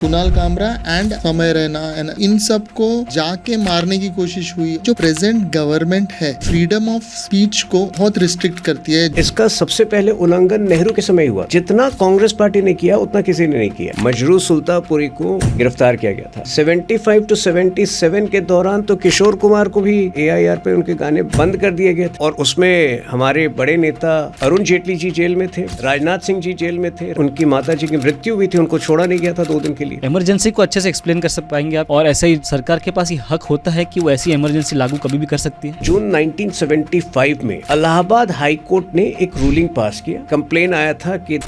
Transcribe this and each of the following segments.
Kunal Kamra and समय Raina and in सब को जाके मारने की कोशिश हुई। जो प्रेजेंट गवर्नमेंट है फ्रीडम ऑफ स्पीच को बहुत रिस्ट्रिक्ट करती है। इसका सबसे पहले उल्लंघन नेहरू के समय हुआ। जितना कांग्रेस पार्टी ने किया उतना किसी ने नहीं किया। मजरू सुल्तानपुरी को गिरफ्तार किया गया था। 75 to 77 के दौरान तो किशोर कुमार को भी AIR पे उनके गाने बंद कर दिए गए थे और उसमें हमारे बड़े नेता अरुण जेटली जी जेल में थे, राजनाथ सिंह जी जेल में थे, उनकी माता जी की मृत्यु हुई थी, उनको छोड़ा नहीं गया था 2 दिन के लिए। इमरजेंसी को अच्छे से एक्सप्लेन कर पाएंगे आप? और ऐसे ही सरकार के पास ही हक होता है कि वो ऐसी इमरजेंसी लागू कभी भी कर सकती है। जून 1975 में इलाहाबाद हाई कोर्ट ने एक रूलिंग पास किया। कंप्लेन आया था कि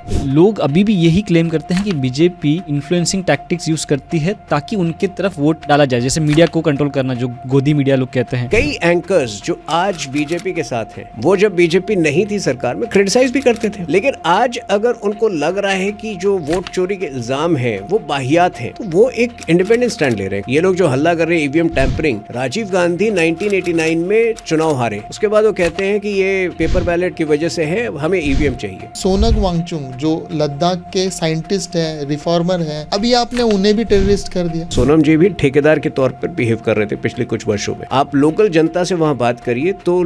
लोग अभी भी यही क्लेम करते हैं कि बीजेपी इन्फ्लुएंसिंग टैक्टिक्स यूज करती है ताकि उनके तरफ वोट डाला जाए, जैसे मीडिया को कंट्रोल करना, जो गोदी मीडिया लोग कहते हैं। कई एंकर्स जो आज बीजेपी के साथ हैं, वो जब बीजेपी नहीं थी सरकार में क्रिटिसाइज भी करते थे, लेकिन आज अगर उनको लग रहा है कि जो वोट चोरी के इल्जाम है वो बाहियात है, तो वो एक इंडिपेंडेंट स्टैंड ले रहे हैं। ये लोग जो हल्ला कर रहे हैं EVM टैंपरिंग, राजीव गांधी 1989 में चुनाव हारे, उसके बाद वो कहते हैं कि ये पेपर बैलेट की वजह से है, हमें EVM चाहिए। सोनग वांगचुक जो लद्दाख के साइंटिस्ट हैं, रिफॉर्मर हैं, अभी आपने उन्हें भी टेररिस्ट कर दिया। सोनम जी भी ठेकेदार के तौर पर बिहेव कर रहे थे पिछले कुछ वर्षों में। आप लोकल जनता से वहाँ बात करिए तो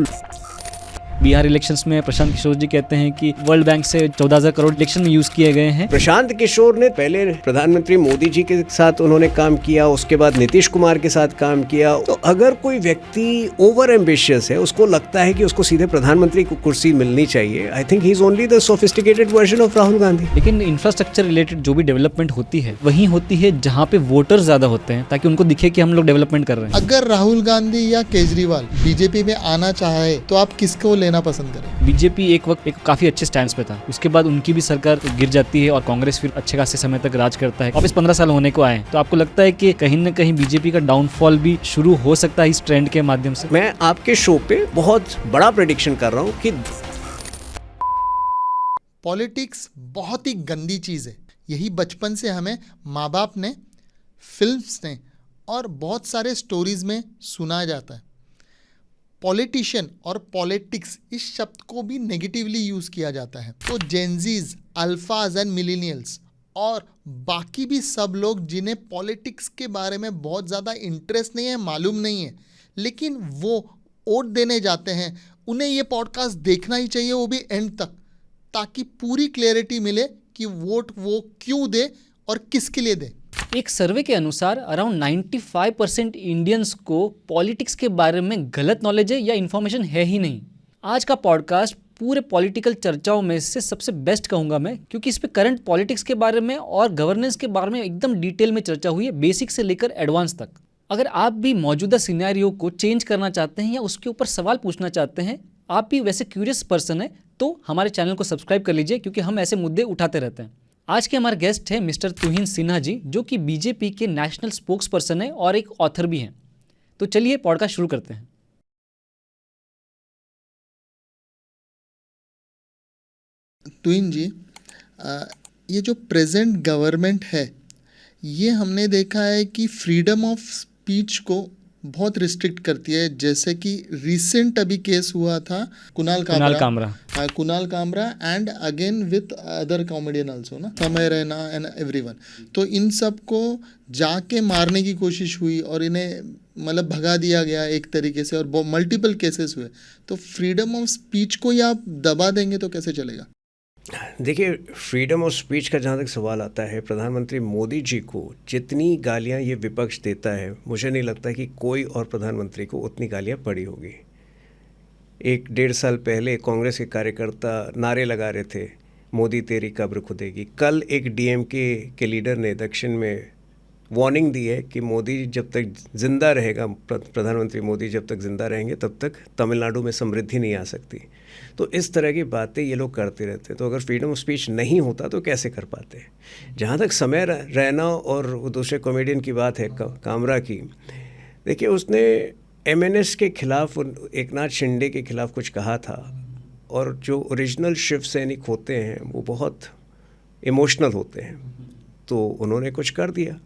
बिहार इलेक्शंस में प्रशांत किशोर जी कहते हैं कि वर्ल्ड बैंक से 14,000 करोड़ इलेक्शन में यूज किए गए हैं। प्रशांत किशोर ने पहले प्रधानमंत्री मोदी जी के साथ उन्होंने काम किया, उसके बाद नीतीश कुमार के साथ काम किया। तो अगर कोई व्यक्ति ओवर एम्बिशियस है, उसको लगता है कि उसको सीधे प्रधानमंत्री को कुर्सी मिलनी चाहिए, I think he is only the sophisticated version of Rahul Gandhi. लेकिन इंफ्रास्ट्रक्चर रिलेटेड जो भी डेवलपमेंट होती है वही होती है जहाँ पे वोटर ज्यादा होते हैं, ताकि उनको दिखे कि हम लोग डेवलपमेंट कर रहे हैं। अगर राहुल गांधी या केजरीवाल बीजेपी में आना चाहे तो आप किसको लेना पसंद करें? बीजेपी एक वक्त एक काफी अच्छे स्टैंड पे था, उसके बाद उनकी भी सरकार गिर जाती है और कांग्रेस फिर अच्छे खासे समय तक राज करता है। वापस 15 साल होने को आए, तो आपको लगता है कि कहीं न कहीं बीजेपी का डाउनफॉल भी शुरू हो सकता है इस ट्रेंड के माध्यम से? मैं आपके शो पे बहुत बड़ा प्रेडिक्शन कर रहा हूँ कि पॉलिटिक्स बहुत ही गंदी चीज़ है। यही बचपन से हमें माँ बाप ने, फिल्म्स ने और बहुत सारे स्टोरीज में सुनाया जाता है। पॉलिटिशियन और पॉलिटिक्स इस शब्द को भी नेगेटिवली यूज़ किया जाता है। तो जेनजीज, अल्फाज एंड मिलेनियल्स और बाकी भी सब लोग जिन्हें पॉलिटिक्स के बारे में बहुत ज़्यादा इंटरेस्ट नहीं है, मालूम नहीं है, लेकिन वो वोट देने जाते हैं, उन्हें ये पॉडकास्ट देखना ही चाहिए, वो भी एंड तक, ताकि पूरी क्लैरिटी मिले कि वोट वो क्यों दे और किसके लिए दे। एक सर्वे के अनुसार अराउंड 95% इंडियंस को पॉलिटिक्स के बारे में गलत नॉलेज है या इन्फॉर्मेशन है ही नहीं। आज का पॉडकास्ट पूरे पॉलिटिकल चर्चाओं में से सबसे बेस्ट कहूँगा मैं, क्योंकि इस पे करंट पॉलिटिक्स के बारे में और गवर्नेंस के बारे में एकदम डिटेल में चर्चा हुई है, बेसिक से लेकर एडवांस तक। अगर आप भी मौजूदा सिनेरियो को चेंज करना चाहते हैं या उसके ऊपर सवाल पूछना चाहते हैं, आप भी वैसे क्यूरियस पर्सन है, तो हमारे चैनल को सब्सक्राइब कर लीजिए, क्योंकि हम ऐसे मुद्दे उठाते रहते हैं। आज के हमारे गेस्ट हैं मिस्टर तुहिन सिन्हा जी, जो कि बीजेपी के नेशनल स्पोक्स पर्सन है और एक ऑथर भी हैं। तो चलिए पॉडकास्ट शुरू करते हैं। तुहिन जी, ये जो प्रेजेंट गवर्नमेंट है, ये हमने देखा है कि फ्रीडम ऑफ स्पीच को बहुत रिस्ट्रिक्ट करती है। जैसे कि रिसेंट अभी केस हुआ था Kunal Kamra and again with other comedian also ना, समय रैना एंड एवरीवन। तो इन सब को जाके मारने की कोशिश हुई और इन्हें मतलब भगा दिया गया एक तरीके से, और मल्टीपल केसेस हुए। तो फ्रीडम ऑफ स्पीच को ही आप दबा देंगे तो कैसे चलेगा? देखिए, फ्रीडम ऑफ स्पीच का जहाँ तक सवाल आता है, प्रधानमंत्री मोदी जी को जितनी गालियाँ ये विपक्ष देता है, मुझे नहीं लगता कि कोई और प्रधानमंत्री को उतनी गालियाँ पड़ी होगी। 1-1.5 साल पहले कांग्रेस के कार्यकर्ता नारे लगा रहे थे, मोदी तेरी कब्र खुदेगी। कल एक DMK के लीडर ने दक्षिण में वार्निंग दी है कि मोदी जब तक जिंदा रहेगा, प्रधानमंत्री मोदी जब तक जिंदा रहेंगे, तब तक तमिलनाडु में समृद्धि नहीं आ सकती। तो इस तरह की बातें ये लोग करते रहते हैं। तो अगर फ्रीडम ऑफ स्पीच नहीं होता तो कैसे कर पाते? जहाँ तक समय रैना और दूसरे कॉमेडियन की बात है, कामरा की, देखिए उसने MNS के खिलाफ, एकनाथ शिंदे के खिलाफ कुछ कहा था, और जो ओरिजिनल शिव सैनिक होते हैं वो बहुत इमोशनल होते हैं, तो उन्होंने कुछ कर दिया।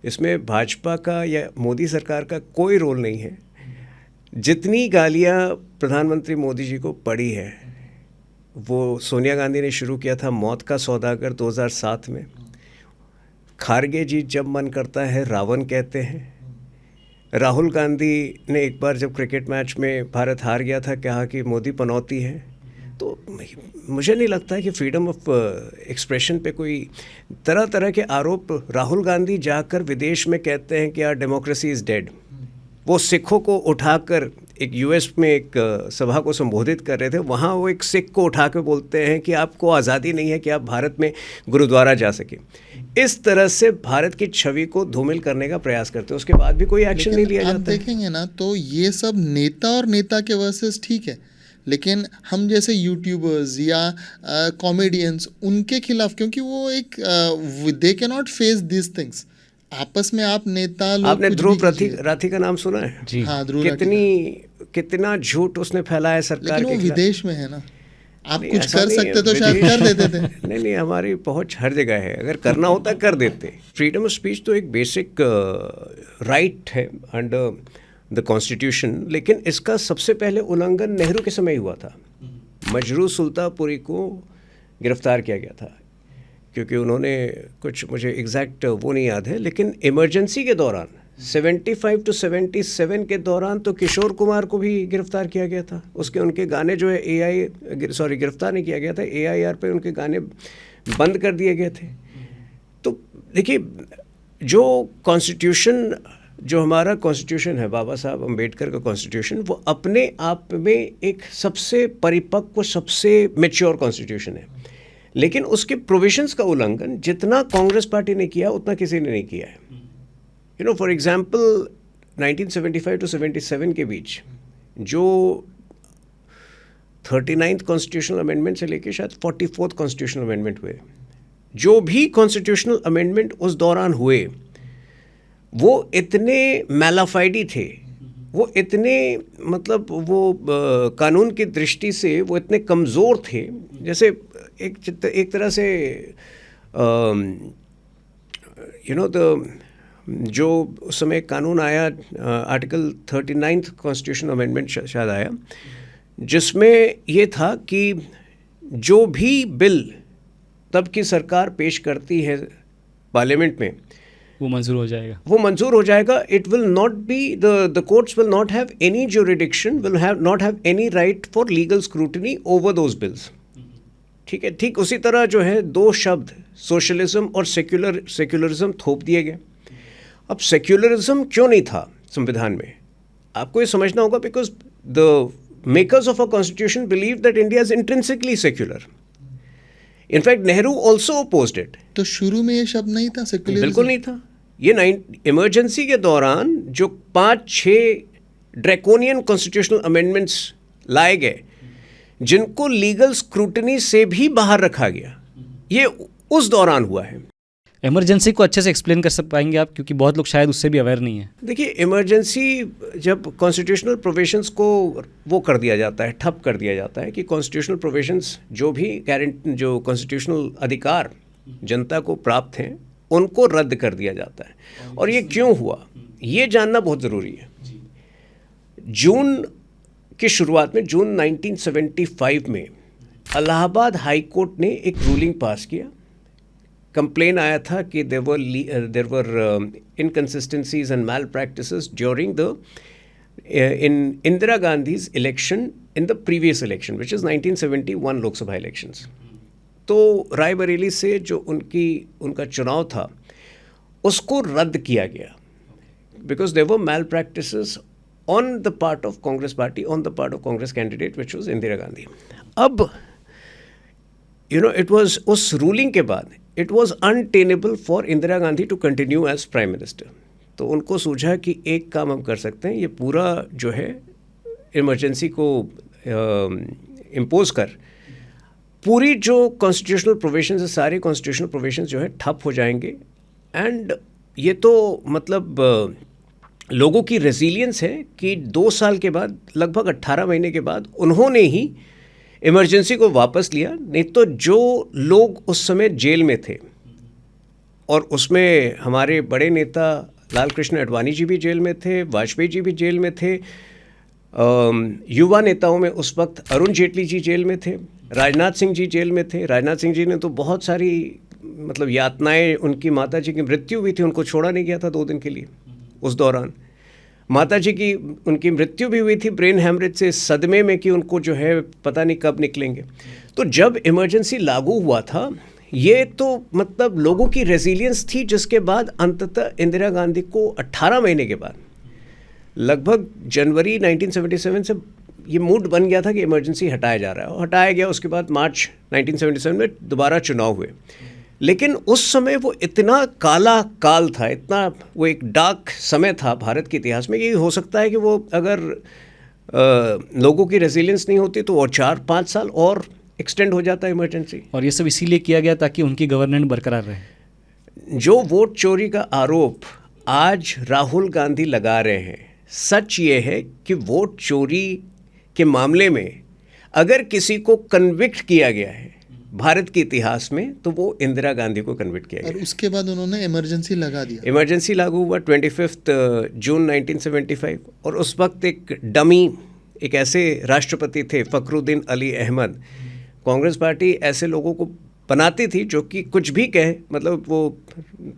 इसमें भाजपा का या मोदी सरकार का कोई रोल नहीं है। जितनी गालियाँ प्रधानमंत्री मोदी जी को पड़ी है, वो सोनिया गांधी ने शुरू किया था मौत का सौदागर 2007 में। खारगे जी जब मन करता है रावण कहते हैं। राहुल गांधी ने एक बार जब क्रिकेट मैच में भारत हार गया था कहा कि मोदी पनौती है। तो मुझे नहीं लगता है कि फ्रीडम ऑफ एक्सप्रेशन पे कोई तरह तरह के आरोप। राहुल गांधी जाकर विदेश में कहते हैं कि यार डेमोक्रेसी इज़ डेड। वो सिखों को उठाकर एक यूएस में एक सभा को संबोधित कर रहे थे, वहाँ वो एक सिख को उठा के बोलते हैं कि आपको आज़ादी नहीं है कि आप भारत में गुरुद्वारा जा सके। इस तरह से भारत की छवि को धूमिल करने का प्रयास करते हैं, उसके बाद भी कोई एक्शन नहीं लिया जाता। आप देखेंगे ना तो ये सब नेता और नेता के वर्सेस ठीक है, लेकिन हम जैसे यूट्यूबर्स या कॉमेडियंस उनके खिलाफ, क्योंकि वो एक they can not face this things. आपस में आप नेता लोग, आपने ध्रुव राठी का नाम सुना है? जी हाँ, ध्रुव कितना झूठ उसने फैलाया सरकार के लेकिन वो विदेश में है ना, आप नहीं, कुछ ऐसा कर नहीं सकते है, तो शायद कर देते थे। नहीं, हमारी पहुंच हर जगह है, अगर करना होता कर देते। फ्रीडम ऑफ स्पीच तो एक बेसिक राइट है अंडर द कॉन्स्टिट्यूशन, लेकिन इसका सबसे पहले उल्लंघन नेहरू के समय हुआ था। मजरू सुल्तानपुरी को गिरफ्तार किया गया था क्योंकि उन्होंने कुछ, मुझे एग्जैक्ट वो नहीं याद है, लेकिन इमरजेंसी के दौरान 75 to 77 के दौरान तो किशोर कुमार को भी गिरफ्तार किया गया था। उनके गाने जो है गिरफ्तार नहीं किया गया था, AIR पे उनके गाने बंद कर दिए गए थे। तो देखिए, जो कॉन्स्टिट्यूशन, जो हमारा कॉन्स्टिट्यूशन है, बाबा साहब अम्बेडकर का कॉन्स्टिट्यूशन, वो अपने आप में एक सबसे परिपक्व, सबसे मैच्योर कॉन्स्टिट्यूशन है, लेकिन उसके प्रोविजंस का उल्लंघन जितना कांग्रेस पार्टी ने किया उतना किसी ने नहीं किया है। फॉर एग्जाम्पल 1975 to 77 के बीच जो 39th कॉन्स्टिट्यूशनल अमेंडमेंट से लेके शायद 44th कॉन्स्टिट्यूशनल अमेंडमेंट हुए, जो भी कॉन्स्टिट्यूशनल अमेंडमेंट उस दौरान हुए वो इतने मैलाफाइडी थे, वो इतने मतलब वो कानून की दृष्टि से वो इतने कमज़ोर थे, जैसे एक तरह से जो उस समय कानून आया, आर्टिकल 39th कॉन्स्टिट्यूशनल अमेंडमेंट शायद आया, जिसमें ये था कि जो भी बिल तब की सरकार पेश करती है पार्लियामेंट में वो मंजूर हो जाएगा। It will not be, the courts will not have any jurisdiction, will not have any right for legal scrutiny over those bills. ठीक है, ठीक उसी तरह जो है दो शब्द सोशलिज्म और सेक्युलरिज्म थोप दिए गए। अब सेक्युलरिज्म क्यों नहीं था संविधान में, आपको ये समझना होगा, because the makers of a constitution believe that India is intrinsically secular. In fact Nehru also opposed it. तो शुरू में ये शब्द नहीं था सेक्युलरिज्म? बिल्कुल नहीं था। ये इमरजेंसी के दौरान जो 5-6 ड्रैकोनियन कॉन्स्टिट्यूशनल अमेंडमेंट्स लाए गए, जिनको लीगल स्क्रूटनी से भी बाहर रखा गया, ये उस दौरान हुआ है। इमरजेंसी को अच्छे से एक्सप्लेन कर पाएंगे आप, क्योंकि बहुत लोग शायद उससे भी अवेयर नहीं है। देखिए, इमरजेंसी जब कॉन्स्टिट्यूशनल प्रोविजंस को वो कर दिया जाता है, ठप कर दिया जाता है कि कॉन्स्टिट्यूशनल प्रोविजंस जो भी जो कॉन्स्टिट्यूशनल अधिकार जनता को प्राप्त हैं उनको रद्द कर दिया जाता है। और ये क्यों हुआ, ये जानना बहुत ज़रूरी है। जून की शुरुआत में, जून 1975 में इलाहाबाद हाई कोर्ट ने एक रूलिंग पास किया। कंप्लेन आया था कि there were inconsistencies and malpractices during the in Indira Gandhi's election in the previous election which is 1971 Lok Sabha elections. तो रायबरेली से जो उनका चुनाव था उसको रद्द किया गया, because there were malpractices on the part of Congress party, on the part of Congress candidate which was Indira Gandhi. अब it was, उस रूलिंग के बाद it was untenable for Indira Gandhi to continue as Prime Minister. तो उनको सूझा कि एक काम हम कर सकते हैं, ये पूरा जो है इमरजेंसी को इम्पोज कर पूरी जो कॉन्स्टिट्यूशनल प्रोविजंस है, सारे कॉन्स्टिट्यूशनल प्रोविजंस जो है ठप हो जाएंगे। एंड ये तो मतलब लोगों की रेजिलियंस है कि 2 साल के बाद, लगभग 18 महीने के बाद उन्होंने ही इमरजेंसी को वापस लिया। नहीं तो जो लोग उस समय जेल में थे, और उसमें हमारे बड़े नेता लाल कृष्ण आडवाणी जी भी जेल में थे, वाजपेयी जी भी जेल में थे, युवा नेताओं में उस वक्त अरुण जेटली जी जेल में थे, राजनाथ सिंह जी जेल में थे। राजनाथ सिंह जी ने तो बहुत सारी मतलब यातनाएं, उनकी माता जी की मृत्यु हुई थी, उनको छोड़ा नहीं गया था 2 दिन के लिए। उस दौरान माता जी की उनकी मृत्यु भी हुई थी ब्रेन हैमरेज से, सदमे में कि उनको जो है पता नहीं कब निकलेंगे। तो जब इमरजेंसी लागू हुआ था, ये तो मतलब लोगों की रेजिलियंस थी, जिसके बाद अंततः इंदिरा गांधी को 18 महीने के बाद लगभग जनवरी 1977 से ये मूड बन गया था कि इमरजेंसी हटाया जा रहा है, और हटाया गया। उसके बाद मार्च 1977 में दोबारा चुनाव हुए। लेकिन उस समय वो इतना काला काल था, इतना वो एक डार्क समय था भारत के इतिहास में, ये हो सकता है कि वो अगर लोगों की रेजिलियंस नहीं होती तो और 4-5 साल और एक्सटेंड हो जाता इमरजेंसी। और ये सब इसीलिए किया गया ताकि उनकी गवर्नेंस बरकरार रहे। जो वोट चोरी का आरोप आज राहुल गांधी लगा रहे हैं, सच ये है कि वोट चोरी के मामले में अगर किसी को कन्विक्ट किया गया है भारत के इतिहास में, तो वो इंदिरा गांधी को कन्विक्ट किया गया। और उसके बाद उन्होंने इमरजेंसी लगा दिया। इमरजेंसी लागू हुआ 25 जून 1975, और उस वक्त एक डमी, एक ऐसे राष्ट्रपति थे फखरुद्दीन अली अहमद। कांग्रेस पार्टी ऐसे लोगों को बनाती थी जो कि कुछ भी कहे, मतलब वो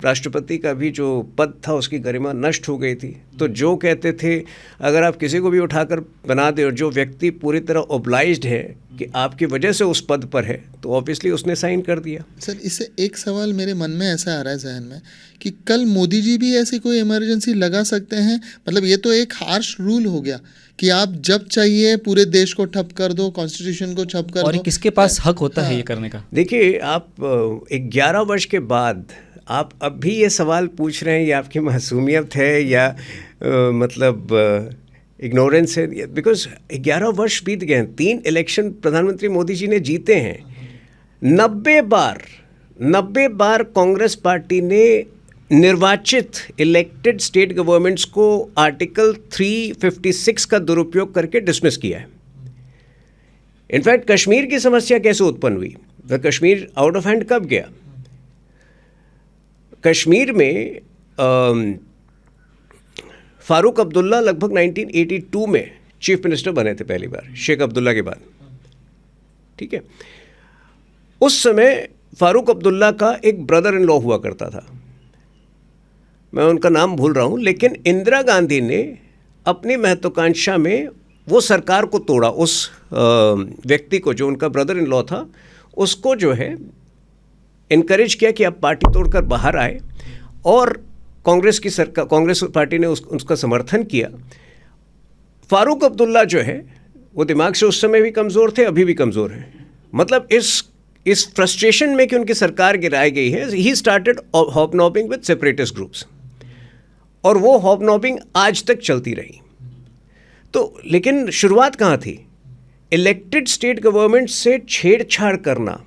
राष्ट्रपति का भी जो पद था उसकी गरिमा नष्ट हो गई थी। तो जो कहते थे अगर आप किसी को भी उठाकर बना दे, और जो व्यक्ति पूरी तरह ओब्लाइज्ड है कि आपकी वजह से उस पद पर है, तो ऑब्वियसली उसने साइन कर दिया। सर, इससे एक सवाल मेरे मन में ऐसा आ रहा है जहन में कि कल मोदी जी भी ऐसी कोई इमरजेंसी लगा सकते हैं। मतलब ये तो एक हार्श रूल हो गया कि आप जब चाहिए पूरे देश को ठप कर दो, कॉन्स्टिट्यूशन को ठप कर दो। और किसके पास हक होता है ये करने का? देखिए, आप 11 वर्ष के बाद आप अब भी ये सवाल पूछ रहे हैं, ये आपकी मासूमियत है या मतलब इग्नोरेंस है? बिकॉज 11 वर्ष बीत गए हैं, 3 इलेक्शन प्रधानमंत्री मोदी जी ने जीते हैं। 90 बार कांग्रेस पार्टी ने निर्वाचित इलेक्टेड स्टेट गवर्नमेंट्स को आर्टिकल 356 का दुरुपयोग करके डिसमिस किया है। इनफैक्ट कश्मीर की समस्या कैसे उत्पन्न हुई, वह कश्मीर आउट ऑफ हैंड कब गया? कश्मीर में फारूक अब्दुल्ला लगभग 1982 में चीफ मिनिस्टर बने थे पहली बार, शेख अब्दुल्ला के बाद। ठीक है, उस समय फारूक अब्दुल्ला का एक ब्रदर इन लॉ हुआ करता था, मैं उनका नाम भूल रहा हूँ, लेकिन इंदिरा गांधी ने अपनी महत्वाकांक्षा में वो सरकार को तोड़ा। उस व्यक्ति को, जो उनका ब्रदर इन लॉ था, उसको जो है इनकरेज किया कि आप पार्टी तोड़कर बाहर आए, और कांग्रेस की सरकार, कांग्रेस पार्टी ने उसका समर्थन किया। फारूक अब्दुल्ला जो है वो दिमाग से उस समय भी कमज़ोर थे, अभी भी कमज़ोर हैं। मतलब इस फ्रस्ट्रेशन में कि उनकी सरकार गिराई गई है, he started hobnobbing with separatist groups, और वो हॉबनॉबिंग आज तक चलती रही। तो लेकिन शुरुआत कहाँ थी? इलेक्टेड स्टेट गवर्नमेंट से छेड़छाड़ करना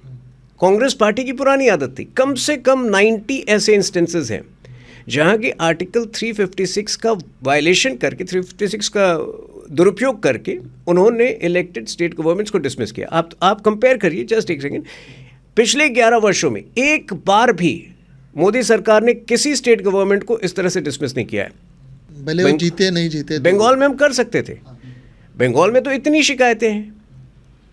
कांग्रेस पार्टी की पुरानी आदत थी। कम से कम 90 ऐसे इंस्टेंसेस हैं जहाँ की आर्टिकल 356 का वायलेशन करके, 356 का दुरुपयोग करके उन्होंने इलेक्टेड स्टेट गवर्नमेंट्स को डिसमिस किया। आप कंपेयर करिए, जस्ट एक सेकेंड, पिछले 11 वर्षों में एक बार भी मोदी सरकार ने किसी स्टेट गवर्नमेंट को इस तरह से डिसमिस नहीं किया है। भले वो जीते नहीं जीते। बंगाल में हम कर सकते थे, बंगाल में तो इतनी शिकायतें हैं,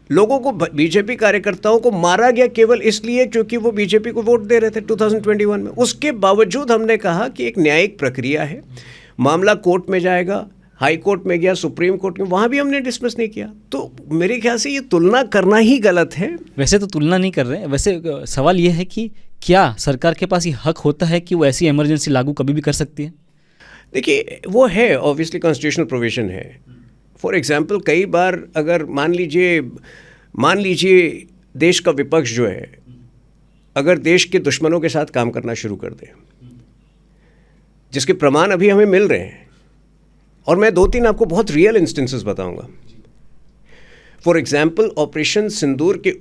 लोगों को, बीजेपी कार्यकर्ताओं को मारा गया केवल इसलिए क्योंकि वो बीजेपी को वोट दे रहे थे 2021 में। उसके बावजूद हमने कहा कि एक न्यायिक प्रक्रिया है, मामला कोर्ट में जाएगा, हाई कोर्ट में गया, सुप्रीम कोर्ट में, वहाँ भी हमने डिसमिस नहीं किया। तो मेरे ख्याल से ये तुलना करना ही गलत है। वैसे तो तुलना नहीं कर रहे हैं, वैसे सवाल ये है कि क्या सरकार के पास ये हक होता है कि वो ऐसी इमरजेंसी लागू कभी भी कर सकती है? देखिए, वो है, ऑब्वियसली कॉन्स्टिट्यूशनल प्रोविजन है। फॉर एग्जाम्पल, कई बार अगर मान लीजिए देश का विपक्ष जो है अगर देश के दुश्मनों के साथ काम करना शुरू कर दे, जिसके प्रमाण अभी हमें मिल रहे हैं, और मैं 2-3 आपको बहुत रियल इंस्टेंसेस बताऊंगा। फॉर एग्जाम्पल, ऑपरेशन सिंदूर के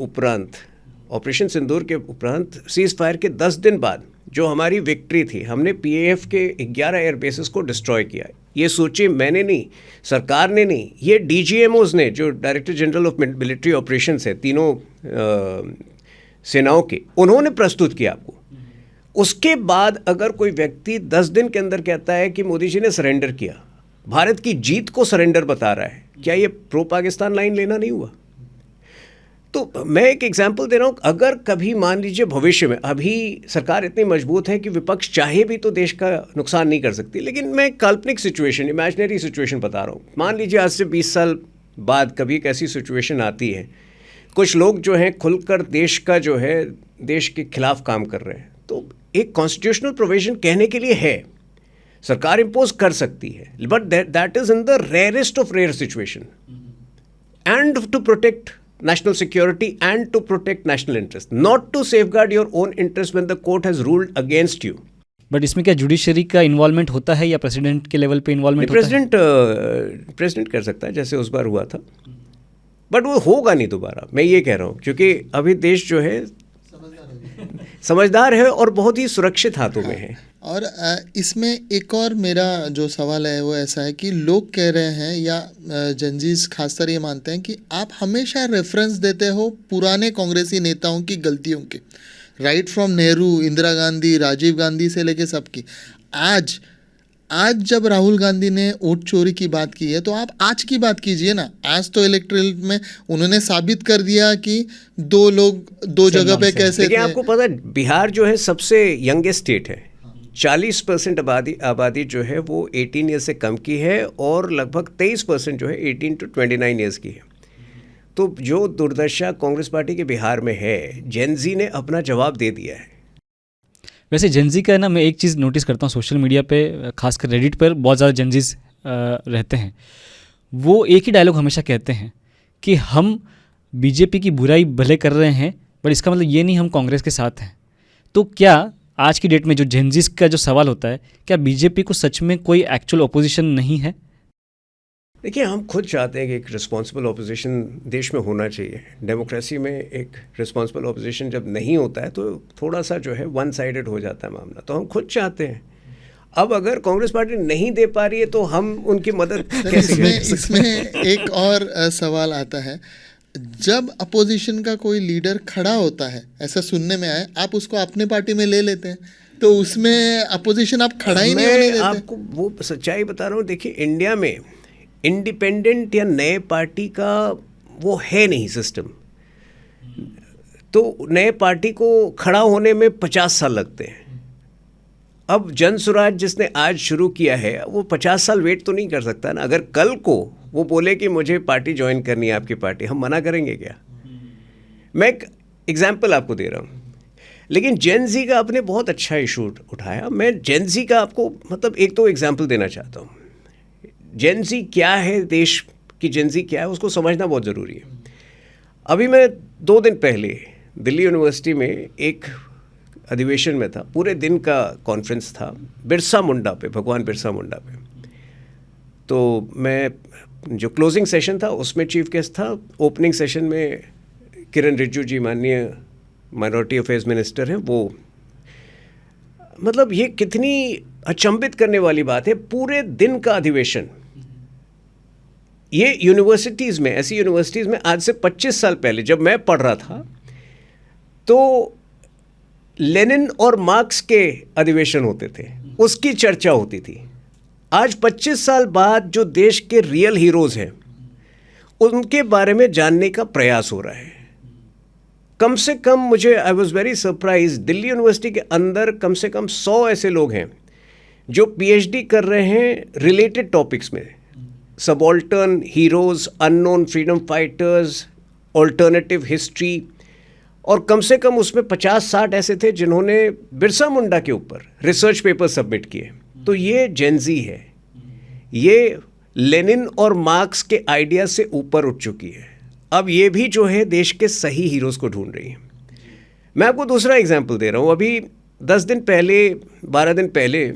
उपरांत सीज फायर के 10 दिन बाद जो हमारी विक्ट्री थी, हमने पीएएफ के 11 एयरबेसेस को डिस्ट्रॉय किया। ये सोचिए, मैंने नहीं, सरकार ने नहीं, ये डीजीएमओज ने, जो director general of military operations है तीनों सेनाओं के, उन्होंने प्रस्तुत किया आपको। उसके बाद अगर कोई व्यक्ति 10 दिन के अंदर कहता है कि मोदी जी ने सरेंडर किया, भारत की जीत को सरेंडर बता रहा है, क्या ये प्रो पाकिस्तान लाइन लेना नहीं हुआ? तो मैं एक एग्जांपल दे रहा हूँ, अगर कभी मान लीजिए भविष्य में, अभी सरकार इतनी मजबूत है कि विपक्ष चाहे भी तो देश का नुकसान नहीं कर सकती, लेकिन मैं काल्पनिक सिचुएशन, इमेजिनरी सिचुएशन बता रहा हूँ। मान लीजिए आज से 20 साल बाद कभी एक ऐसी सिचुएशन आती है, कुछ लोग जो हैं खुलकर देश का जो है देश के खिलाफ काम कर रहे हैं, तो एक कॉन्स्टिट्यूशनल प्रोविजन कहने के लिए है, सरकार इम्पोज कर सकती है, but that is in the rarest of rare situation, and to protect national security and to protect national interest, not to safeguard your own interest when the court has ruled against you. But इसमें क्या judiciary का involvement होता है या president के level पे involvement होता है? प्रेसिडेंट कर सकता है, जैसे उस बार हुआ था, बट वो होगा नहीं दोबारा, मैं ये कह रहा हूँ, क्योंकि अभी देश जो है समझदार है और बहुत ही सुरक्षित हाथों में है। और इसमें एक और मेरा जो सवाल है वो ऐसा है कि लोग कह रहे हैं या जंजीज खासकर ये मानते हैं कि आप हमेशा रेफरेंस देते हो पुराने कांग्रेसी नेताओं की गलतियों के, राइट फ्रॉम नेहरू, इंदिरा गांधी, राजीव गांधी से लेके सबकी। आज जब राहुल गांधी ने वोट चोरी की बात की है तो आप आज की बात कीजिए ना। आज तो इलेक्ट्रल में उन्होंने साबित कर दिया कि दो लोग दो जगह पे कैसे थे। आपको पता है बिहार जो है सबसे यंगेस्ट स्टेट है, 40% आबादी जो है वो 18 ईयर्स से कम की है और लगभग 23% जो है 18 to 29 ईयर्स की है। तो जो दुर्दशा कांग्रेस पार्टी के बिहार में है, जेनजी ने अपना जवाब दे दिया है। वैसे जेनजी का ना, मैं एक चीज़ नोटिस करता हूँ सोशल मीडिया पे, खासकर रेडिट पर बहुत ज़्यादा जेनजीज रहते हैं। वो एक ही डायलॉग हमेशा कहते हैं कि हम बीजेपी की बुराई भले कर रहे हैं, बट इसका मतलब ये नहीं हम कांग्रेस के साथ हैं। तो क्या आज की डेट में जो जेनजीज का जो सवाल होता है, क्या बीजेपी को सच में कोई एक्चुअल ओपोजिशन नहीं है? देखिए, हम खुद चाहते हैं कि एक रिस्पॉन्सिबल ओपोजिशन देश में होना चाहिए। डेमोक्रेसी में एक रिस्पॉन्सिबल ओपोजिशन जब नहीं होता है तो थोड़ा सा जो है वन साइडेड हो जाता है मामला, तो हम खुद चाहते हैं। अब अगर कांग्रेस पार्टी नहीं दे पा रही है तो हम उनकी मदद कैसे करें? इसमें एक और सवाल आता है, जब अपोजिशन का कोई लीडर खड़ा होता है, ऐसा सुनने में आया, आप उसको अपने पार्टी में ले लेते हैं, तो उसमें अपोजिशन आप खड़ा ही नहीं होने देते। आपको वो सच्चाई बता रहा हूँ। देखिए, इंडिया में इंडिपेंडेंट या नए पार्टी का वो है नहीं सिस्टम, तो नए पार्टी को खड़ा होने में 50 साल लगते हैं। अब जन स्वराज जिसने आज शुरू किया है वो 50 साल वेट तो नहीं कर सकता ना। अगर कल को वो बोले कि मुझे पार्टी ज्वाइन करनी है आपकी पार्टी, हम मना करेंगे क्या? मैं एक एग्जाम्पल आपको दे रहा हूँ, लेकिन जेन ज़ी का आपने बहुत अच्छा इशू उठाया। मैं जेन ज़ी का आपको मतलब एक तो एग्जाम्पल देना चाहता हूँ। जेन ज़ी क्या है, देश की जेन ज़ी क्या है, उसको समझना बहुत ज़रूरी है। अभी मैं 2 दिन पहले दिल्ली यूनिवर्सिटी में एक अधिवेशन में था, पूरे दिन का कॉन्फ्रेंस था बिरसा मुंडा पे, भगवान बिरसा मुंडा पे। तो मैं जो क्लोजिंग सेशन था उसमें चीफ गेस्ट था, ओपनिंग सेशन में किरण रिजिजू जी, माननीय माइनॉरिटी अफेयर्स मिनिस्टर हैं, वो मतलब ये कितनी अचंभित करने वाली बात है, पूरे दिन का अधिवेशन। ये यूनिवर्सिटीज़ में, ऐसी यूनिवर्सिटीज़ में आज से 25 साल पहले जब मैं पढ़ रहा था तो लेनिन और मार्क्स के अधिवेशन होते थे, उसकी चर्चा होती थी। आज 25 साल बाद जो देश के रियल हीरोज़ हैं उनके बारे में जानने का प्रयास हो रहा है। कम से कम मुझे I was very surprise, Delhi university के अंदर कम से कम 100 ऐसे लोग हैं जो पीएचडी कर रहे हैं रिलेटेड टॉपिक्स में, subaltern heroes, unknown freedom fighters, alternative history, और कम से कम उसमें 50-60 ऐसे थे जिन्होंने बिरसा मुंडा के ऊपर रिसर्च पेपर सबमिट किए। तो ये जेन ज़ी है, ये लेनिन और मार्क्स के आइडिया से ऊपर उठ चुकी है। अब ये भी जो है देश के सही हीरोज़ को ढूंढ रही है। मैं आपको दूसरा एग्जांपल दे रहा हूँ। अभी 10 दिन पहले, 12 दिन पहले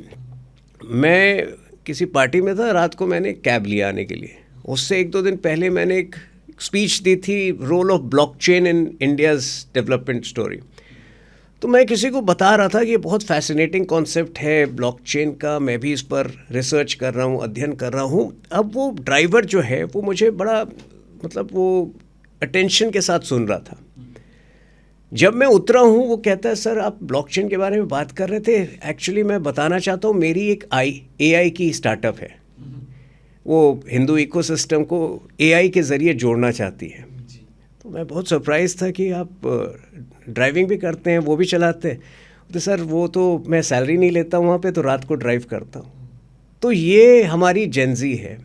मैं किसी पार्टी में था, रात को मैंने कैब लिया आने के लिए। उससे 1-2 दिन पहले मैंने एक स्पीच दी थी, role of blockchain in India's development story. तो मैं किसी को बता रहा था कि ये बहुत फैसिनेटिंग कॉन्सेप्ट है ब्लॉकचेन का, मैं भी इस पर रिसर्च कर रहा हूँ, अध्ययन कर रहा हूँ। अब वो ड्राइवर जो है वो मुझे बड़ा मतलब वो अटेंशन के साथ सुन रहा था। जब मैं उतरा हूँ वो कहता है, सर आप ब्लॉकचेन के बारे में बात कर रहे थे, एक्चुअली मैं बताना चाहता हूँ मेरी एक AI की स्टार्टअप है, वो हिंदू इकोसिस्टम को AI के ज़रिए जोड़ना चाहती है। तो मैं बहुत सरप्राइज था कि आप ड्राइविंग भी करते हैं, वो भी चलाते हैं। तो सर वो तो मैं सैलरी नहीं लेता वहाँ पे, तो रात को ड्राइव करता हूँ। तो ये हमारी जेनजी है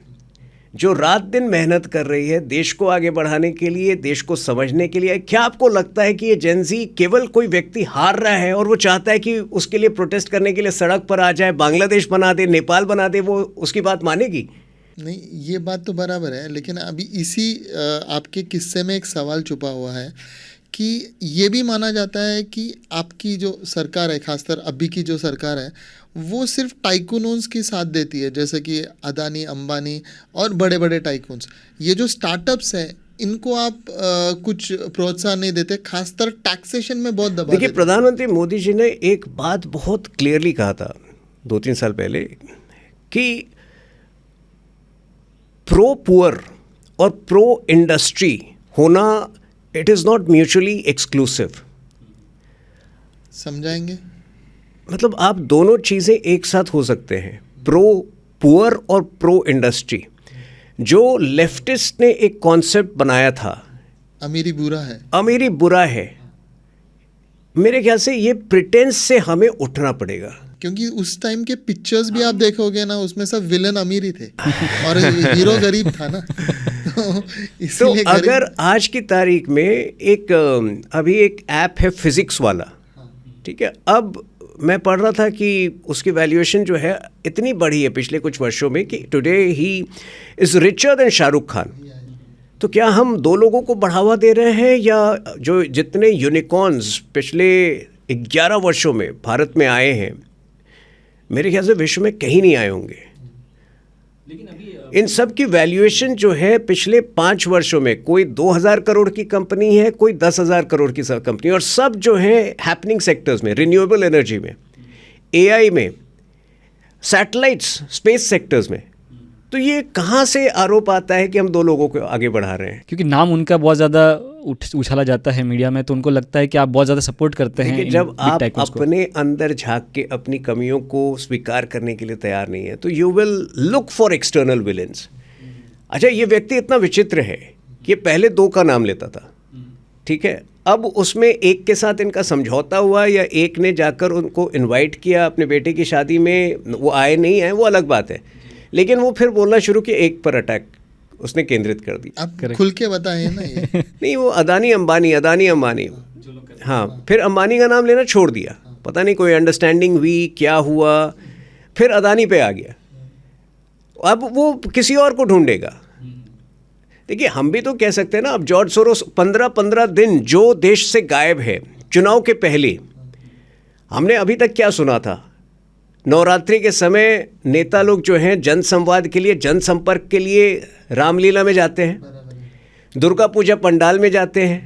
जो रात दिन मेहनत कर रही है देश को आगे बढ़ाने के लिए, देश को समझने के लिए। क्या आपको लगता है कि ये जेनजी केवल कोई व्यक्ति हार रहा है और वो चाहता है कि उसके लिए प्रोटेस्ट करने के लिए सड़क पर आ जाए, बांग्लादेश बना दे, नेपाल बना दे, वो उसकी बात मानेगी? नहीं, ये बात तो बराबर है, लेकिन अभी इसी आपके किस्से में एक सवाल छुपा हुआ है कि ये भी माना जाता है कि आपकी जो सरकार है, खासकर अभी की जो सरकार है, वो सिर्फ टाइकूनोंस की साथ देती है, जैसे कि अदानी, अंबानी और बड़े बड़े टाइकून्स। ये जो स्टार्टअप्स हैं इनको आप कुछ प्रोत्साहन नहीं देते, खासकर टैक्सेशन में बहुत दबा देखिए, देते। प्रधानमंत्री मोदी जी ने एक बात बहुत क्लियरली कहा था 2-3 साल पहले कि प्रो पुअर और प्रो इंडस्ट्री होना, it is not mutually exclusive. समझाएंगे? मतलब आप दोनों चीज़ें एक साथ हो सकते हैं, प्रो पुअर और प्रो इंडस्ट्री। जो लेफ्टिस्ट ने एक कॉन्सेप्ट बनाया था, अमीरी बुरा है, अमीरी बुरा है, मेरे ख्याल से ये प्रिटेंस से हमें उठना पड़ेगा। क्योंकि उस टाइम के पिक्चर्स भी आप देखोगे ना, उसमें सब विलन अमीर ही थे और हीरो गरीब था ना। तो इसीलिए अगर आज की तारीख में एक अभी एक ऐप है फिजिक्स वाला, ठीक है, अब मैं पढ़ रहा था कि उसकी वैल्यूएशन जो है इतनी बढ़ी है पिछले कुछ वर्षों में कि today he is richer than Shahrukh Khan. तो क्या हम दो लोगों को बढ़ावा दे रहे हैं, या जो जितने यूनिकॉर्न्स पिछले 11 वर्षों में भारत में आए हैं, मेरे ख्याल से विश्व में कहीं नहीं आए होंगे। लेकिन अभी इन सब की वैल्यूएशन जो है पिछले 5 वर्षों में, कोई 2000 करोड़ की कंपनी है, कोई 10,000 करोड़ की कंपनी, और सब जो है हैपनिंग सेक्टर्स में, रिन्यूएबल एनर्जी में, एआई में, सैटेलाइट्स, स्पेस सेक्टर्स में। तो ये कहाँ से आरोप आता है कि हम दो लोगों को आगे बढ़ा रहे हैं? क्योंकि नाम उनका बहुत ज़्यादा उछाला जाता है मीडिया में, तो उनको लगता है कि आप बहुत ज़्यादा सपोर्ट करते हैं। जब आप अपने अंदर झांक के अपनी कमियों को स्वीकार करने के लिए तैयार नहीं है, तो you will look for external villains. अच्छा, ये व्यक्ति इतना विचित्र है कि पहले 2 का नाम लेता था, ठीक है, अब उसमें एक के साथ इनका समझौता हुआ, या एक ने जाकर उनको इन्वाइट किया अपने बेटे की शादी में, वो आए नहीं आए वो अलग बात है, लेकिन वो फिर बोलना शुरू किया, एक पर अटैक उसने केंद्रित कर दी। आप खुल के बताइए ना ये। नहीं, वो अदानी अंबानी, हाँ, फिर अंबानी का नाम लेना छोड़ दिया, पता नहीं कोई अंडरस्टैंडिंग हुई, क्या हुआ, फिर अदानी पे आ गया, अब वो किसी और को ढूंढेगा। देखिए, हम भी तो कह सकते हैं ना, अब जॉर्ज सोरोस 15 दिन जो देश से गायब है चुनाव के पहले, हमने अभी तक क्या सुना था? नवरात्रि के समय नेता लोग जो हैं जनसंवाद के लिए, जनसंपर्क के लिए रामलीला में जाते हैं, दुर्गा पूजा पंडाल में जाते हैं,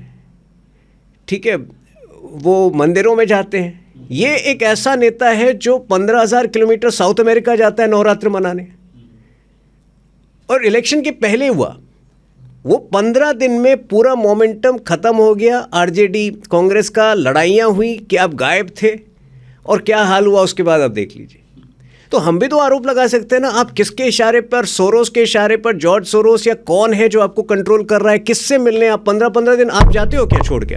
ठीक है, वो मंदिरों में जाते हैं। ये एक ऐसा नेता है जो 15,000 किलोमीटर साउथ अमेरिका जाता है नवरात्र मनाने, और इलेक्शन के पहले हुआ। वो 15 दिन में पूरा मोमेंटम खत्म हो गया। आरजेडी कांग्रेस का लड़ाइयाँ हुई कि आप गायब थे, और क्या हाल हुआ उसके बाद आप देख लीजिए। तो हम भी तो आरोप लगा सकते हैं ना, आप किसके इशारे पर, सोरोस के इशारे पर, जॉर्ज सोरोस या कौन है जो आपको कंट्रोल कर रहा है, किससे मिलने आप 15 दिन आप जाते हो क्या छोड़ के?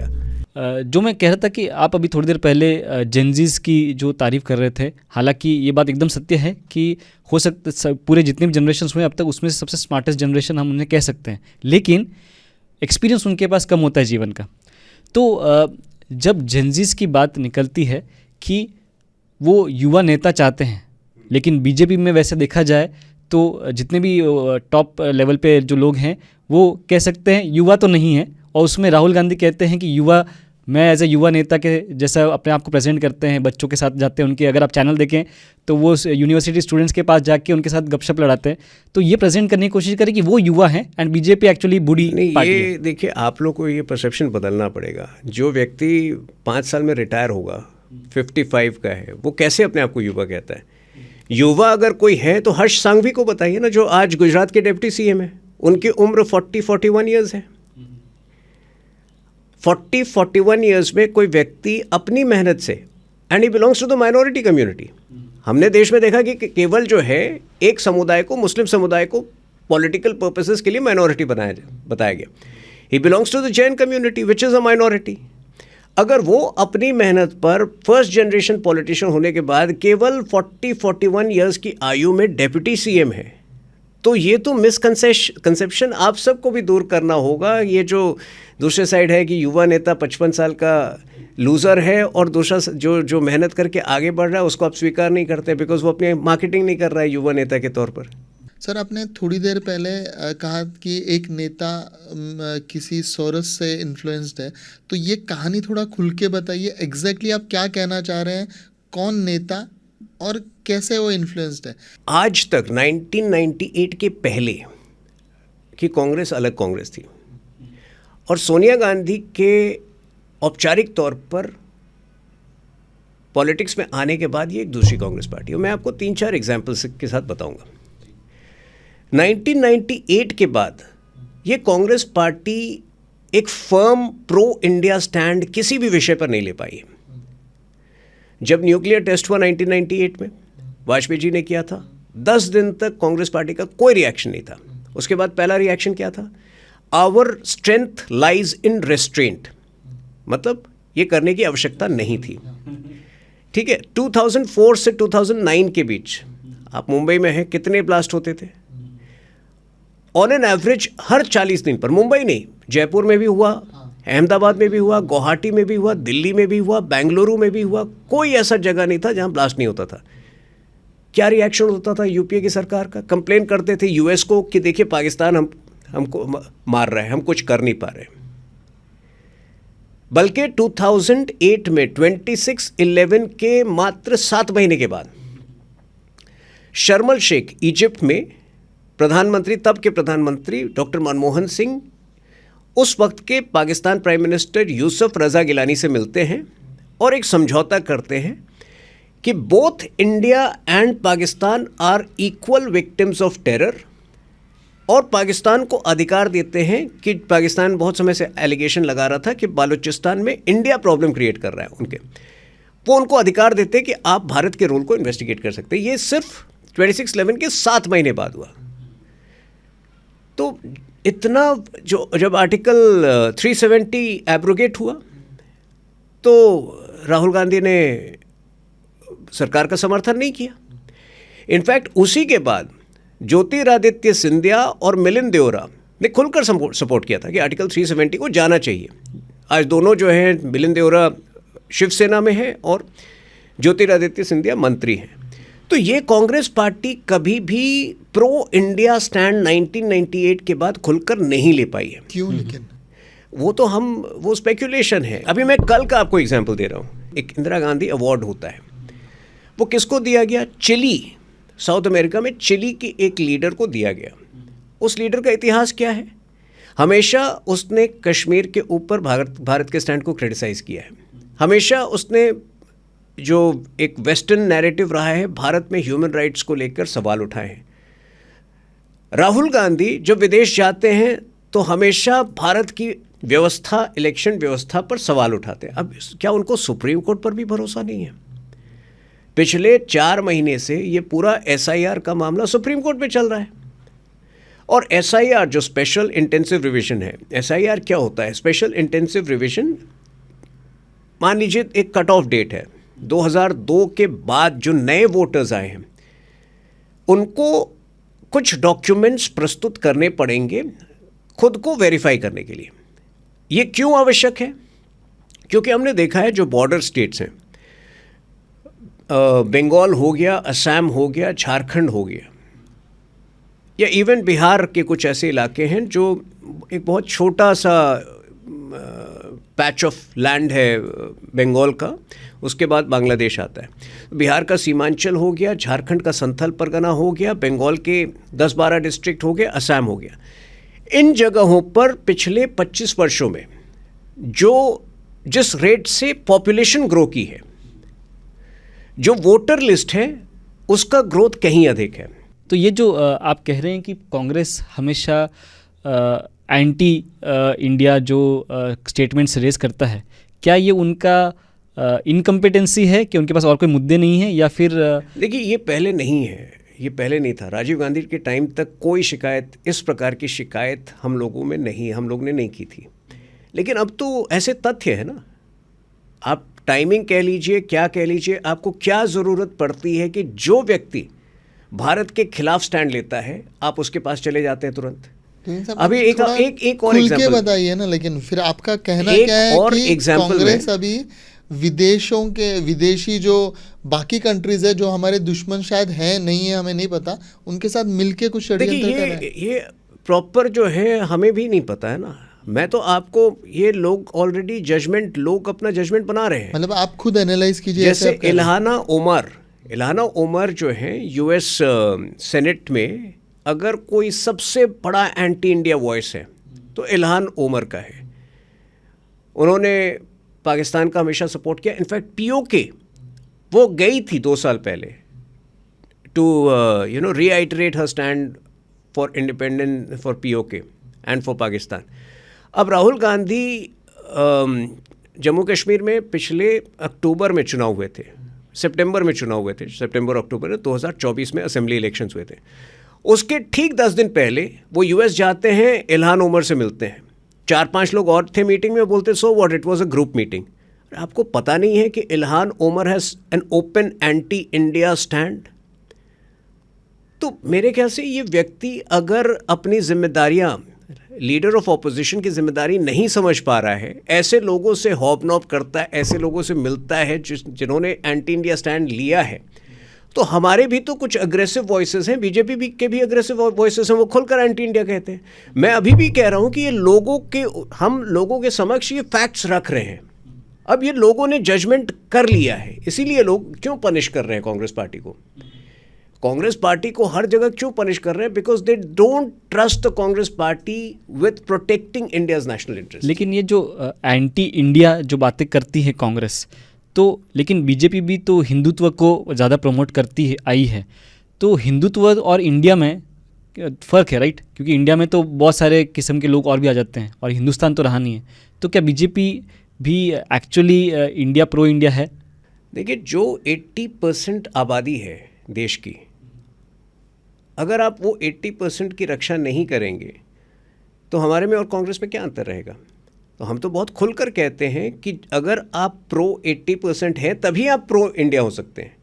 जो मैं कह रहा था कि आप अभी थोड़ी देर पहले जेनजीज की जो तारीफ़ कर रहे थे, हालांकि ये बात एकदम सत्य है कि हो सकता पूरे जितने भी जनरेशन हुए अब तक उसमें से सबसे स्मार्टेस्ट जनरेशन हम उन्हें कह सकते हैं, लेकिन एक्सपीरियंस उनके पास कम होता है जीवन का। तो जब जेनजीज की बात निकलती है कि वो युवा नेता चाहते हैं, लेकिन बीजेपी में वैसे देखा जाए तो जितने भी टॉप लेवल पे जो लोग हैं वो कह सकते हैं युवा तो नहीं है, और उसमें राहुल गांधी कहते हैं कि युवा, मैं एज ए युवा नेता के जैसा अपने आप को प्रेजेंट करते हैं, बच्चों के साथ जाते हैं उनके, अगर आप चैनल देखें तो वो यूनिवर्सिटी स्टूडेंट्स के पास जाके उनके साथ गपशप लड़ाते हैं। तो ये प्रेजेंट करने की कोशिश करें कि वो युवा हैं एंड बीजेपी एक्चुअली बुरी पार्टी है। ये देखिए, आप लोग को ये परसेप्शन बदलना पड़ेगा। जो व्यक्ति 5 साल में रिटायर होगा, 55 का है, वो कैसे अपने आप को युवा कहता है? युवा अगर कोई है तो हर्ष सांघवी को बताइए ना, जो आज गुजरात के डिप्टी सीएम है, उनकी उम्र 40-41 ईयर्स है। 40-41 ईयर्स में कोई व्यक्ति अपनी मेहनत से, and he belongs to the minority community. हमने देश में देखा कि केवल जो है एक समुदाय को, मुस्लिम समुदाय को पॉलिटिकल पर्पसेस के लिए माइनॉरिटी बताया गया। He belongs to the Jain community which is a minority. अगर वो अपनी मेहनत पर फर्स्ट जनरेशन पॉलिटिशियन होने के बाद केवल 40-41 ईयर्स की आयु में डेप्यूटी सीएम है, तो ये तो मिसकंसेप्शन आप सबको भी दूर करना होगा। ये जो दूसरे साइड है कि युवा नेता 55 साल का लूज़र है और दूसरा जो मेहनत करके आगे बढ़ रहा है उसको आप स्वीकार नहीं करते बिकॉज वो अपनी मार्केटिंग नहीं कर रहा है युवा नेता के तौर पर। सर, आपने थोड़ी देर पहले कहा कि एक नेता किसी सोर्स से इन्फ्लुएंस्ड है, तो ये कहानी थोड़ा खुल के बताइए। एग्जैक्टली आप क्या कहना चाह रहे हैं? कौन नेता और कैसे वो इन्फ्लुएंस्ड है? आज तक 1998 के पहले की कांग्रेस अलग कांग्रेस थी और सोनिया गांधी के औपचारिक तौर पर पॉलिटिक्स में आने के बाद ये एक दूसरी कांग्रेस पार्टी है। मैं आपको 3-4 एग्जाम्पल्स के साथ बताऊंगा। 1998 के बाद ये कांग्रेस पार्टी एक फर्म प्रो इंडिया स्टैंड किसी भी विषय पर नहीं ले पाई। जब न्यूक्लियर टेस्ट हुआ 1998 में, वाजपेयी जी ने किया था, 10 दिन तक कांग्रेस पार्टी का कोई रिएक्शन नहीं था। उसके बाद पहला रिएक्शन क्या था? Our strength lies in restraint, मतलब ये करने की आवश्यकता नहीं थी। ठीक है, 2004 से 2009 के बीच आप मुंबई में हैं, कितने ब्लास्ट होते थे? ऑन एन एवरेज हर 40 दिन पर। मुंबई नहीं, जयपुर में भी हुआ, अहमदाबाद में भी हुआ, गुवाहाटी में भी हुआ, दिल्ली में भी हुआ, बेंगलुरु में भी हुआ, कोई ऐसा जगह नहीं था जहां ब्लास्ट नहीं होता था। क्या रिएक्शन होता था यूपीए की सरकार का? कंप्लेन करते थे यूएस को कि देखिए पाकिस्तान हमको मार रहा है, हम कुछ कर नहीं पा रहे। बल्कि 2008 में 26/11 के मात्र 7 महीने के बाद शर्म अल शेख इजिप्ट में प्रधानमंत्री, तब के प्रधानमंत्री डॉक्टर मनमोहन सिंह उस वक्त के पाकिस्तान प्राइम मिनिस्टर यूसुफ रजा गिलानी से मिलते हैं और एक समझौता करते हैं कि both India and Pakistan are equal victims of terror, और पाकिस्तान को अधिकार देते हैं कि पाकिस्तान बहुत समय से एलिगेशन लगा रहा था कि बालूचिस्तान में इंडिया प्रॉब्लम क्रिएट कर रहा है वो उनको अधिकार देते हैं कि आप भारत के रोल को इन्वेस्टिगेट कर सकते हैं। ये सिर्फ 26/11 के 7 महीने बाद हुआ। तो इतना जब आर्टिकल 370 एब्रोगेट हुआ तो राहुल गांधी ने सरकार का समर्थन नहीं किया। इनफैक्ट उसी के बाद ज्योतिरादित्य सिंधिया और मिलिंद देओरा ने खुलकर सपोर्ट किया था कि आर्टिकल 370 को जाना चाहिए। आज दोनों जो हैं, मिलिंद देओरा शिवसेना में है और ज्योतिरादित्य सिंधिया मंत्री हैं। तो ये कांग्रेस पार्टी कभी भी प्रो इंडिया स्टैंड 1998 के बाद खुलकर नहीं ले पाई है। क्यों? लेकिन वो स्पेक्यूलेशन है। अभी मैं कल का आपको एग्जांपल दे रहा हूँ। एक इंदिरा गांधी अवार्ड होता है, वो किसको दिया गया? चिली, साउथ अमेरिका में चिली के एक लीडर को दिया गया। उस लीडर का इतिहास क्या है? हमेशा उसने कश्मीर के ऊपर भारत के स्टैंड को क्रिटिसाइज़ किया है। हमेशा उसने जो एक वेस्टर्न नैरेटिव रहा है भारत में ह्यूमन राइट्स को लेकर सवाल उठाए हैं। राहुल गांधी जब विदेश जाते हैं तो हमेशा भारत की व्यवस्था, इलेक्शन व्यवस्था पर सवाल उठाते हैं। अब क्या उनको सुप्रीम कोर्ट पर भी भरोसा नहीं है? पिछले 4 महीने से ये पूरा SIR का मामला सुप्रीम कोर्ट में चल रहा है। और SIR जो स्पेशल इंटेंसिव रिवीजन है, SIR क्या होता है? स्पेशल इंटेंसिव रिवीजन, मान लीजिए एक कट ऑफ डेट है 2002 के बाद जो नए वोटर्स आए हैं उनको कुछ डॉक्यूमेंट्स प्रस्तुत करने पड़ेंगे खुद को वेरीफाई करने के लिए। ये क्यों आवश्यक है? क्योंकि हमने देखा है जो बॉर्डर स्टेट्स हैं, बंगाल हो गया, असम हो गया, झारखंड हो गया, या इवन बिहार के कुछ ऐसे इलाके हैं जो एक बहुत छोटा सा पैच ऑफ लैंड है बंगाल का, उसके बाद बांग्लादेश आता है। बिहार का सीमांचल हो गया, झारखंड का संथल परगना हो गया, बंगाल के 10-12 डिस्ट्रिक्ट हो गए, असम हो गया। इन जगहों पर पिछले 25 वर्षों में जिस रेट से पॉपुलेशन ग्रो की है, जो वोटर लिस्ट है उसका ग्रोथ कहीं अधिक है। तो ये जो आप कह रहे हैं कि कांग्रेस हमेशा एंटी इंडिया जो स्टेटमेंट्स रेज करता है, क्या ये उनका इनकम्पिटेंसी है कि उनके पास और कोई मुद्दे नहीं है, या फिर देखिए ये पहले नहीं है, ये पहले नहीं था। राजीव गांधी के टाइम तक कोई शिकायत, इस प्रकार की शिकायत हम लोगों ने नहीं की थी। लेकिन अब तो ऐसे तथ्य है ना, आप टाइमिंग कह लीजिए, क्या कह लीजिए, आपको क्या ज़रूरत पड़ती है कि जो व्यक्ति भारत के खिलाफ स्टैंड लेता है आप उसके पास चले जाते हैं तुरंत। अभी एक और एग्जांपल बताइए ना, लेकिन फिर आपका कहना एक क्या है और कि एग्जाम्पल कांग्रेस अभी विदेशी जो बाकी कंट्रीज है, जो हमारे दुश्मन शायद है नहीं है, हमें नहीं पता, उनके साथ मिलके कुछ षड्यंत्र कर रहे हैं। ये प्रॉपर जो है हमें भी नहीं पता है ना। मैं तो आपको, ये लोग ऑलरेडी लोग अपना जजमेंट बना रहे हैं। मतलब आप खुद एनालाइज कीजिए। जैसे इल्हाना ओमर जो है यूएस सेनेट में, अगर कोई सबसे बड़ा एंटी इंडिया वॉइस है तो इल्हान ओमर का है। उन्होंने पाकिस्तान का हमेशा सपोर्ट किया। इनफैक्ट पीओके वो गई थी 2 साल पहले to reiterate her stand for independence for PoK and for Pakistan. अब राहुल गांधी जम्मू कश्मीर में पिछले अक्टूबर में चुनाव हुए थे, सितंबर अक्टूबर 2024 में असेंबली इलेक्शंस हुए थे। उसके ठीक 10 दिन पहले वो यूएस जाते हैं, इल्हान ओमर से मिलते हैं। 4-5 लोग और थे मीटिंग में, बोलते so what, it was a group meeting. आपको पता नहीं है कि Ilhan Omar has an open anti India stand. तो मेरे ख्याल से ये व्यक्ति अगर अपनी जिम्मेदारियां, लीडर ऑफ ऑपोजिशन की जिम्मेदारी नहीं समझ पा रहा है, ऐसे लोगों से हॉबनॉब करता है, ऐसे लोगों से मिलता है जिन्होंने एंटी इंडिया स्टैंड लिया है, तो हमारे भी तो कुछ अग्रेसिव वॉइसेस हैं, बीजेपी के भी अग्रेसिव वॉइसेस हैं, वो खुलकर एंटी इंडिया कहते हैं। मैं अभी भी कह रहा हूं कि हम लोगों के समक्ष ये फैक्ट्स रख रहे हैं। अब ये लोगों ने जजमेंट कर लिया है, इसीलिए लोग क्यों पनिश कर रहे हैं कांग्रेस पार्टी को? कांग्रेस पार्टी को हर जगह क्यों पनिश कर रहे हैं? Because they don't trust the Congress party with protecting India's national interest. लेकिन ये जो एंटी इंडिया जो बातें करती है कांग्रेस, तो लेकिन बीजेपी भी तो हिंदुत्व को ज़्यादा प्रमोट करती आई है। तो हिंदुत्व और इंडिया में फ़र्क है, राइट? क्योंकि इंडिया में तो बहुत सारे किस्म के लोग और भी आ जाते हैं और हिंदुस्तान तो रहा नहीं है। तो क्या बीजेपी भी एक्चुअली इंडिया प्रो इंडिया है? देखिए, जो 80% आबादी है देश की, अगर आप वो 80% की रक्षा नहीं करेंगे तो हमारे में और कांग्रेस में क्या अंतर रहेगा? तो हम तो बहुत खुलकर कहते हैं कि अगर आप प्रो 80% हैं तभी आप प्रो इंडिया हो सकते हैं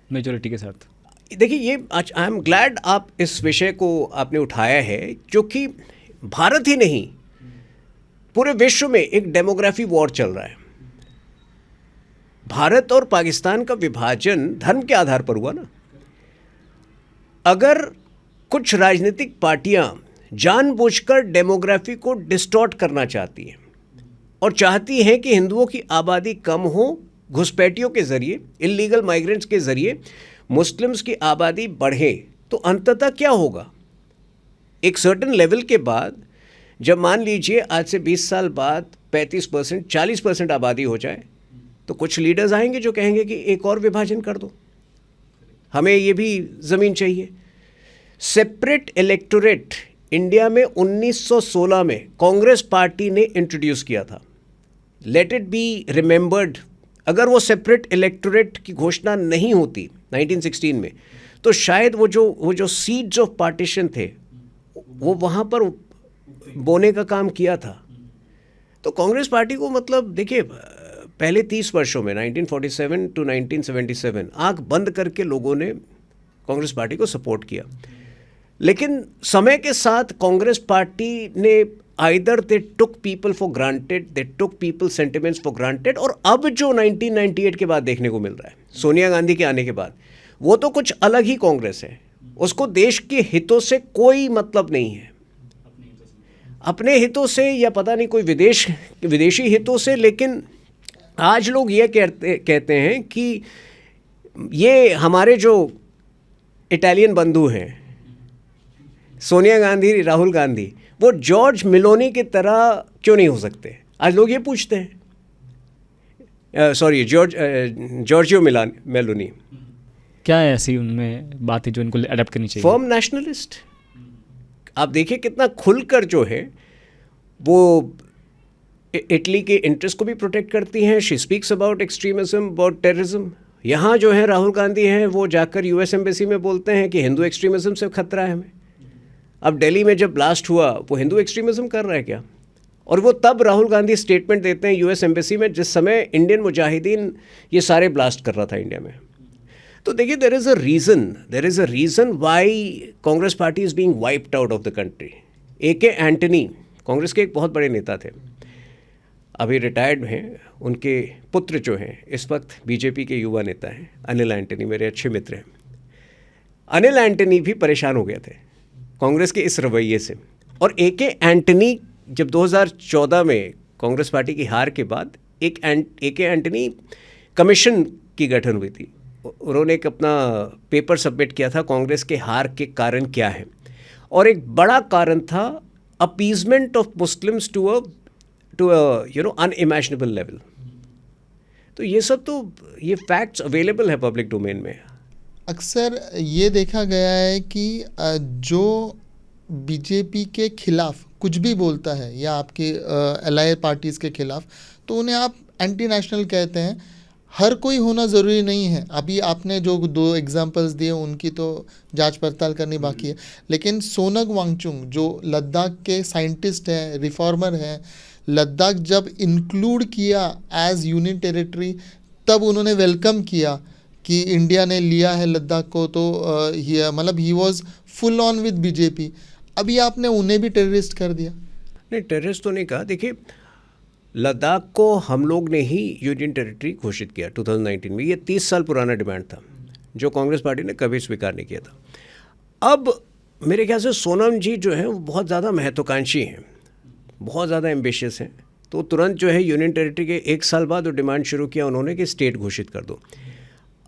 मेजोरिटी के साथ। देखिए, ये आज आई एम ग्लैड आप इस विषय को आपने उठाया है, क्योंकि भारत ही नहीं पूरे विश्व में एक डेमोग्राफी वॉर चल रहा है। भारत और पाकिस्तान का विभाजन धर्म के आधार पर हुआ ना। अगर कुछ राजनीतिक पार्टियां जानबूझकर डेमोग्राफी को डिस्टॉर्ट करना चाहती हैं और चाहती हैं कि हिंदुओं की आबादी कम हो, घुसपैठियों के ज़रिए, इलीगल माइग्रेंट्स के ज़रिए मुस्लिम्स की आबादी बढ़े, तो अंततः क्या होगा? एक सर्टेन लेवल के बाद, जब मान लीजिए आज से 20 साल बाद 35%, 40% आबादी हो जाए, तो कुछ लीडर्स आएंगे जो कहेंगे कि एक और विभाजन कर दो, हमें ये भी ज़मीन चाहिए। सेपरेट इलेक्टोरेट इंडिया में 1916 में कांग्रेस पार्टी ने इंट्रोड्यूस किया था। लेट इट बी रिमेंबर्ड, अगर वो सेपरेट इलेक्टोरेट की घोषणा नहीं होती 1916 में, तो शायद वो जो सीड्स ऑफ पार्टीशन थे वो वहाँ पर बोने का काम किया था। तो कांग्रेस पार्टी को, मतलब देखिए, पहले 30 वर्षों में 1947 टू 1977 आंख बंद करके लोगों ने कांग्रेस पार्टी को सपोर्ट किया। लेकिन समय के साथ कांग्रेस पार्टी ने either they took people for granted, they took people sentiments for granted, और अब जो 1998 के बाद देखने को मिल रहा है, सोनिया गांधी के आने के बाद, वो तो कुछ अलग ही कांग्रेस है। उसको देश के हितों से कोई मतलब नहीं है, अपने हितों से या पता नहीं कोई विदेशी हितों से। लेकिन आज लोग ये कहते हैं कि ये हमारे जो इटालियन बंधु हैं, सोनिया गांधी, राहुल गांधी, वो जॉर्ज मेलोनी की तरह क्यों नहीं हो सकते? आज लोग ये पूछते हैं। Sorry, Giorgio Meloni. क्या है ऐसी उनमें बातें जो इनको अडॉप्ट करनी चाहिए? Firm nationalist. आप देखिए कितना खुलकर जो है वो इटली के इंटरेस्ट को भी प्रोटेक्ट करती हैं। She speaks about extremism, about terrorism. यहाँ जो है राहुल गांधी हैं वो जाकर यूएस एम्बेसी में बोलते हैं कि हिंदू एक्सट्रीमिज्म से खतरा है हमें। अब दिल्ली में जब ब्लास्ट हुआ वो हिंदू एक्सट्रीमिज्म कर रहा है क्या? और वो तब राहुल गांधी स्टेटमेंट देते हैं यूएस एम्बेसी में जिस समय इंडियन मुजाहिदीन ये सारे ब्लास्ट कर रहा था इंडिया में। तो देखिए there is a reason why Congress party is being wiped out of the country. AK Antony Congress के एक बहुत बड़े नेता थे, अभी रिटायर्ड हैं। उनके पुत्र जो हैं इस वक्त बीजेपी के युवा नेता हैं, अनिल एंटनी, मेरे अच्छे मित्र हैं। अनिल एंटनी भी परेशान हो गए थे कांग्रेस के इस रवैये से। और AK एंटनी जब 2014 में कांग्रेस पार्टी की हार के बाद एक AK एंटनी कमीशन की गठन हुई थी। उन्होंने एक अपना पेपर सबमिट किया था कांग्रेस के हार के कारण क्या है, और एक बड़ा कारण था appeasement of Muslims to a unimaginable level. तो ये सब तो ये फैक्ट्स अवेलेबल है पब्लिक डोमेन में। अक्सर ये देखा गया है कि जो बीजेपी के खिलाफ कुछ भी बोलता है या आपके एलाय पार्टीज़ के खिलाफ, तो उन्हें आप एंटी नेशनल कहते हैं। हर कोई होना ज़रूरी नहीं है। अभी आपने जो 2 एग्जांपल्स दिए उनकी तो जांच पड़ताल करनी बाकी है, लेकिन सोनग वांगचुक जो लद्दाख के साइंटिस्ट हैं, रिफॉर्मर हैं, लद्दाख जब इंक्लूड किया एज यूनियन टेरिटरी तब उन्होंने वेलकम किया कि इंडिया ने लिया है लद्दाख को, तो मतलब he was full on with BJP. अभी आपने उन्हें भी टेररिस्ट कर दिया। नहीं, टेररिस्ट तो नहीं कहा। देखिए लद्दाख को हम लोग ने ही यूनियन टेरिटरी घोषित किया 2019 में। ये 30 साल पुराना डिमांड था जो कांग्रेस पार्टी ने कभी स्वीकार नहीं किया था। अब मेरे ख्याल से सोनम जी जो है वो बहुत ज़्यादा महत्वाकांक्षी हैं, बहुत ज़्यादा एम्बिशियस हैं। तो तुरंत जो है यूनियन टेरिटरी के 1 साल बाद वो डिमांड शुरू किया उन्होंने कि स्टेट घोषित कर दो।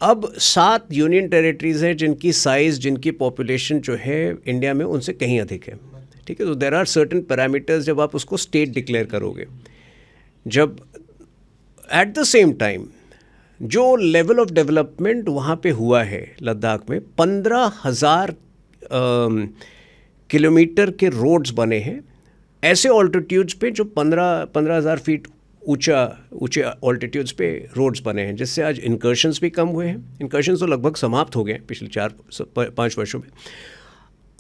अब 7 यूनियन टेरिटरीज़ हैं जिनकी साइज़, जिनकी पॉपुलेशन जो है इंडिया में उनसे कहीं अधिक है। ठीक है, तो देयर आर सर्टेन पैरामीटर्स जब आप उसको स्टेट डिक्लेयर करोगे। जब एट द सेम टाइम जो लेवल ऑफ डेवलपमेंट वहाँ पे हुआ है लद्दाख में, 15,000 किलोमीटर के रोड्स बने हैं ऐसे ऑल्टीट्यूड्स पे जो 15,000 फीट ऊंचे ऑल्टीट्यूड्स पे रोड्स बने हैं, जिससे आज इनकर्शंस भी कम हुए हैं। इनकर्शंस तो लगभग समाप्त हो गए हैं पिछले 4-5 वर्षों में।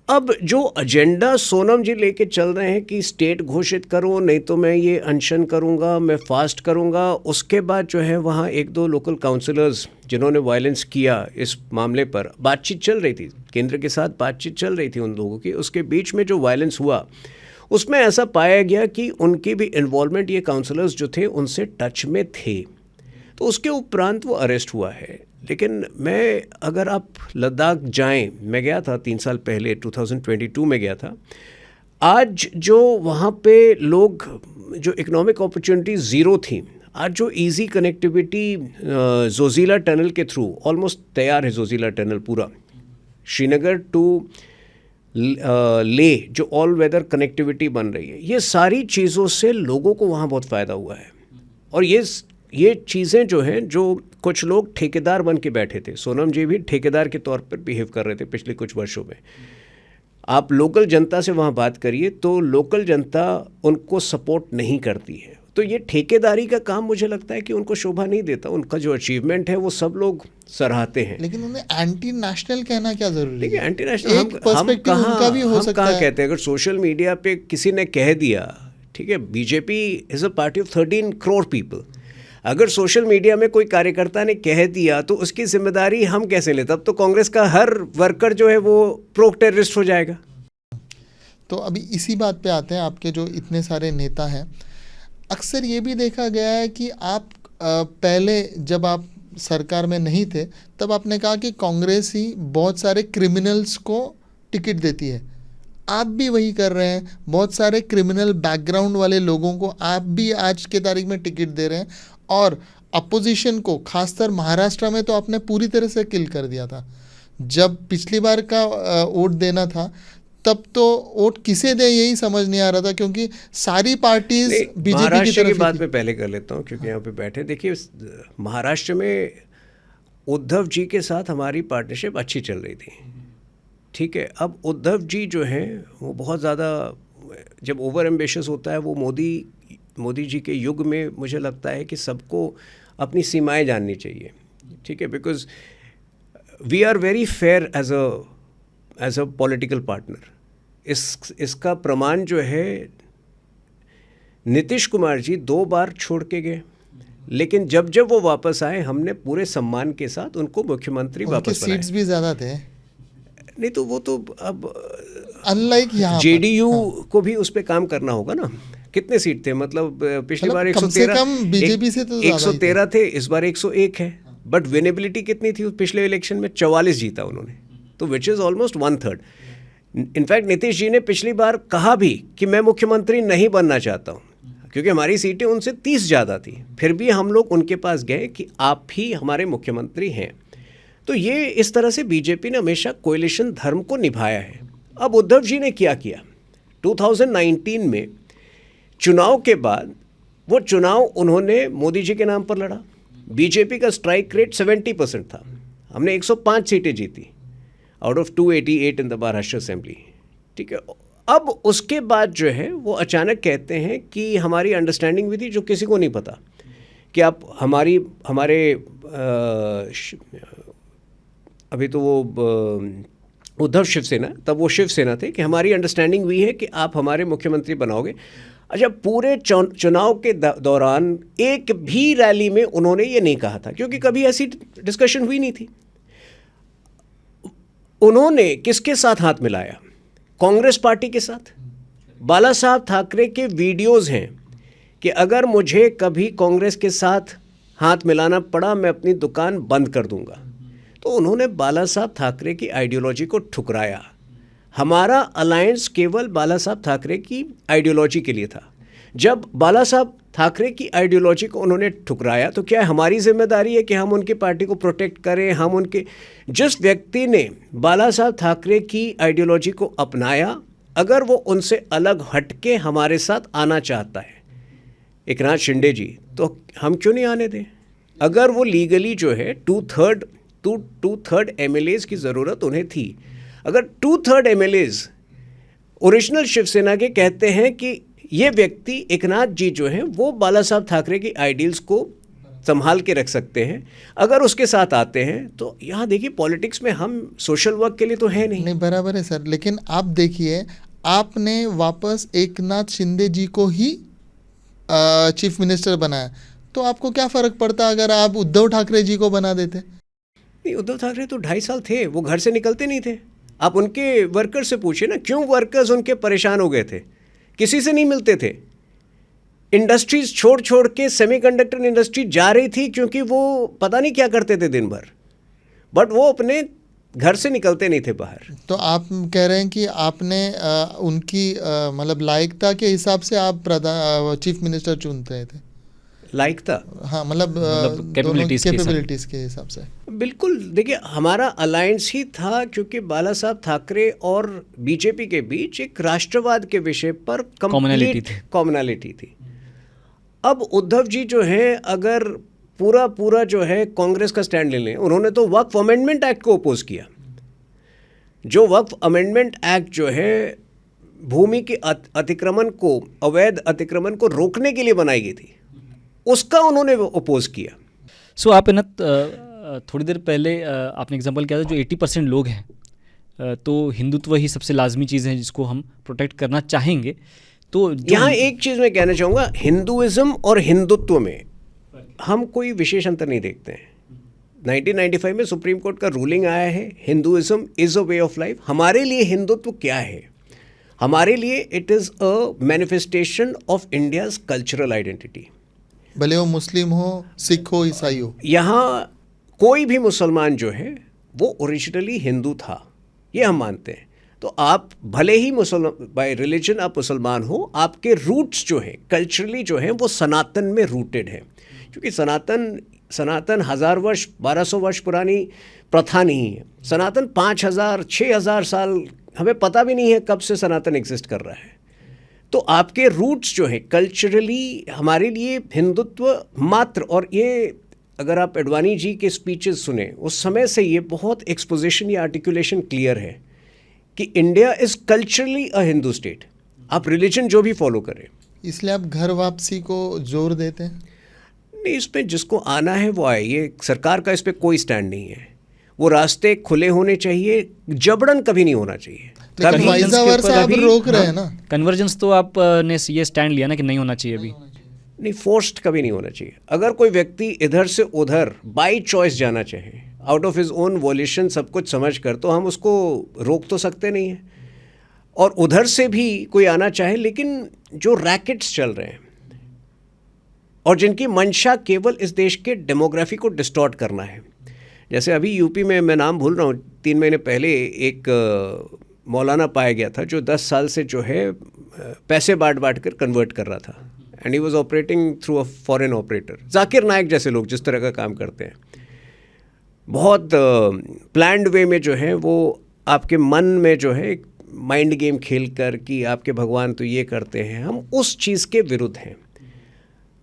अब जो एजेंडा सोनम जी लेके चल रहे हैं कि स्टेट घोषित करो, नहीं तो मैं ये अनशन करूँगा, मैं फास्ट करूँगा। उसके बाद जो है वहाँ 1-2 लोकल काउंसलर्स जिन्होंने वायलेंस किया इस मामले पर बातचीत चल रही थी, केंद्र के साथ बातचीत चल रही थी उन लोगों की। उसके बीच में जो वायलेंस हुआ उसमें ऐसा पाया गया कि उनकी भी इन्वॉल्वमेंट, ये काउंसलर्स जो थे उनसे टच में थे, तो उसके उपरांत वो अरेस्ट हुआ है। लेकिन मैं अगर आप लद्दाख जाएं, मैं गया था 3 साल पहले 2022 में गया था। आज जो वहाँ पे लोग, जो इकोनॉमिक अपॉर्चुनिटी ज़ीरो थी, आज जो इजी कनेक्टिविटी जोजिला टनल के थ्रू ऑलमोस्ट तैयार है। जोजिला टनल पूरा श्रीनगर टू ले जो ऑल वेदर कनेक्टिविटी बन रही है, ये सारी चीज़ों से लोगों को वहाँ बहुत फ़ायदा हुआ है। और ये चीज़ें जो हैं, जो कुछ लोग ठेकेदार बन के बैठे थे, सोनम जी भी ठेकेदार के तौर पर बिहेव कर रहे थे पिछले कुछ वर्षों में। आप लोकल जनता से वहाँ बात करिए तो लोकल जनता उनको सपोर्ट नहीं करती है। तो ये ठेकेदारी का काम मुझे लगता है कि उनको शोभा नहीं देता। उनका जो अचीवमेंट है वो सब लोग सराहते हैं। लेकिन उन्हें एंटी नेशनल कहना क्या जरूरी है? एंटी नेशनल हम कहाँ कहते हैं? अगर सोशल मीडिया पे किसी ने कह दिया, ठीक है, BJP is a party of 13 crore people, अगर सोशल मीडिया में कोई कार्यकर्ता ने कह दिया तो उसकी जिम्मेदारी हम कैसे लें? तब तो कांग्रेस का हर वर्कर जो है वो प्रो टेररिस्ट हो जाएगा। तो अभी इसी बात पे आते हैं। आपके जो इतने सारे नेता हैं, अक्सर ये भी देखा गया है कि आप पहले जब आप सरकार में नहीं थे तब आपने कहा कि कांग्रेस ही बहुत सारे क्रिमिनल्स को टिकट देती है। आप भी वही कर रहे हैं। बहुत सारे क्रिमिनल बैकग्राउंड वाले लोगों को आप भी आज के तारीख में टिकट दे रहे हैं, और अपोजिशन को, खासकर महाराष्ट्र में तो आपने पूरी तरह से किल कर दिया था। जब पिछली बार का वोट देना था तब तो वोट किसे दे यही समझ नहीं आ रहा था, क्योंकि सारी पार्टीज बीजेपी की तरफ की बात मैं पहले कर लेता हूँ क्योंकि यहाँ पे बैठे। देखिए, महाराष्ट्र में उद्धव जी के साथ हमारी पार्टनरशिप अच्छी चल रही थी, ठीक है। अब उद्धव जी जो हैं वो बहुत ज़्यादा, जब ओवर एम्बिशियस होता है वो, मोदी जी के युग में मुझे लगता है कि सबको अपनी सीमाएं जाननी चाहिए। ठीक है, because we are very fair as a political partner. इसका प्रमाण जो है, नीतीश कुमार जी 2 बार छोड़ के गए, लेकिन जब जब वो वापस आए हमने पूरे सम्मान के साथ उनको मुख्यमंत्री वापस बनाया। सीट्स भी ज़्यादा थे। नहीं तो वो तो अब अनलाइक यहाँ जेडीयू को भी उस पर काम करना होगा ना। कितने सीट थे, मतलब पिछली बार 113, कम से कम बीजेपी से तो 113 थे, इस बार 101 है। बट विनेबिलिटी कितनी थी पिछले इलेक्शन में? 44 जीता उन्होंने, तो which is almost 1/3। In fact Nitish ji ने पिछली बार कहा भी कि मैं मुख्यमंत्री नहीं बनना चाहता हूँ, क्योंकि हमारी सीटें उनसे 30 ज़्यादा थी। फिर भी हम लोग उनके पास गए कि आप ही हमारे मुख्यमंत्री हैं। तो ये इस तरह से बीजेपी ने हमेशा कोएलिशन धर्म को निभाया है। अब उद्धव जी ने क्या किया, 2019 में चुनाव के बाद वो चुनाव उन्होंने मोदी जी के नाम पर लड़ा। बीजेपी का स्ट्राइक रेट 70% था, हमने 105 सीटें जीती out of 288 in the Maharashtra assembly. ठीक है, अब उसके बाद जो है वो अचानक कहते हैं कि हमारी अंडरस्टैंडिंग भी थी, जो किसी को नहीं पता कि आप हमारे अभी तो वो उद्धव शिवसेना, तब वो शिवसेना थे, कि हमारी अंडरस्टैंडिंग हुई है कि आप हमारे मुख्यमंत्री बनाओगे। अच्छा, पूरे चुनाव के दौरान एक भी रैली में उन्होंने ये नहीं कहा था, क्योंकि कभी ऐसी डिस्कशन हुई नहीं थी। उन्होंने किसके साथ हाथ मिलाया? कांग्रेस पार्टी के साथ। बाला साहब ठाकरे के वीडियोस हैं कि अगर मुझे कभी कांग्रेस के साथ हाथ मिलाना पड़ा मैं अपनी दुकान बंद कर दूंगा। तो उन्होंने बाला साहब ठाकरे की आइडियोलॉजी को ठुकराया। हमारा अलायंस केवल बाला साहब ठाकरे की आइडियोलॉजी के लिए था। जब बाला साहब ठाकरे की आइडियोलॉजी को उन्होंने ठुकराया तो क्या हमारी जिम्मेदारी है कि हम उनकी पार्टी को प्रोटेक्ट करें? हम उनके, जिस व्यक्ति ने बाला साहब ठाकरे की आइडियोलॉजी को अपनाया, अगर वो उनसे अलग हटके हमारे साथ आना चाहता है, एकनाथ शिंदे जी, तो हम क्यों नहीं आने दें? अगर वो लीगली जो है 2/3 MLAs की ज़रूरत उन्हें थी, अगर 2/3 MLAs ओरिजिनल शिवसेना के कहते हैं कि ये व्यक्ति एकनाथ जी जो हैं वो बाला साहब ठाकरे की आइडियल्स को संभाल के रख सकते हैं, अगर उसके साथ आते हैं, तो यहाँ देखिए पॉलिटिक्स में हम सोशल वर्क के लिए तो है नहीं। बराबर है सर, लेकिन आप देखिए आपने वापस एकनाथ शिंदे जी को ही चीफ मिनिस्टर बनाया, तो आपको क्या फ़र्क पड़ता अगर आप उद्धव ठाकरे जी को बना देते? नहीं, उद्धव ठाकरे तो 2.5 साल थे, वो घर से निकलते नहीं थे। आप उनके वर्कर्स से पूछिए ना, क्यों वर्कर्स उनके परेशान हो गए थे? किसी से नहीं मिलते थे। इंडस्ट्रीज छोड़ के सेमीकंडक्टर इंडस्ट्री जा रही थी, क्योंकि वो पता नहीं क्या करते थे दिन भर, बट वो अपने घर से निकलते नहीं थे बाहर। तो आप कह रहे हैं कि आपने उनकी मतलब लायकता के हिसाब से आप चीफ मिनिस्टर चुनते थे? लायकता, हाँ, मतलब कैपेबिलिटीज़ के हिसाब से। बिल्कुल, देखिए हमारा अलायंस ही था, क्योंकि बाला साहब ठाकरे और बीजेपी के बीच एक राष्ट्रवाद के विषय पर कॉमनैलिटी थी। अब उद्धव जी जो है, अगर पूरा जो है कांग्रेस का स्टैंड ले लें, उन्होंने तो वक्फ अमेंडमेंट एक्ट को अपोज किया। जो वक्फ अमेंडमेंट एक्ट जो है भूमि के अतिक्रमण को, अवैध अतिक्रमण को रोकने के लिए बनाई गई थी, उसका उन्होंने अपोज किया। सो आप ना थोड़ी देर पहले आपने एग्जांपल किया था, जो 80% लोग हैं, तो हिंदुत्व ही सबसे लाजमी चीज़ है जिसको हम प्रोटेक्ट करना चाहेंगे। तो यहाँ एक चीज़ मैं कहना चाहूँगा, हिंदुइज्म और हिंदुत्व में हम कोई विशेष अंतर नहीं देखते हैं। 1995 में सुप्रीम कोर्ट का रूलिंग आया है, Hinduism is a way of life. हमारे लिए हिंदुत्व क्या है? हमारे लिए it is a manifestation of India's cultural identity. भले वो मुस्लिम हो, सिख हो, ईसाई हो, यहाँ कोई भी मुसलमान जो है वो ओरिजिनली हिंदू था, ये हम मानते हैं। तो आप भले ही बाय रिलीजन आप मुसलमान हो, आपके रूट्स जो हैं कल्चरली जो हैं वो सनातन में रूटेड है, क्योंकि सनातन 1000 वर्ष 1200 वर्ष पुरानी प्रथा नहीं है। सनातन 5000 6000 साल, हमें पता भी नहीं है कब से सनातन एग्जिस्ट कर रहा है। तो आपके रूट्स जो है कल्चरली हमारे लिए हिंदुत्व मात्र, और ये अगर आप अडवाणी जी के स्पीचेस सुने, उस समय से ये बहुत एक्सपोजिशन या आर्टिकुलेशन क्लियर है कि India is culturally a Hindu state, आप रिलीजन जो भी फॉलो करें। इसलिए आप घर वापसी को जोर देते हैं? नहीं, इसमें जिसको आना है वो आए, ये सरकार का इस पर कोई स्टैंड नहीं है। वो रास्ते खुले होने चाहिए, जबरन कभी नहीं होना चाहिए। लेकिन वाइजा वर्सा आप रोक रहे हैं ना। कन्वर्जेंस तो आप ने ये स्टैंड लिया ना कि नहीं होना चाहिए अभी। नहीं, फोर्स्ड कभी नहीं होना चाहिए। अगर कोई व्यक्ति इधर से उधर बाई चॉइस जाना चाहे, out of his own violation, सब कुछ समझ कर, तो हम उसको रोक तो सकते नहीं हैं। और उधर से भी कोई आना चाहे, लेकिन जो रैकेट्स चल रहे हैं और जिनकी मंशा केवल इस देश के डेमोग्राफी को डिस्टॉर्ट करना है, जैसे अभी यूपी में, मैं नाम भूल रहा हूँ, 3 महीने पहले एक मौलाना पाया गया था जो 10 साल से जो है पैसे बांट कर कन्वर्ट कर रहा था, and he was operating through a foreign operator. Zakir Naik जैसे लोग जिस तरह का काम करते हैं, बहुत प्लान्ड वे में जो है वो आपके मन में जो है एक माइंड गेम खेल कर कि आपके भगवान तो ये करते हैं, हम उस चीज़ के विरुद्ध हैं।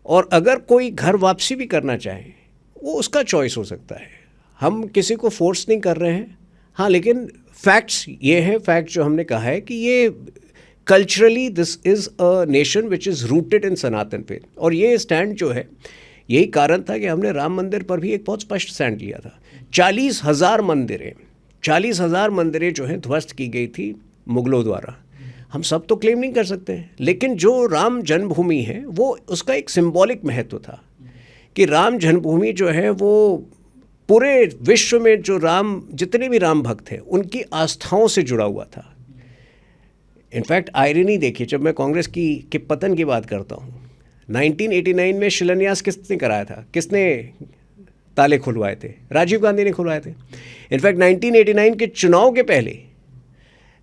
और अगर कोई घर वापसी भी करना चाहे, वो उसका चॉइस हो सकता है, हम किसी को फोर्स नहीं कर रहे हैं। हाँ, लेकिन फैक्ट्स ये है, फैक्ट जो हमने कहा है कि ये culturally this is a nation which is rooted in Sanatan faith. और ये स्टैंड जो है, यही कारण था कि हमने राम मंदिर पर भी एक बहुत स्पष्ट स्टैंड लिया था। 40,000 मंदिरें जो हैं ध्वस्त की गई थी मुगलों द्वारा। हम सब तो क्लेम नहीं कर सकते हैं, लेकिन जो राम जन्मभूमि है वो उसका एक सिंबॉलिक महत्व था कि राम जन्मभूमि जो है वो पूरे विश्व में जो जितने भी राम भक्त हैं उनकी आस्थाओं से जुड़ा हुआ था। इनफैक्ट आयरनी देखिए, जब मैं कांग्रेस के पतन की बात करता हूँ, 1989 में शिलान्यास किसने कराया था, किसने ताले खुलवाए थे? राजीव गांधी ने खुलवाए थे। इनफैक्ट 1989 के चुनाव के पहले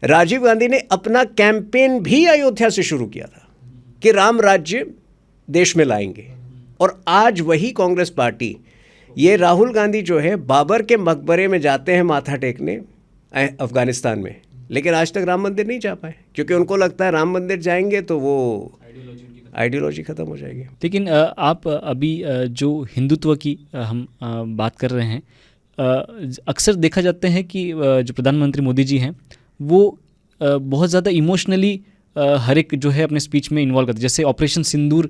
राजीव गांधी ने अपना कैंपेन भी अयोध्या से शुरू किया था कि राम राज्य देश में लाएंगे। और आज वही कांग्रेस पार्टी, ये राहुल गांधी जो है बाबर के मकबरे में जाते हैं माथा टेकने अफगानिस्तान में, लेकिन आज तक राम मंदिर नहीं जा पाए, क्योंकि उनको लगता है राम मंदिर जाएंगे तो वो आइडियोलॉजी ख़त्म हो जाएगी। लेकिन आप अभी जो हिंदुत्व की हम बात कर रहे हैं, अक्सर देखा जाता है कि जो प्रधानमंत्री मोदी जी हैं वो बहुत ज़्यादा इमोशनली हर एक जो है अपने स्पीच में इन्वॉल्व करते हैं। जैसे ऑपरेशन सिंदूर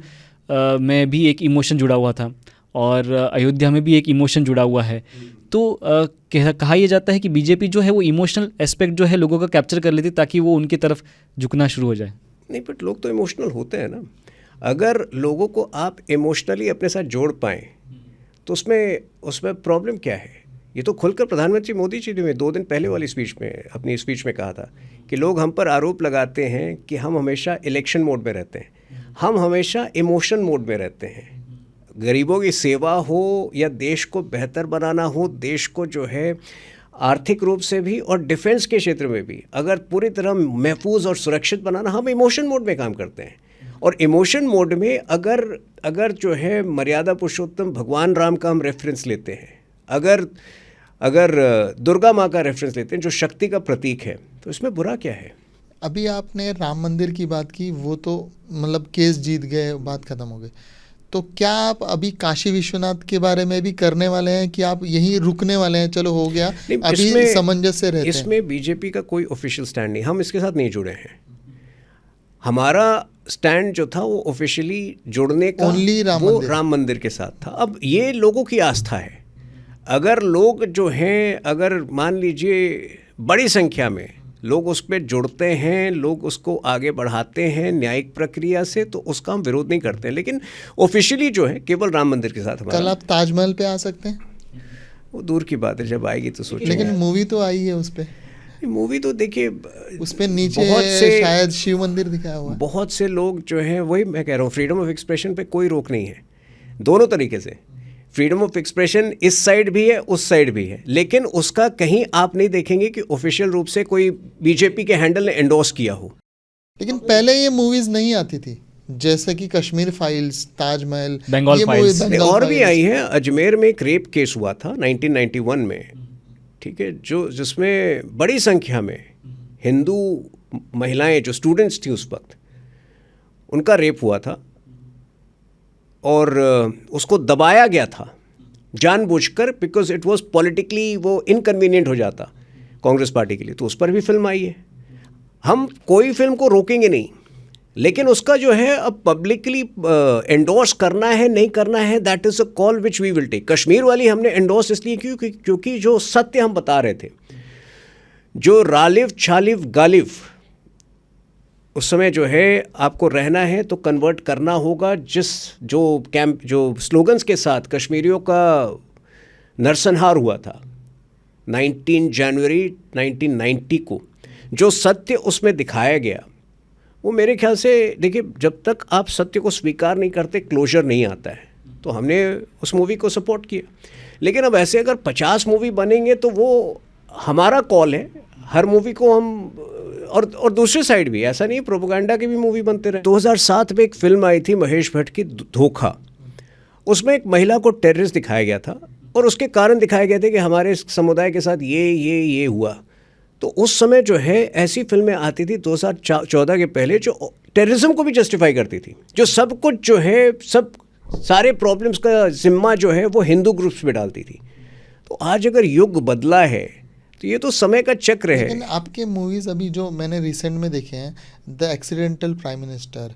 में भी एक इमोशन जुड़ा हुआ था और अयोध्या में भी एक इमोशन जुड़ा हुआ है। तो कहा यह जाता है कि बीजेपी जो है वो इमोशनल एस्पेक्ट जो है लोगों का कैप्चर कर लेती ताकि वो उनकी तरफ झुकना शुरू हो जाए। नहीं, बट लोग तो इमोशनल होते हैं ना। अगर लोगों को आप इमोशनली अपने साथ जोड़ पाएँ तो उसमें प्रॉब्लम क्या है? ये तो खुलकर प्रधानमंत्री मोदी जी ने 2 दिन पहले वाली अपनी स्पीच में कहा था कि लोग हम पर आरोप लगाते हैं कि हम हमेशा इलेक्शन मोड में रहते हैं, हम हमेशा इमोशन मोड में रहते हैं। गरीबों की सेवा हो या देश को बेहतर बनाना हो, देश को जो है आर्थिक रूप से भी और डिफेंस के क्षेत्र में भी अगर पूरी तरह महफूज और सुरक्षित बनाना, हम इमोशन मोड में काम करते हैं। और इमोशन मोड में अगर जो है मर्यादा पुरुषोत्तम भगवान राम का हम रेफरेंस लेते हैं, अगर दुर्गा माँ का रेफरेंस लेते हैं जो शक्ति का प्रतीक है, तो इसमें बुरा क्या है? अभी आपने राम मंदिर की बात की, वो तो मतलब केस जीत गए, बात खत्म हो गई। तो क्या आप अभी काशी विश्वनाथ के बारे में भी करने वाले हैं कि आप यहीं रुकने वाले हैं, चलो हो गया, अभी सामंजस्य से रहते हैं? इसमें बीजेपी का कोई ऑफिशियल स्टैंड नहीं, हम इसके साथ नहीं जुड़े हैं। हमारा स्टैंड जो था वो ऑफिशियली जुड़ने का वो राम मंदिर के साथ था। अब ये लोगों की आस्था है। अगर लोग जो हैं, अगर मान लीजिए बड़ी संख्या में लोग उस पर जुड़ते हैं, लोग उसको आगे बढ़ाते हैं न्यायिक प्रक्रिया से, तो उसका हम विरोध नहीं करते हैं। लेकिन ऑफिशियली जो है केवल राम मंदिर के साथ हमारा। कल आप ताजमहल पे आ सकते हैं? वो दूर की बात है, जब आएगी तो सोचेंगे। लेकिन मूवी तो आई है उस पर। मूवी तो देखिए, उस पे नीचे शायद शिव मंदिर दिखाया हुआ है। बहुत से लोग जो हैं, वही मैं कह रहा हूँ, फ्रीडम ऑफ एक्सप्रेशन पे कोई रोक नहीं है। दोनों तरीके से फ्रीडम ऑफ एक्सप्रेशन इस साइड भी है, उस साइड भी है, लेकिन उसका कहीं आप नहीं देखेंगे कि ऑफिशियल रूप से कोई बीजेपी के हैंडल ने एंडोर्स किया हो। लेकिन पहले ये मूवीज नहीं आती थी, जैसे कि कश्मीर फाइल्स, ताजमहल, बंगाल फाइल्स, और भी आई है। अजमेर में एक रेप केस हुआ था 1991 में, ठीक है, जिसमें बड़ी संख्या में हिंदू महिलाएं जो स्टूडेंट्स थी उस वक्त, उनका रेप हुआ था और उसको दबाया गया था जानबूझकर, बिकॉज इट वाज पॉलिटिकली वो इनकन्वीनियंट हो जाता कांग्रेस पार्टी के लिए। तो उस पर भी फिल्म आई है। हम कोई फिल्म को रोकेंगे नहीं, लेकिन उसका जो है अब पब्लिकली एंडोर्स करना है नहीं करना है, that is a call which we will take. Kashmir वाली हमने एंडोर्स इसलिए क्योंकि जो सत्य हम बता रहे थे, जो रालिफ छालिफ गालिफ उस समय जो है आपको रहना है तो कन्वर्ट करना होगा, जो स्लोगन्स के साथ कश्मीरियों का नरसंहार हुआ था 19 जनवरी 1990 को, जो सत्य उसमें दिखाया गया वो मेरे ख्याल से, देखिए जब तक आप सत्य को स्वीकार नहीं करते क्लोजर नहीं आता है। तो हमने उस मूवी को सपोर्ट किया, लेकिन अब ऐसे अगर 50 मूवी बनेंगे तो वो हमारा कॉल है, हर मूवी को हम और दूसरी साइड भी ऐसा नहीं, प्रोपेगेंडा की भी मूवी बनते रहे। 2007 में एक फिल्म आई थी महेश भट्ट की धोखा, उसमें एक महिला को टेररिस्ट दिखाया गया था और उसके कारण दिखाए गए थे कि हमारे समुदाय के साथ ये हुआ। तो उस समय जो है ऐसी फिल्में आती थी 2014 के पहले जो टेररिज्म को भी जस्टिफाई करती थी, जो सब कुछ जो है सब सारे प्रॉब्लम्स का जिम्मा जो है वो हिंदू ग्रुप्स पे डालती थी। तो आज अगर युग बदला है तो ये तो समय का चक्र है। लेकिन आपके मूवीज अभी जो मैंने रिसेंट में देखे हैं, the accidental prime minister,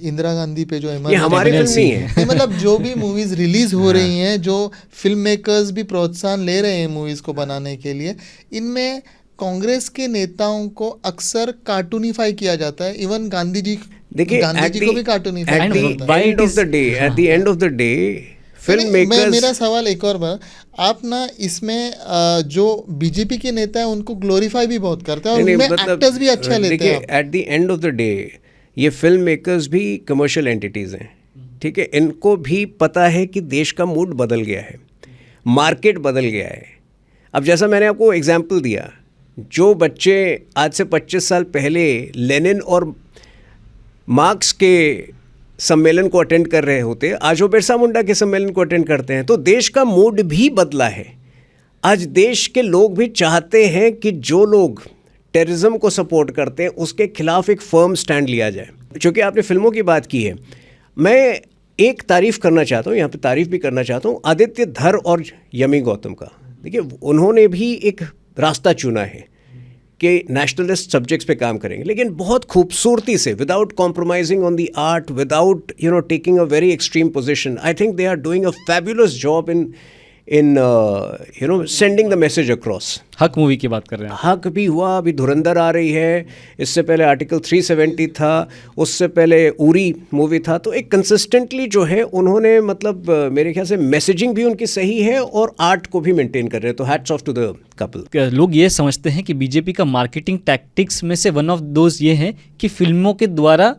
Indira Gandhi पे जो ये हमारी फिल्म नहीं है। मतलब जो भी मूवीज रिलीज हो रही हैं, जो फिल्म मेकर्स भी प्रोत्साहन ले रहे हैं मूवीज को बनाने के लिए, इनमें कांग्रेस के नेताओं को अक्सर कार्टूनिफाई किया जाता है। इवन गांधी जी को भी cartoonify at the end of the day film makers. मेरा सवाल एक और बार, आप ना इसमें जो बीजेपी के नेता हैं उनको ग्लोरीफाई भी बहुत करते हैं और उनमें एक्टर्स भी अच्छा लेते हैं। Eight the end of the day ये फिल्म मेकर्स भी कमर्शियल एंटिटीज़ हैं, ठीक है। इनको भी पता है कि देश का मूड बदल गया है, मार्केट बदल गया है। अब जैसा मैंने आपको एग्जांपल दिया, जो बच्चे आज से 25 साल पहले लेनिन और मार्क्स के सम्मेलन को अटेंड कर रहे होते, आज वो बिरसा मुंडा के सम्मेलन को अटेंड करते हैं। तो देश का मूड भी बदला है। आज देश के लोग भी चाहते हैं कि जो लोग टेररिज्म को सपोर्ट करते हैं उसके खिलाफ एक फर्म स्टैंड लिया जाए। क्योंकि आपने फिल्मों की बात की है, मैं एक तारीफ़ करना चाहता हूँ, यहाँ पे तारीफ़ भी करना चाहता हूँ आदित्य धर और यमी गौतम का। देखिए उन्होंने भी एक रास्ता चुना है कि नेशनलिस्ट सब्जेक्ट्स पे काम करेंगे, लेकिन बहुत खूबसूरती से, without compromising on the art, without taking a very extreme position. I think they are doing a fabulous job in sending the message across. Haq movie की बात कर रहे हैं। हक भी हुआ, अभी धुरंधर आ रही है, इससे पहले आर्टिकल 370 था, उससे पहले उरी मूवी था। तो एक कंसिस्टेंटली जो है उन्होंने मतलब मेरे ख्याल से मैसेजिंग भी उनकी सही है और आर्ट को भी मेंटेन कर रहे हैं। तो hats off to the couple. लोग ये समझते हैं कि बीजेपी का मार्केटिंग टैक्टिक्स में से वन ऑफ दोज ये है कि फिल्मों के द्वारा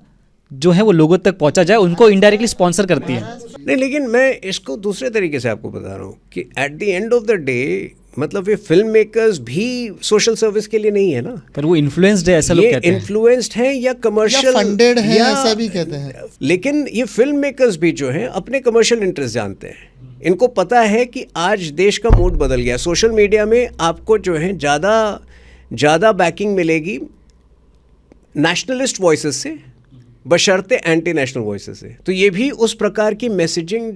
जो है वो लोगों तक पहुंचा जाए, उनको इनडायरेक्टली स्पॉन्सर करती है। नहीं, लेकिन मैं इसको दूसरे तरीके से आपको बता रहा हूँ कि eight the end of the day मतलब ये फिल्म मेकर्स भी सोशल सर्विस के लिए नहीं है ना, पर वो इन्फ्लुएंस्ड है, ऐसा लोग कहते हैं। इन्फ्लुएंस्ड है या कमर्शियल फंडेड है, ऐसा भी कहते हैं। लेकिन ये फिल्म मेकर्स भी जो हैं अपने कमर्शियल इंटरेस्ट जानते हैं। इनको पता है कि आज देश का मूड बदल गया। सोशल मीडिया में आपको जो है ज़्यादा बैकिंग मिलेगी नेशनलिस्ट वॉइसेस से बशर्ते एंटी नेशनल वॉइसेस से। तो ये भी उस प्रकार की मैसेजिंग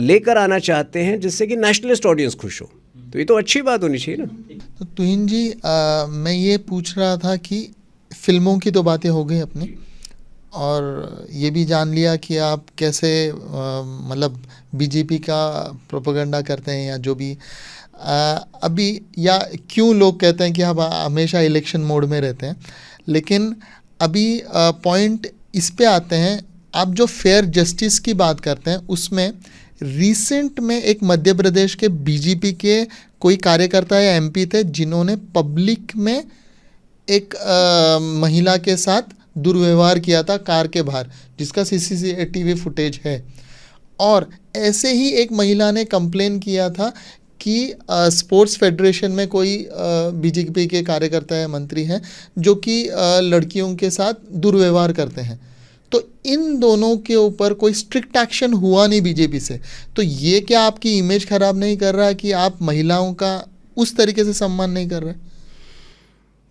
लेकर आना चाहते हैं जिससे कि नेशनलिस्ट ऑडियंस खुश हो। तो ये तो अच्छी बात होनी चाहिए ना। तो तुहिन जी, मैं ये पूछ रहा था कि फिल्मों की तो बातें हो गई अपनी, और ये भी जान लिया कि आप कैसे मतलब बीजेपी का प्रोपेगेंडा करते हैं या जो भी अभी, या क्यों लोग कहते हैं कि हम हमेशा इलेक्शन मोड में रहते हैं। लेकिन अभी पॉइंट इस पे आते हैं, आप जो फेयर जस्टिस की बात करते हैं उसमें रिसेंट में एक मध्य प्रदेश के बीजेपी के कोई कार्यकर्ता या एमपी थे जिन्होंने पब्लिक में एक महिला के साथ दुर्व्यवहार किया था कार के बाहर, जिसका सीसीटीवी फुटेज है। और ऐसे ही एक महिला ने कंप्लेन किया था कि स्पोर्ट्स फेडरेशन में कोई बीजेपी के कार्यकर्ता या मंत्री हैं जो कि लड़कियों के साथ दुर्व्यवहार करते हैं। तो इन दोनों के ऊपर कोई स्ट्रिक्ट एक्शन हुआ नहीं बीजेपी से। तो ये क्या आपकी इमेज खराब नहीं कर रहा है कि आप महिलाओं का उस तरीके से सम्मान नहीं कर रहे?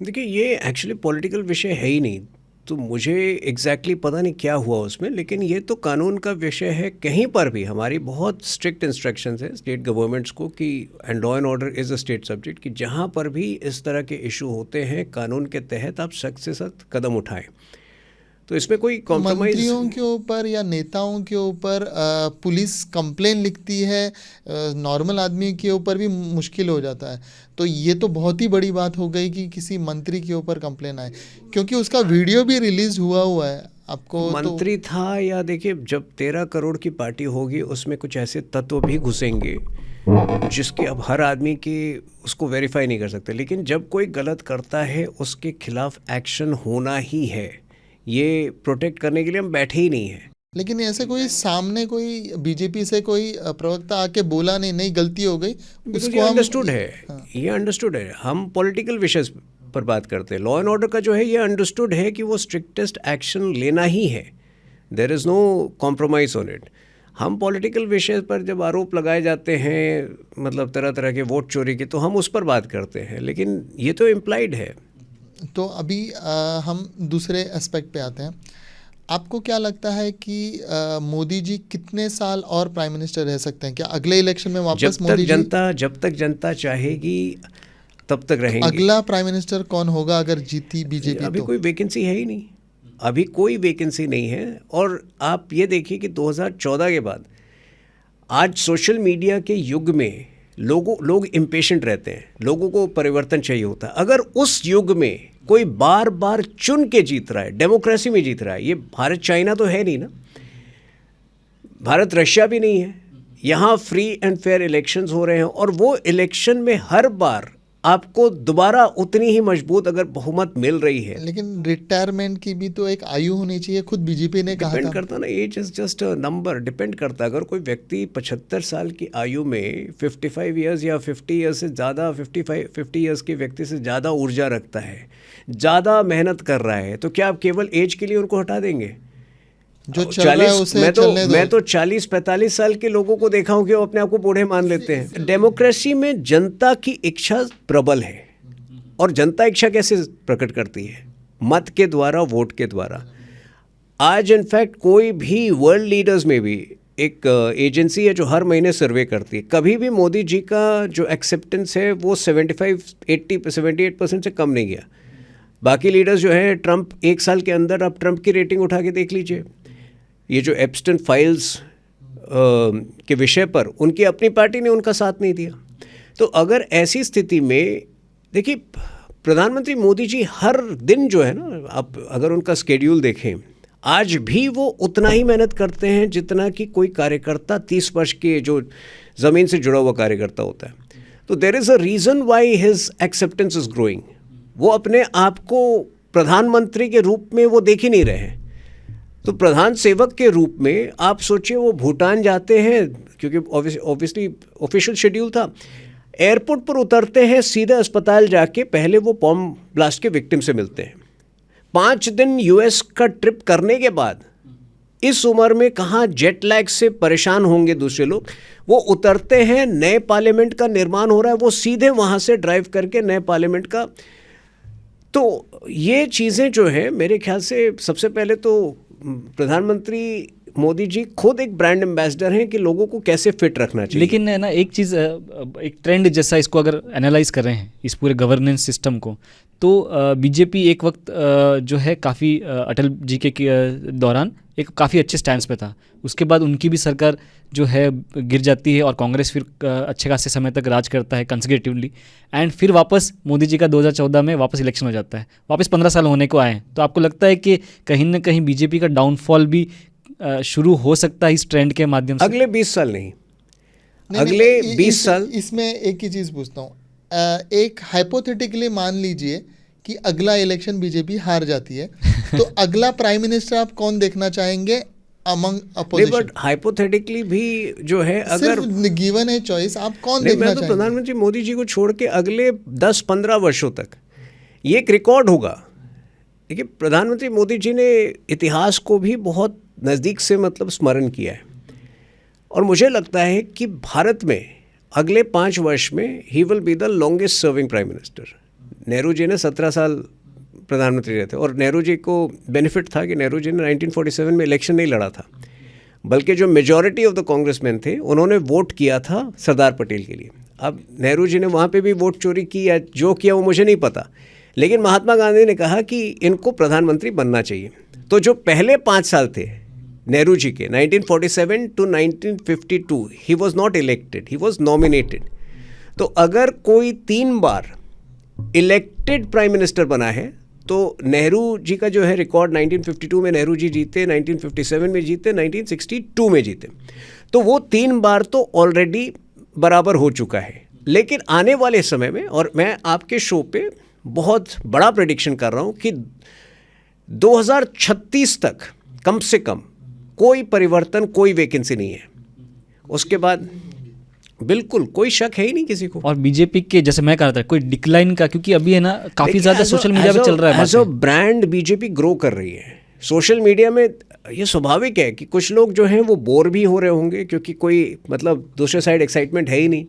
देखिए ये एक्चुअली पॉलिटिकल विषय है ही नहीं, तो मुझे एग्जैक्टली पता नहीं क्या हुआ उसमें, लेकिन ये तो कानून का विषय है। कहीं पर भी हमारी बहुत स्ट्रिक्ट इंस्ट्रक्शंस है स्टेट गवर्नमेंट्स को कि and law and order is a state subject, कि जहाँ पर भी इस तरह के इशू होते हैं कानून के तहत आप सख्त से सख्त कदम उठाएं। तो इसमें कोई कॉम्प्रोमाइज मंत्रियों के ऊपर या नेताओं के ऊपर पुलिस कंप्लेन लिखती है, नॉर्मल आदमी के ऊपर भी मुश्किल हो जाता है। तो ये तो बहुत ही बड़ी बात हो गई कि किसी मंत्री के ऊपर कंप्लेन आए, क्योंकि उसका वीडियो भी रिलीज हुआ है। आपको मंत्री था या देखिए, जब 13 करोड़ की पार्टी होगी उसमें कुछ ऐसे तत्व भी घुसेंगे जिसके अब हर आदमी की उसको वेरीफाई नहीं कर सकते, लेकिन जब कोई गलत करता है उसके खिलाफ एक्शन होना ही है। ये प्रोटेक्ट करने के लिए हम बैठे ही नहीं हैं। लेकिन ऐसे कोई सामने कोई बीजेपी से कोई प्रवक्ता आके बोला नहीं गलती हो गई, उसको अंडरस्टूड है। ये अंडरस्टूड है। हम पॉलिटिकल विषय पर बात करते हैं। लॉ एंड ऑर्डर का जो है ये अंडरस्टूड है कि वो स्ट्रिक्टेस्ट एक्शन लेना ही है। There is no compromise on it. हम पॉलिटिकल विषय पर जब आरोप लगाए जाते हैं, मतलब तरह तरह के वोट चोरी के, तो हम उस पर बात करते हैं, लेकिन ये तो इम्प्लाइड है। तो अभी हम दूसरे एस्पेक्ट पे आते हैं। आपको क्या लगता है कि मोदी जी कितने साल और प्राइम मिनिस्टर रह सकते हैं? क्या अगले इलेक्शन में वापस मोदी जी? जब तक जनता चाहेगी तब तक रहेंगे। अगला प्राइम मिनिस्टर कौन होगा अगर जीती बीजेपी? अभी तो कोई वैकेंसी है ही नहीं, अभी कोई वैकेंसी नहीं है। और आप ये देखिए कि 2014 के बाद आज सोशल मीडिया के युग में लोग इम्पेशेंट रहते हैं, लोगों को परिवर्तन चाहिए होता है। अगर उस युग में कोई बार बार चुन के जीत रहा है, डेमोक्रेसी में जीत रहा है, ये भारत चाइना तो है नहीं ना, भारत रशिया भी नहीं है। यहाँ फ्री एंड फेयर इलेक्शंस हो रहे हैं और वो इलेक्शन में हर बार आपको दोबारा उतनी ही मजबूत अगर बहुमत मिल रही है। लेकिन रिटायरमेंट की भी तो एक आयु होनी चाहिए, खुद बीजेपी ने कहा था। डिपेंड करता ना, age is just a number, depend करता। अगर कोई व्यक्ति 75 साल की आयु में 55 ईयर्स या 50 ईयर्स से ज़्यादा, 50 ईयर्स के व्यक्ति से ज़्यादा ऊर्जा रखता है, ज़्यादा मेहनत कर रहा है, तो क्या आप केवल एज के लिए उनको हटा देंगे? जो चल रहा है उसे चलने दो। मैं तो 40-45 साल के लोगों को देखा हूं कि वो अपने आप को बूढ़े मान लेते हैं। डेमोक्रेसी में जनता की इच्छा प्रबल है, और जनता इच्छा कैसे प्रकट करती है? मत के द्वारा, वोट के द्वारा। आज इनफैक्ट कोई भी वर्ल्ड लीडर्स में भी एक एजेंसी है जो हर महीने सर्वे करती है, कभी भी मोदी जी का जो एक्सेप्टेंस है वो 78% से कम नहीं गया। बाकी लीडर्स जो है, ट्रंप 1 साल के अंदर, आप ट्रंप की रेटिंग उठा के देख लीजिए। ये जो एप्स्टेन फाइल्स के विषय पर उनकी अपनी पार्टी ने उनका साथ नहीं दिया। तो अगर ऐसी स्थिति में देखिए, प्रधानमंत्री मोदी जी हर दिन जो है ना, आप अगर उनका स्केड्यूल देखें, आज भी वो उतना ही मेहनत करते हैं जितना कि कोई कार्यकर्ता 30 वर्ष के जो ज़मीन से जुड़ा हुआ कार्यकर्ता होता है। तो there is a reason why his acceptance is growing. वो अपने आप को प्रधानमंत्री के रूप में वो देख ही नहीं रहे हैं। तो प्रधान सेवक के रूप में आप सोचिए, वो भूटान जाते हैं, क्योंकि ऑब्वियसली ऑफिशियल शेड्यूल था, एयरपोर्ट पर उतरते हैं, सीधे अस्पताल जाके पहले वो बॉम्ब ब्लास्ट के विक्टिम से मिलते हैं। 5 दिन यूएस का ट्रिप करने के बाद, इस उम्र में कहाँ जेट लैग से परेशान होंगे दूसरे लोग, वो उतरते हैं, नए पार्लियामेंट का निर्माण हो रहा है, वो सीधे वहाँ से ड्राइव करके नए पार्लियामेंट का। तो ये चीज़ें जो है, मेरे ख्याल से सबसे पहले तो प्रधानमंत्री मोदी जी खुद एक ब्रांड एम्बेसडर हैं कि लोगों को कैसे फिट रखना चाहिए। लेकिन है ना, एक चीज़, एक ट्रेंड जैसा इसको अगर एनालाइज कर रहे हैं इस पूरे गवर्नेंस सिस्टम को, तो बीजेपी एक वक्त जो है काफ़ी अटल जी के दौरान एक काफ़ी अच्छे स्टैंड पे था। उसके बाद उनकी भी सरकार जो है गिर जाती है और कांग्रेस फिर अच्छे खासे समय तक राज करता है कंसेक्यूटिवली, एंड फिर वापस मोदी जी का 2014 में वापस इलेक्शन हो जाता है, वापस 15 साल होने को आए। तो आपको लगता है कि कहीं ना कहीं बीजेपी का डाउनफॉल भी शुरू हो सकता है इस ट्रेंड के माध्यम से? अगले 20 साल नहीं, अगले 20 साल। इसमें एक ही चीज़ पूछता हूँ, एक हाइपोथेटिकली मान लीजिए कि अगला इलेक्शन बीजेपी हार जाती है, तो अगला प्राइम मिनिस्टर आप कौन देखना चाहेंगे अमंग अपोजिशन? बट हाइपोथेटिकली भी जो है, अगर गिवन है चॉइस, आप कौन देखना चाहेंगे? मैं तो प्रधानमंत्री मोदी जी को छोड़ के अगले 10-15 वर्षों तक ये एक रिकॉर्ड होगा। देखिए, प्रधानमंत्री मोदी जी ने इतिहास को भी बहुत नज़दीक से मतलब स्मरण किया है, और मुझे लगता है कि भारत में अगले 5 वर्ष में he will be the longest serving prime minister. Nehru ji ने 17 साल प्रधानमंत्री रहे थे, और नेहरू जी को बेनिफिट था कि नेहरू जी ने 1947 में इलेक्शन नहीं लड़ा था, बल्कि जो मेजॉरिटी ऑफ द कांग्रेसमैन थे उन्होंने वोट किया था सरदार पटेल के लिए। अब नेहरू जी ने वहाँ पे भी वोट चोरी की या जो किया वो मुझे नहीं पता, लेकिन महात्मा गांधी ने कहा कि इनको प्रधानमंत्री बनना चाहिए। तो जो पहले 5 साल थे नेहरू जी के 1947 टू 1952, he was not elected, he was nominated. तो अगर कोई 3 बार इलेक्टेड प्राइम मिनिस्टर बना है तो नेहरू जी का जो है रिकॉर्ड 1952 में नेहरू जी जीते, 1957 में जीते, 1962 में जीते। तो वो 3 बार तो ऑलरेडी बराबर हो चुका है। लेकिन आने वाले समय में, और मैं आपके शो पे बहुत बड़ा प्रेडिक्शन कर रहा हूँ कि 2036 तक कम से कम कोई परिवर्तन, कोई वैकेंसी नहीं है। उसके बाद बिल्कुल कोई शक है ही नहीं किसी को। और बीजेपी के, जैसे मैं कह रहा था, कोई डिक्लाइन का, क्योंकि अभी है ना काफ़ी ज़्यादा सोशल मीडिया पे चल रहा है, as a brand BJP grow कर रही है सोशल मीडिया में। ये स्वाभाविक है कि कुछ लोग जो हैं वो बोर भी हो रहे होंगे, क्योंकि कोई मतलब दूसरे साइड एक्साइटमेंट है ही नहीं।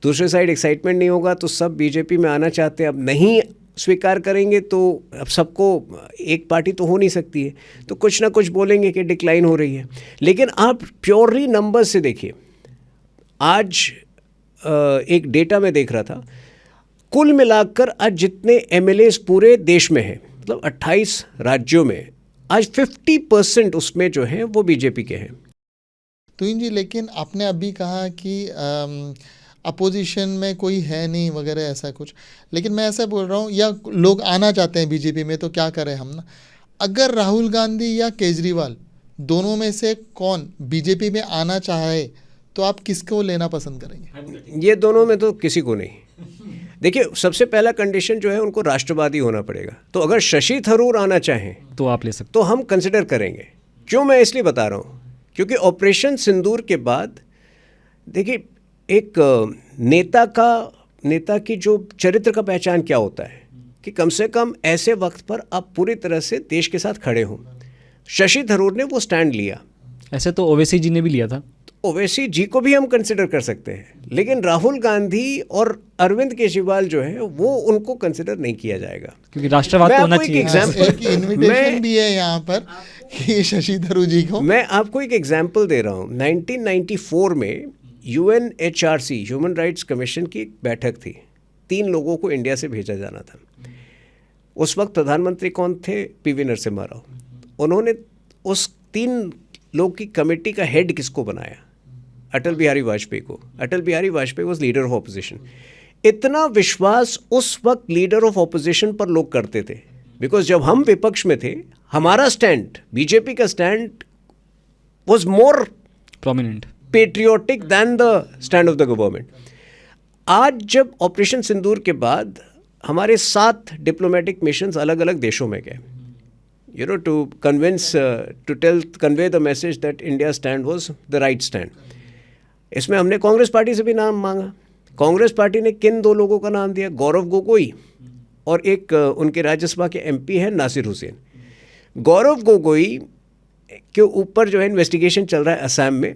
दूसरे साइड एक्साइटमेंट नहीं होगा तो सब बीजेपी में आना चाहते हैं। अब नहीं स्वीकार करेंगे तो अब सबको एक पार्टी तो हो नहीं सकती है, तो कुछ ना कुछ बोलेंगे कि डिक्लाइन हो रही है। लेकिन आप प्योरली नंबर से देखिए, आज एक डेटा में देख रहा था, कुल मिलाकर आज जितने एमएलएस पूरे देश में हैं, मतलब 28 राज्यों में, आज 50% उसमें जो हैं वो बीजेपी के हैं। तुहिन जी, लेकिन आपने अभी कहा कि अपोजिशन में कोई है नहीं वगैरह ऐसा कुछ, लेकिन मैं ऐसा बोल रहा हूँ, या लोग आना चाहते हैं बीजेपी में, तो क्या करें हम ना। अगर राहुल गांधी या केजरीवाल दोनों में से कौन बीजेपी में आना चाहे तो आप किसको लेना पसंद करेंगे? ये दोनों में तो किसी को नहीं। देखिए, सबसे पहला कंडीशन जो है उनको राष्ट्रवादी होना पड़ेगा। तो अगर शशि थरूर आना चाहें तो आप ले सकते, तो हम कंसिडर करेंगे। क्यों मैं इसलिए बता रहा हूँ, क्योंकि ऑपरेशन सिंदूर के बाद देखिए, एक नेता की जो चरित्र का पहचान क्या होता है कि कम से कम ऐसे वक्त पर आप पूरी तरह से देश के साथ खड़े हों। शशि थरूर ने वो स्टैंड लिया। ऐसे तो ओवैसी जी ने भी लिया था। ओवैसी जी को भी हम कंसिडर कर सकते हैं, लेकिन राहुल गांधी और अरविंद केजरीवाल जो है वो उनको कंसिडर नहीं किया जाएगा, क्योंकि राष्ट्रवाद तो होना चाहिए। एक इन्विटेशन भी है यहाँ पर कि शशि थरूर जी को। मैं आपको एक एग्जांपल दे रहा हूँ। 1994 में UNHRC, ह्यूमन राइट्स कमीशन की एक बैठक थी। 3 लोगों को इंडिया से भेजा जाना था। उस वक्त प्रधानमंत्री कौन थे? PV नरसिम्हा राव। उन्होंने उस 3 लोग की कमेटी का हेड किसको बनाया? अटल बिहारी वाजपेयी को। Atal Bihari Vajpayee was leader of opposition. इतना विश्वास उस वक्त लीडर ऑफ ऑपोजिशन पर लोग करते थे, बिकॉज जब हम विपक्ष में थे, हमारा स्टैंड, बीजेपी का stand was more prominent, patriotic than the stand of the government. आज जब ऑपरेशन सिंदूर के बाद हमारे 7 डिप्लोमेटिक मिशंस अलग अलग देशों में गए, to convey the message that India's stand was the right stand. इसमें हमने कांग्रेस पार्टी से भी नाम मांगा। कांग्रेस पार्टी ने किन 2 लोगों का नाम दिया? गौरव गोगोई और एक उनके राज्यसभा के MP है नासिर हुसैन। गौरव गोगोई के ऊपर जो है इन्वेस्टिगेशन चल रहा है असम में।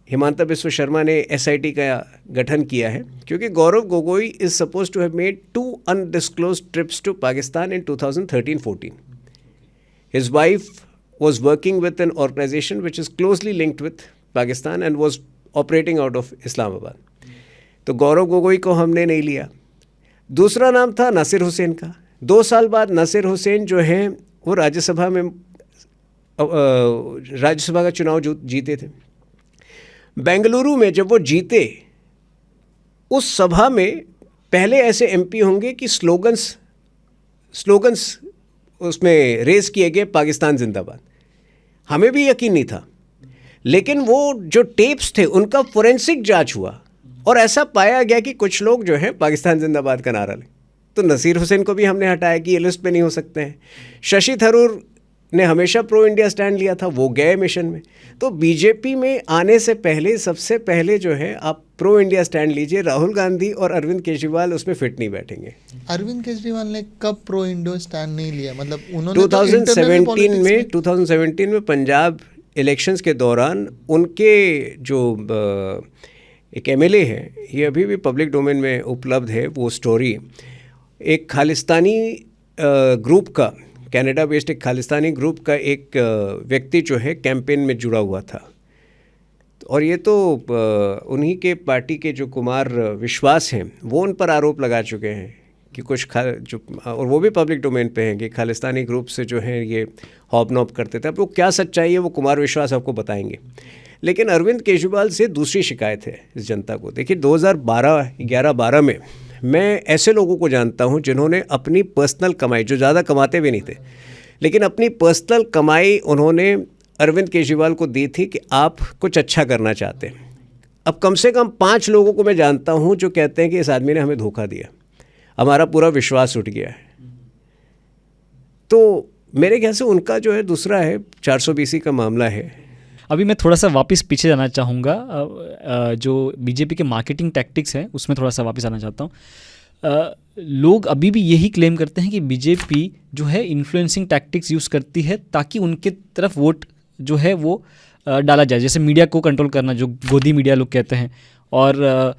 हिमांता बिस्वा शर्मा ने SIT का गठन किया है, क्योंकि Gaurav Gogoi is suppose to have made 2 undisclosed trips to Pakistan in 2013-14. His wife was working with an organization which is closely linked with Pakistan and was operating out of Islamabad. तो गौरव गोगोई को हमने नहीं लिया। दूसरा नाम था नासिर हुसैन का। 2 साल बाद नासिर हुसैन जो हैं वो राज्यसभा का चुनाव जीते थे। बेंगलुरु में जब वो जीते, उस सभा में पहले ऐसे MP होंगे कि स्लोगन्स उसमें रेस किए गए, पाकिस्तान जिंदाबाद। हमें भी यकीन नहीं था, लेकिन वो जो टेप्स थे उनका फोरेंसिक जांच हुआ और ऐसा पाया गया कि कुछ लोग जो है पाकिस्तान जिंदाबाद का नारा लें। तो नसीर हुसैन को भी हमने हटाया कि ये लिस्ट पे नहीं हो सकते हैं। शशि थरूर ने हमेशा प्रो इंडिया स्टैंड लिया था, वो गए मिशन में। तो बीजेपी में आने से पहले सबसे पहले जो है आप प्रो इंडिया स्टैंड लीजिए। राहुल गांधी और अरविंद केजरीवाल उसमें फिट नहीं बैठेंगे। अरविंद केजरीवाल ने कब प्रो इंडिया स्टैंड नहीं लिया? मतलब उन्होंने 2017 में पंजाब इलेक्शंस के दौरान उनके जो एक MLA है, ये अभी भी पब्लिक डोमेन में उपलब्ध है वो स्टोरी, एक खालिस्तानी ग्रुप का, कनाडा बेस्ड एक खालिस्तानी ग्रुप का एक व्यक्ति जो है कैंपेन में जुड़ा हुआ था। और ये तो उन्हीं के पार्टी के जो कुमार विश्वास हैं वो उन पर आरोप लगा चुके हैं कि कुछ जो, और वो भी पब्लिक डोमेन पे हैं, कि खालिस्तानी ग्रुप से जो है ये हॉबनॉब करते थे। अब वो क्या सच्चाई है वो कुमार विश्वास आपको बताएंगे। लेकिन अरविंद केजरीवाल से दूसरी शिकायत है इस जनता को। देखिए 2011-12 में मैं ऐसे लोगों को जानता हूं जिन्होंने अपनी पर्सनल कमाई, जो ज़्यादा कमाते भी नहीं थे, लेकिन अपनी पर्सनल कमाई उन्होंने अरविंद केजरीवाल को दी थी कि आप कुछ अच्छा करना चाहते हैं। अब कम से कम 5 लोगों को मैं जानता हूं जो कहते हैं कि इस आदमी ने हमें धोखा दिया, हमारा पूरा विश्वास उठ गया है। तो मेरे ख्याल से उनका जो है दूसरा है 420 का मामला है। अभी मैं थोड़ा सा वापस पीछे जाना चाहूँगा, जो बीजेपी के मार्केटिंग टैक्टिक्स हैं उसमें थोड़ा सा वापस आना चाहता हूँ। लोग अभी भी यही क्लेम करते हैं कि बीजेपी जो है इन्फ्लुएंसिंग टैक्टिक्स यूज़ करती है ताकि उनके तरफ वोट जो है वो डाला जाए, जैसे मीडिया को कंट्रोल करना, जो गोदी मीडिया लोग कहते हैं, और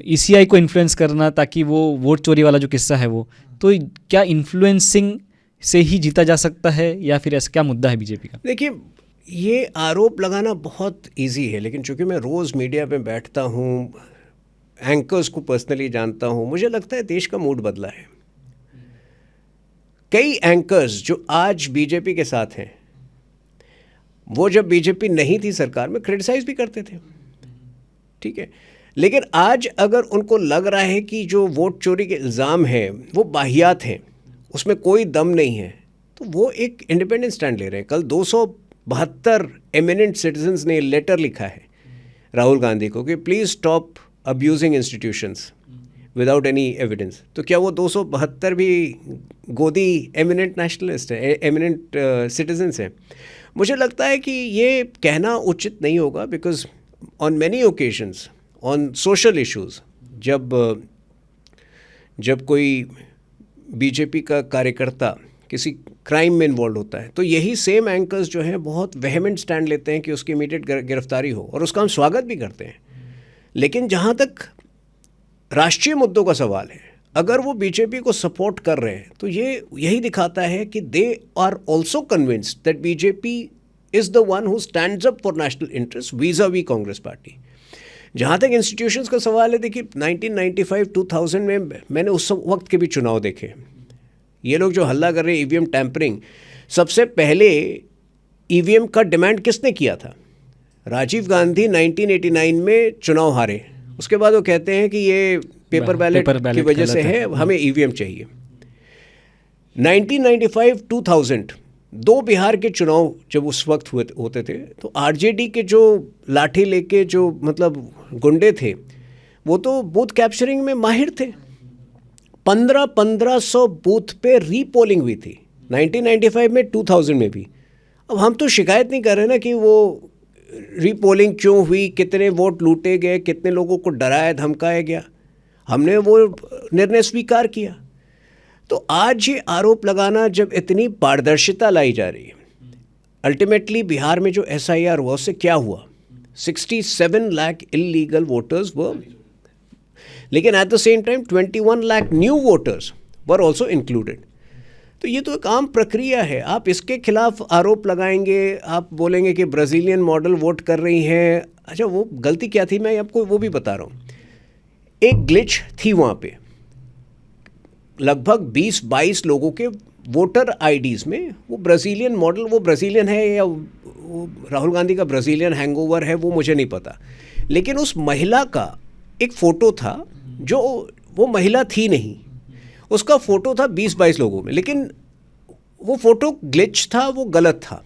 ECI को इन्फ्लुएंस करना ताकि वो वोट चोरी वाला जो किस्सा है वो। तो क्या इन्फ्लुएंसिंग से ही जीता जा सकता है या फिर ऐसा क्या मुद्दा है बीजेपी का? देखिए ये आरोप लगाना बहुत इजी है, लेकिन चूंकि मैं रोज़ मीडिया में बैठता हूँ, एंकर्स को पर्सनली जानता हूँ, मुझे लगता है देश का मूड बदला है। कई एंकर्स जो आज बीजेपी के साथ हैं, वो जब बीजेपी नहीं थी सरकार में क्रिटिसाइज भी करते थे, ठीक है, लेकिन आज अगर उनको लग रहा है कि जो वोट चोरी के इल्ज़ाम हैं वो बाहियात हैं, उसमें कोई दम नहीं है, तो वो एक इंडिपेंडेंट स्टैंड ले रहे हैं। कल 272 एमिनेंट सिटीजन्स ने लेटर लिखा है राहुल गांधी को कि please stop abusing institutions without any evidence. तो क्या वो 272 भी गोदी एमिनेंट नेशनलिस्ट है, एमिनेंट सिटीजन्स हैं? मुझे लगता है कि ये कहना उचित नहीं होगा, because on many occasions on social issues जब कोई बीजेपी का कार्यकर्ता किसी क्राइम में इन्वॉल्व होता है तो यही सेम एंकर्स जो हैं बहुत वेहेमेंट स्टैंड लेते हैं कि उसकी इमीडिएट गिरफ्तारी हो, और उसका हम स्वागत भी करते हैं। लेकिन जहाँ तक राष्ट्रीय मुद्दों का सवाल है, अगर वो बीजेपी को सपोर्ट कर रहे हैं तो ये यही दिखाता है कि they are also convinced that BJP is the one who stands up for national interest vis-a-vis Congress party. जहाँ तक इंस्टीट्यूशंस का सवाल है, देखिए 1995-2000 में मैंने उस वक्त के भी चुनाव देखे। ये लोग जो हल्ला कर रहे हैं ईवीएम टैंपरिंग, सबसे पहले ईवीएम का डिमांड किसने किया था? राजीव गांधी 1989 में चुनाव हारे, उसके बाद वो कहते हैं कि ये पेपर बैलेट की वजह से है, हमें ईवीएम चाहिए। 1995-2000 दो बिहार के चुनाव जब उस वक्त होते थे तो आरजेडी के जो लाठी लेके जो मतलब गुंडे थे वो तो बूथ कैप्चरिंग में माहिर थे। 1500 बूथ पे रीपोलिंग हुई थी 1995 में, 2000 में भी। अब हम तो शिकायत नहीं कर रहे ना कि वो रीपोलिंग क्यों हुई, कितने वोट लूटे गए, कितने लोगों को डराया धमकाया गया, हमने वो निर्णय स्वीकार किया। तो आज ये आरोप लगाना, जब इतनी पारदर्शिता लाई जा रही है, अल्टीमेटली बिहार में जो SIR हुआ उससे क्या हुआ? 67 लाख इलीगल वोटर्स वर, लेकिन eight the same time 21 lakh new voters were also included. तो ये तो एक आम प्रक्रिया है। आप इसके खिलाफ आरोप लगाएंगे, आप बोलेंगे कि ब्राज़ीलियन मॉडल वोट कर रही हैं। अच्छा, वो गलती क्या थी मैं आपको वो भी बता रहा हूँ। एक ग्लिच थी वहाँ पे, लगभग 20-22 लोगों के वोटर IDs में वो ब्राज़ीलियन मॉडल, वो ब्राज़ीलियन है या वो राहुल गांधी का ब्राज़ीलियन हैंगओवर है वो मुझे नहीं पता, लेकिन उस महिला का एक फ़ोटो था जो वो महिला थी नहीं, उसका फ़ोटो था 20-22 लोगों में, लेकिन वो फ़ोटो ग्लिच था, वो गलत था।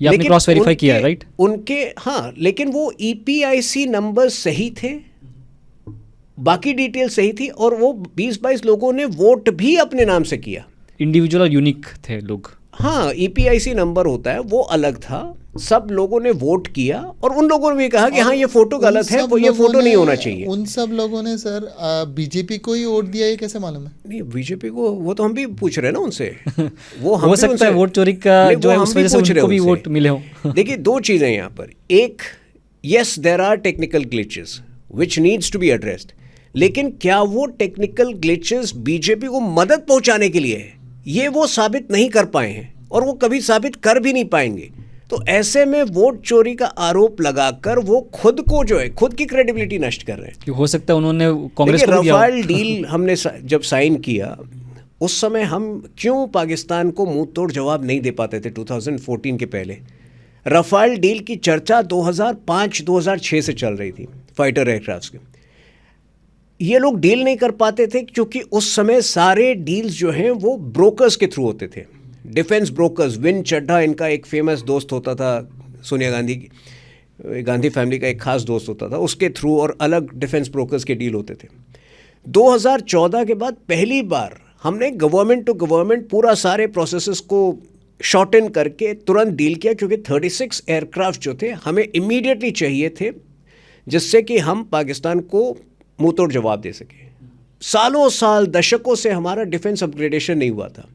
ये आपने क्रॉस वेरीफाई किया है, राइट? उनके हाँ, लेकिन वो EPIC नंबर सही थे, बाकी डिटेल सही थी, और वो 20-22 लोगों ने वोट भी अपने नाम से किया। इंडिविजुअल और यूनिक थे लोग। हाँ, EPIC नंबर होता है वो अलग था, सब लोगों ने वोट किया, और उन लोगों ने भी कहा कि हाँ ये फोटो गलत है, वो ये फोटो नहीं होना चाहिए। उन सब लोगों ने सर बीजेपी को ही वोट दिया, ये कैसे मालूम है? नहीं, बीजेपी को वो तो हम भी पूछ रहे हैं ना उनसे। वो हो सकता है वोट चोरी का जो है उस वजह से उनको भी वोट मिले हो। देखिए दो चीज़ें यहाँ पर, एक, yes there are technical glitches which needs to be addressed, लेकिन क्या वो टेक्निकल ग्लिचेस बीजेपी को मदद पहुंचाने के लिए है, ये वो साबित नहीं कर पाए हैं, और वो कभी साबित कर भी नहीं पाएंगे। तो ऐसे में वोट चोरी का आरोप लगाकर वो खुद को जो है खुद की क्रेडिबिलिटी नष्ट कर रहे हैं। कि हो सकता है उन्होंने कांग्रेस देखिए, को भी दिया हो। रफाल डील हमने जब साइन किया उस समय हम क्यों पाकिस्तान को मुंह तोड़ जवाब नहीं दे पाते थे 2014 के पहले। रफाल डील की चर्चा 2005-2006 से चल रही थी फाइटर एयरक्राफ्ट्स की। ये लोग डील नहीं कर पाते थे क्योंकि उस समय सारे डील्स जो हैं वो ब्रोकर्स के थ्रू होते थे, डिफेंस ब्रोकर्स। विन चड्ढा इनका एक फेमस दोस्त होता था, सोनिया गांधी फैमिली का एक खास दोस्त होता था, उसके थ्रू, और अलग डिफेंस ब्रोकर्स के डील होते थे। 2014 के बाद पहली बार हमने गवर्नमेंट टू गवर्नमेंट पूरा सारे प्रोसेसेस को शॉर्टन करके तुरंत डील किया, क्योंकि 36 एयरक्राफ्ट जो थे हमें इमीडिएटली चाहिए थे, जिससे कि हम पाकिस्तान को मुंह तोड़ जवाब दे सके। सालों साल दशकों से हमारा डिफेंस अपग्रेडेशन नहीं हुआ था।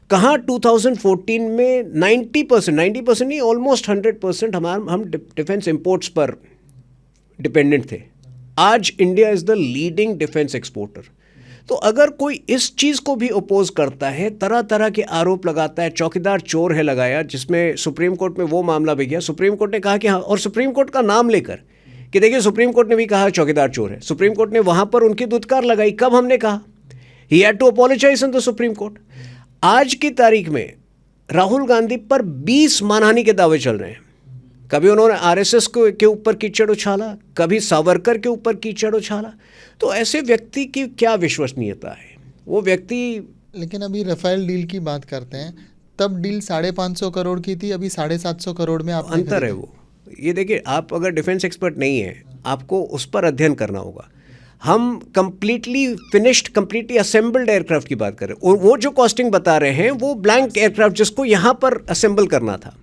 कहाँ 2014 में 90% नहीं, ऑलमोस्ट 100% हम डिफेंस इंपोर्ट्स पर डिपेंडेंट थे। आज India is the leading defence exporter. तो अगर कोई इस चीज़ को भी अपोज करता है, तरह तरह के आरोप लगाता है, चौकीदार चोर है लगाया, जिसमें सुप्रीम कोर्ट में वो मामला भी गया। सुप्रीम कोर्ट ने कहा कि हाँ, और सुप्रीम कोर्ट का नाम लेकर कि देखिए सुप्रीम कोर्ट ने भी कहा चौकीदार चोर है। सुप्रीम कोर्ट ने वहाँ पर उनकी दुत्कार लगाई। कब हमने कहा? He had to apologise in the supreme court. आज की तारीख में राहुल गांधी पर 20 मानहानि के दावे चल रहे हैं। कभी उन्होंने आरएसएस के ऊपर कीचड़ उछाला, कभी सावरकर के ऊपर कीचड़ उछाला। तो ऐसे व्यक्ति की क्या विश्वसनीयता है? वो व्यक्ति। लेकिन अभी रफेल डील की बात करते हैं, तब डील 550 करोड़ की थी, अभी 750 करोड़ में आप अंतर है वो। ये देखिए, आप अगर डिफेंस एक्सपर्ट नहीं है, आपको उस पर अध्ययन करना होगा। हम completely finished, completely assembled aircraft की बात कर रहे हैं, और वो जो कॉस्टिंग बता रहे हैं वो ब्लैंक एयरक्राफ्ट जिसको यहाँ पर असेंबल करना था।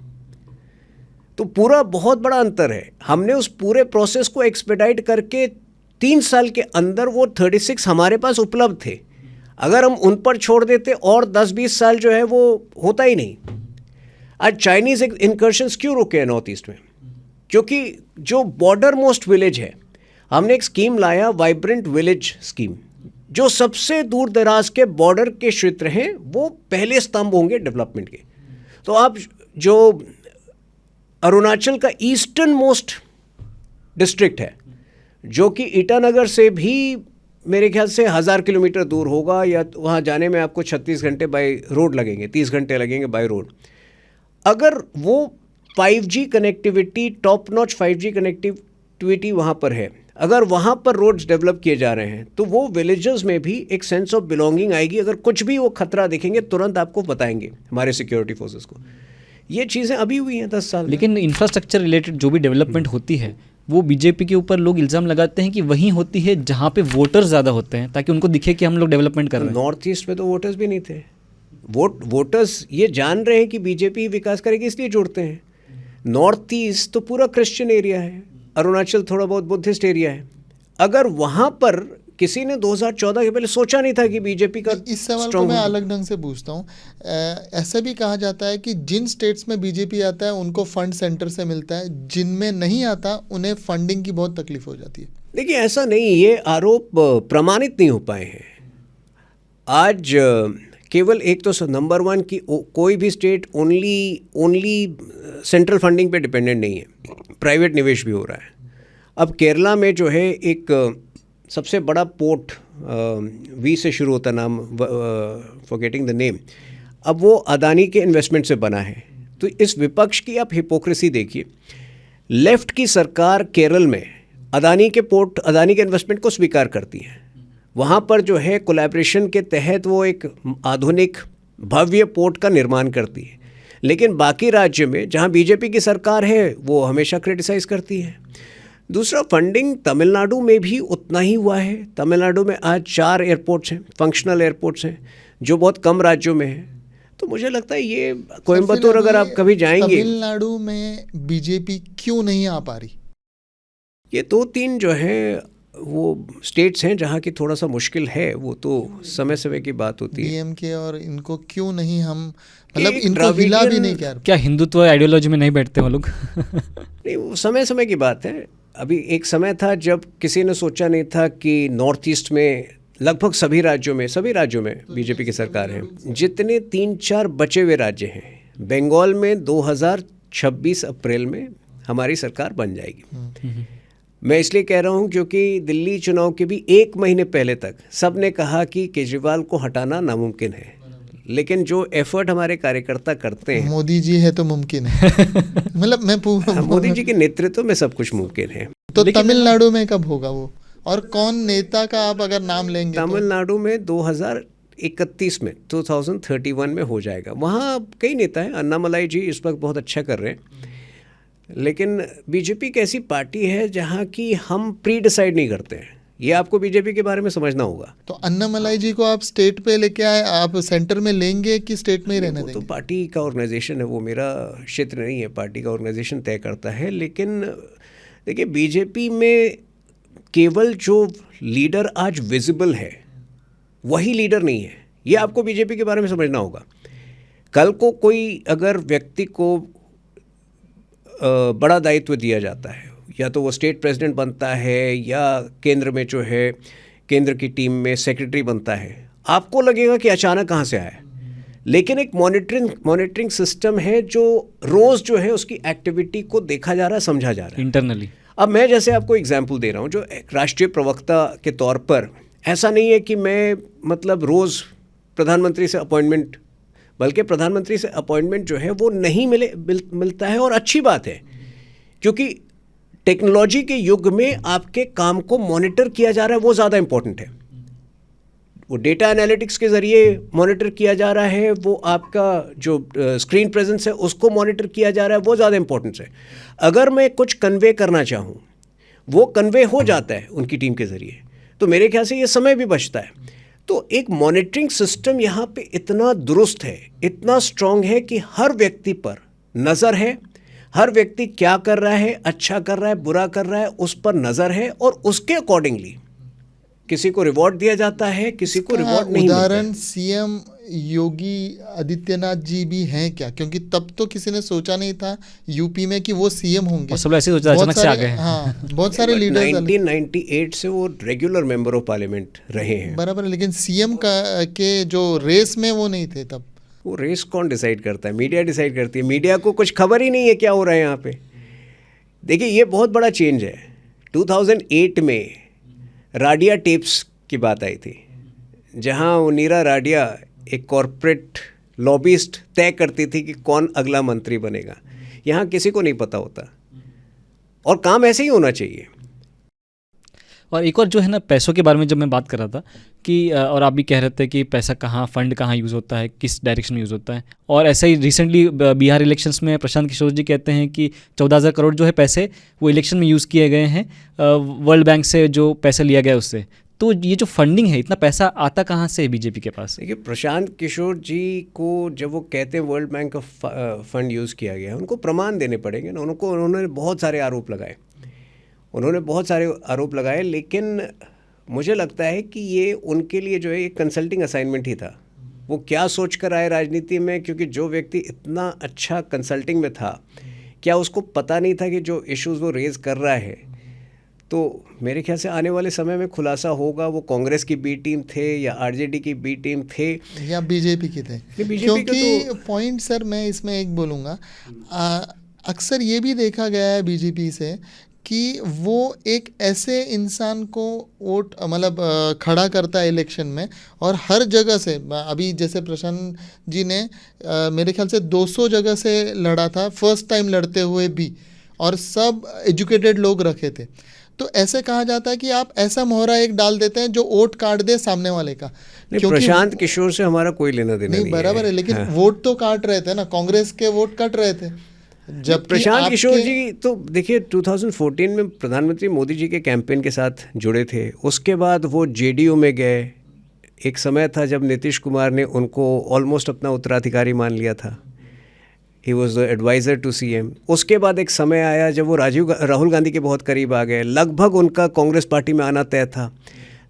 तो पूरा बहुत बड़ा अंतर है। हमने उस पूरे प्रोसेस को एक्सपेडाइट करके 3 साल के अंदर वो 36 हमारे पास उपलब्ध थे। अगर हम उन पर छोड़ देते और 10-20 साल जो है वो होता ही नहीं। आज चाइनीज़ इनकर्शंस क्यों रुके हैं नॉर्थ ईस्ट में? क्योंकि जो बॉर्डर मोस्ट विलेज है, हमने एक स्कीम लाया, वाइब्रेंट विलेज स्कीम, जो सबसे दूर दराज के बॉर्डर के क्षेत्र हैं वो पहले स्तंभ होंगे डेवलपमेंट के। तो आप जो अरुणाचल का ईस्टर्न मोस्ट डिस्ट्रिक्ट है, जो कि ईटानगर से भी मेरे ख्याल से 1000 किलोमीटर दूर होगा, या वहाँ जाने में आपको 36 घंटे बाय रोड लगेंगे, 30 घंटे लगेंगे बाय रोड। अगर वो 5G connectivity, top notch 5G connectivity वहाँ पर है, अगर वहाँ पर रोड्स डेवलप किए जा रहे हैं, तो वो विलेजेस में भी एक सेंस ऑफ बिलोंगिंग आएगी। अगर कुछ भी वो खतरा देखेंगे तुरंत आपको बताएंगे हमारे सिक्योरिटी फोर्सेस को। ये चीज़ें अभी हुई हैं 10 साल। लेकिन इंफ्रास्ट्रक्चर रिलेटेड जो भी डेवलपमेंट होती है, वो बीजेपी के ऊपर लोग इल्ज़ाम लगाते हैं कि वहीं होती है जहाँ पे वोटर्स ज़्यादा होते हैं, ताकि उनको दिखे कि हम लोग डेवलपमेंट कर रहे हैं। नॉर्थ ईस्ट में तो वोटर्स भी नहीं थे। वोटर्स ये जान रहे हैं कि बीजेपी विकास करेगी, इसलिए जुड़ते हैं। नॉर्थ ईस्ट तो पूरा क्रिश्चियन एरिया है, अरुणाचल थोड़ा बहुत बुद्धिस्ट एरिया है। अगर वहाँ पर किसी ने 2014 के पहले सोचा नहीं था कि बीजेपी का इस सवाल को मैं अलग ढंग से पूछता हूँ। ऐसा भी कहा जाता है कि जिन स्टेट्स में बीजेपी आता है उनको फंड सेंटर से मिलता है, जिनमें नहीं आता उन्हें फंडिंग की बहुत तकलीफ हो जाती है। देखिए, ऐसा नहीं, ये आरोप प्रमाणित नहीं हो पाए हैं। आज केवल एक तो नंबर 1 की कोई भी स्टेट ओनली सेंट्रल फंडिंग पे डिपेंडेंट नहीं है, प्राइवेट निवेश भी हो रहा है। अब केरला में जो है एक सबसे बड़ा पोर्ट, वी से शुरू होता नाम, फॉरगेटिंग द नेम, अब वो अदानी के इन्वेस्टमेंट से बना है। तो इस विपक्ष की आप हिपोक्रेसी देखिए। लेफ्ट की सरकार केरल में अदानी के इन्वेस्टमेंट को स्वीकार करती है। वहाँ पर जो है कोलैबोरेशन के तहत वो एक आधुनिक भव्य पोर्ट का निर्माण करती है। लेकिन बाकी राज्य में जहाँ बीजेपी की सरकार है वो हमेशा क्रिटिसाइज़ करती है। दूसरा, फंडिंग तमिलनाडु में भी उतना ही हुआ है। तमिलनाडु में आज 4 एयरपोर्ट्स हैं, फंक्शनल एयरपोर्ट्स हैं, जो बहुत कम राज्यों में है। तो मुझे लगता है ये कोयम्बतूर अगर आप कभी जाएंगे, तमिलनाडु में बीजेपी क्यों नहीं आ पा रही? ये 2-3 जो है वो स्टेट्स हैं जहाँ की थोड़ा सा मुश्किल है, वो तो समय समय की बात होती है। डीएमके और इनको क्यों नहीं हम, मतलब इनको हिला भी नहीं क्या हिंदुत्व आइडियोलॉजी में नहीं बैठते वो लोग? नहीं, वो समय समय की बात है। अभी एक समय था जब किसी ने सोचा नहीं था कि नॉर्थ ईस्ट में लगभग सभी राज्यों में बीजेपी की सरकार है। जितने 3-4 बचे हुए राज्य हैं, बंगाल में 26 अप्रैल में हमारी सरकार बन जाएगी। मैं इसलिए कह रहा हूँ क्योंकि दिल्ली चुनाव के भी 1 महीने पहले तक सब ने कहा कि केजरीवाल को हटाना नामुमकिन है, लेकिन जो एफर्ट हमारे कार्यकर्ता करते हैं, मोदी जी है तो मुमकिन है। मतलब मैं मोदी जी के नेतृत्व में सब कुछ मुमकिन है। तो तमिलनाडु में कब होगा वो, और कौन नेता का आप अगर नाम लेंगे? तमिलनाडु में 2031 में 2031 में हो जाएगा। वहाँ कई नेता हैं, अन्नामलाई जी इस वक्त बहुत अच्छा कर रहे हैं, लेकिन बीजेपी एक ऐसी पार्टी है जहाँ की हम प्री डिसाइड नहीं करते हैं। ये आपको बीजेपी के बारे में समझना होगा। तो अन्नामलाई जी को आप स्टेट पे लेके आए, आप सेंटर में लेंगे कि स्टेट में ही रहने देंगे? तो पार्टी का ऑर्गेनाइजेशन है, वो मेरा क्षेत्र नहीं है, पार्टी का ऑर्गेनाइजेशन तय करता है। लेकिन देखिए, बीजेपी में केवल जो लीडर आज विजिबल है वही लीडर नहीं है। ये आपको बीजेपी के बारे में समझना होगा। कल को कोई अगर व्यक्ति को बड़ा दायित्व दिया जाता है, या तो वो स्टेट प्रेसिडेंट बनता है या केंद्र में जो है केंद्र की टीम में सेक्रेटरी बनता है, आपको लगेगा कि अचानक कहाँ से आया। लेकिन एक मॉनिटरिंग सिस्टम है जो रोज़ जो है उसकी एक्टिविटी को देखा जा रहा है, समझा जा रहा है इंटरनली। अब मैं जैसे आपको एग्जाम्पल दे रहा हूँ, जो एक राष्ट्रीय प्रवक्ता के तौर पर ऐसा नहीं है कि मैं मतलब रोज़ प्रधानमंत्री से अपॉइंटमेंट, बल्कि प्रधानमंत्री से अपॉइंटमेंट जो है वो नहीं मिलता है, और अच्छी बात है, क्योंकि टेक्नोलॉजी के युग में आपके काम को मॉनिटर किया जा रहा है, वो ज़्यादा इंपॉर्टेंट है। वो डेटा एनालिटिक्स के ज़रिए मॉनिटर किया जा रहा है, वो आपका जो स्क्रीन प्रेजेंस है उसको मॉनिटर किया जा रहा है, वो ज़्यादा इंपॉर्टेंट है। अगर मैं कुछ कन्वे करना चाहूँ, वो कन्वे हो जाता है उनकी टीम के ज़रिए, तो मेरे ख्याल से ये समय भी बचता है। तो एक मॉनिटरिंग सिस्टम यहाँ पे इतना दुरुस्त है, इतना स्ट्रॉन्ग है कि हर व्यक्ति पर नज़र है, हर व्यक्ति क्या कर रहा है, अच्छा कर रहा है, बुरा कर रहा है, उस पर नज़र है, और उसके अकॉर्डिंगली किसी को रिवॉर्ड दिया जाता है, किसी को रिवॉर्ड नहीं मिलता है। उदाहरण सीएम योगी आदित्यनाथ जी भी हैं क्या? क्योंकि तब तो किसी ने सोचा नहीं था यूपी में कि वो सीएम होंगे, और सब ऐसे सोचा, अचानक से आ गए हैं। हाँ, बहुत सारे लीडर्स 1998 से वो रेगुलर मेंबर ऑफ पार्लियामेंट रहे हैं। बराबर है, लेकिन सीएम के जो रेस में वो नहीं थे तब। वो रेस कौन डिसाइड करता है? मीडिया डिसाइड करती है। मीडिया को कुछ खबर ही नहीं है क्या हो रहा है यहाँ पे। देखिए, ये बहुत बड़ा चेंज है। 2008 में राडिया टेप्स की बात आई थी, जहाँ नीरा राडिया एक कॉरपोरेट लॉबिस्ट तय करती थी कि कौन अगला मंत्री बनेगा। यहाँ किसी को नहीं पता होता, और काम ऐसे ही होना चाहिए। और एक और जो है ना, पैसों के बारे में जब मैं बात कर रहा था कि और आप भी कह रहे थे कि पैसा कहाँ, फंड कहाँ यूज़ होता है, किस डायरेक्शन में यूज़ होता है। और ऐसा ही रिसेंटली बिहार इलेक्शंस में प्रशांत किशोर जी कहते हैं कि 14,000 करोड़ जो है पैसे वो इलेक्शन में यूज़ किए गए हैं, वर्ल्ड बैंक से जो पैसा लिया गया उससे। तो ये जो फंडिंग है, इतना पैसा आता कहाँ से है बीजेपी के पास? देखिए, प्रशांत किशोर जी को जब वो कहते हैं वर्ल्ड बैंक का फंड यूज़ किया गया है, उनको प्रमाण देने पड़ेंगे ना। उन्होंने बहुत सारे आरोप लगाए, लेकिन मुझे लगता है कि ये उनके लिए जो है एक कंसल्टिंग असाइनमेंट ही था। वो क्या सोच कर आए राजनीति में, क्योंकि जो व्यक्ति इतना अच्छा कंसल्टिंग में था, क्या उसको पता नहीं था कि जो इश्यूज़ वो रेज़ कर रहा है? तो मेरे ख्याल से आने वाले समय में खुलासा होगा वो कांग्रेस की बी टीम थे या आरजेडी की बी टीम थे या बीजेपी के थे। क्योंकि पॉइंट सर मैं इसमें एक बोलूँगा, अक्सर ये भी देखा गया है बीजेपी से कि वो एक ऐसे इंसान को वोट मतलब खड़ा करता है इलेक्शन में, और हर जगह से, अभी जैसे प्रशांत जी ने मेरे ख्याल से 200 जगह से लड़ा था फर्स्ट टाइम लड़ते हुए भी, और सब एजुकेटेड लोग रखे थे। तो ऐसे कहा जाता है कि आप ऐसा मोहरा एक डाल देते हैं जो वोट काट दे सामने वाले का। प्रशांत किशोर से हमारा कोई लेना देना नहीं बराबर है, लेकिन वोट तो काट रहे थे ना, कांग्रेस के वोट कट रहे थे। जब प्रशांत किशोर जी तो देखिए 2014 में प्रधानमंत्री मोदी जी के कैंपेन के साथ जुड़े थे। उसके बाद वो जेडीयू में गए। एक समय था जब नीतीश कुमार ने उनको ऑलमोस्ट अपना उत्तराधिकारी मान लिया था। He was the adviser to CM. उसके बाद एक समय आया जब वो राहुल गांधी के बहुत करीब आ गए, लगभग उनका कांग्रेस पार्टी में आना तय था।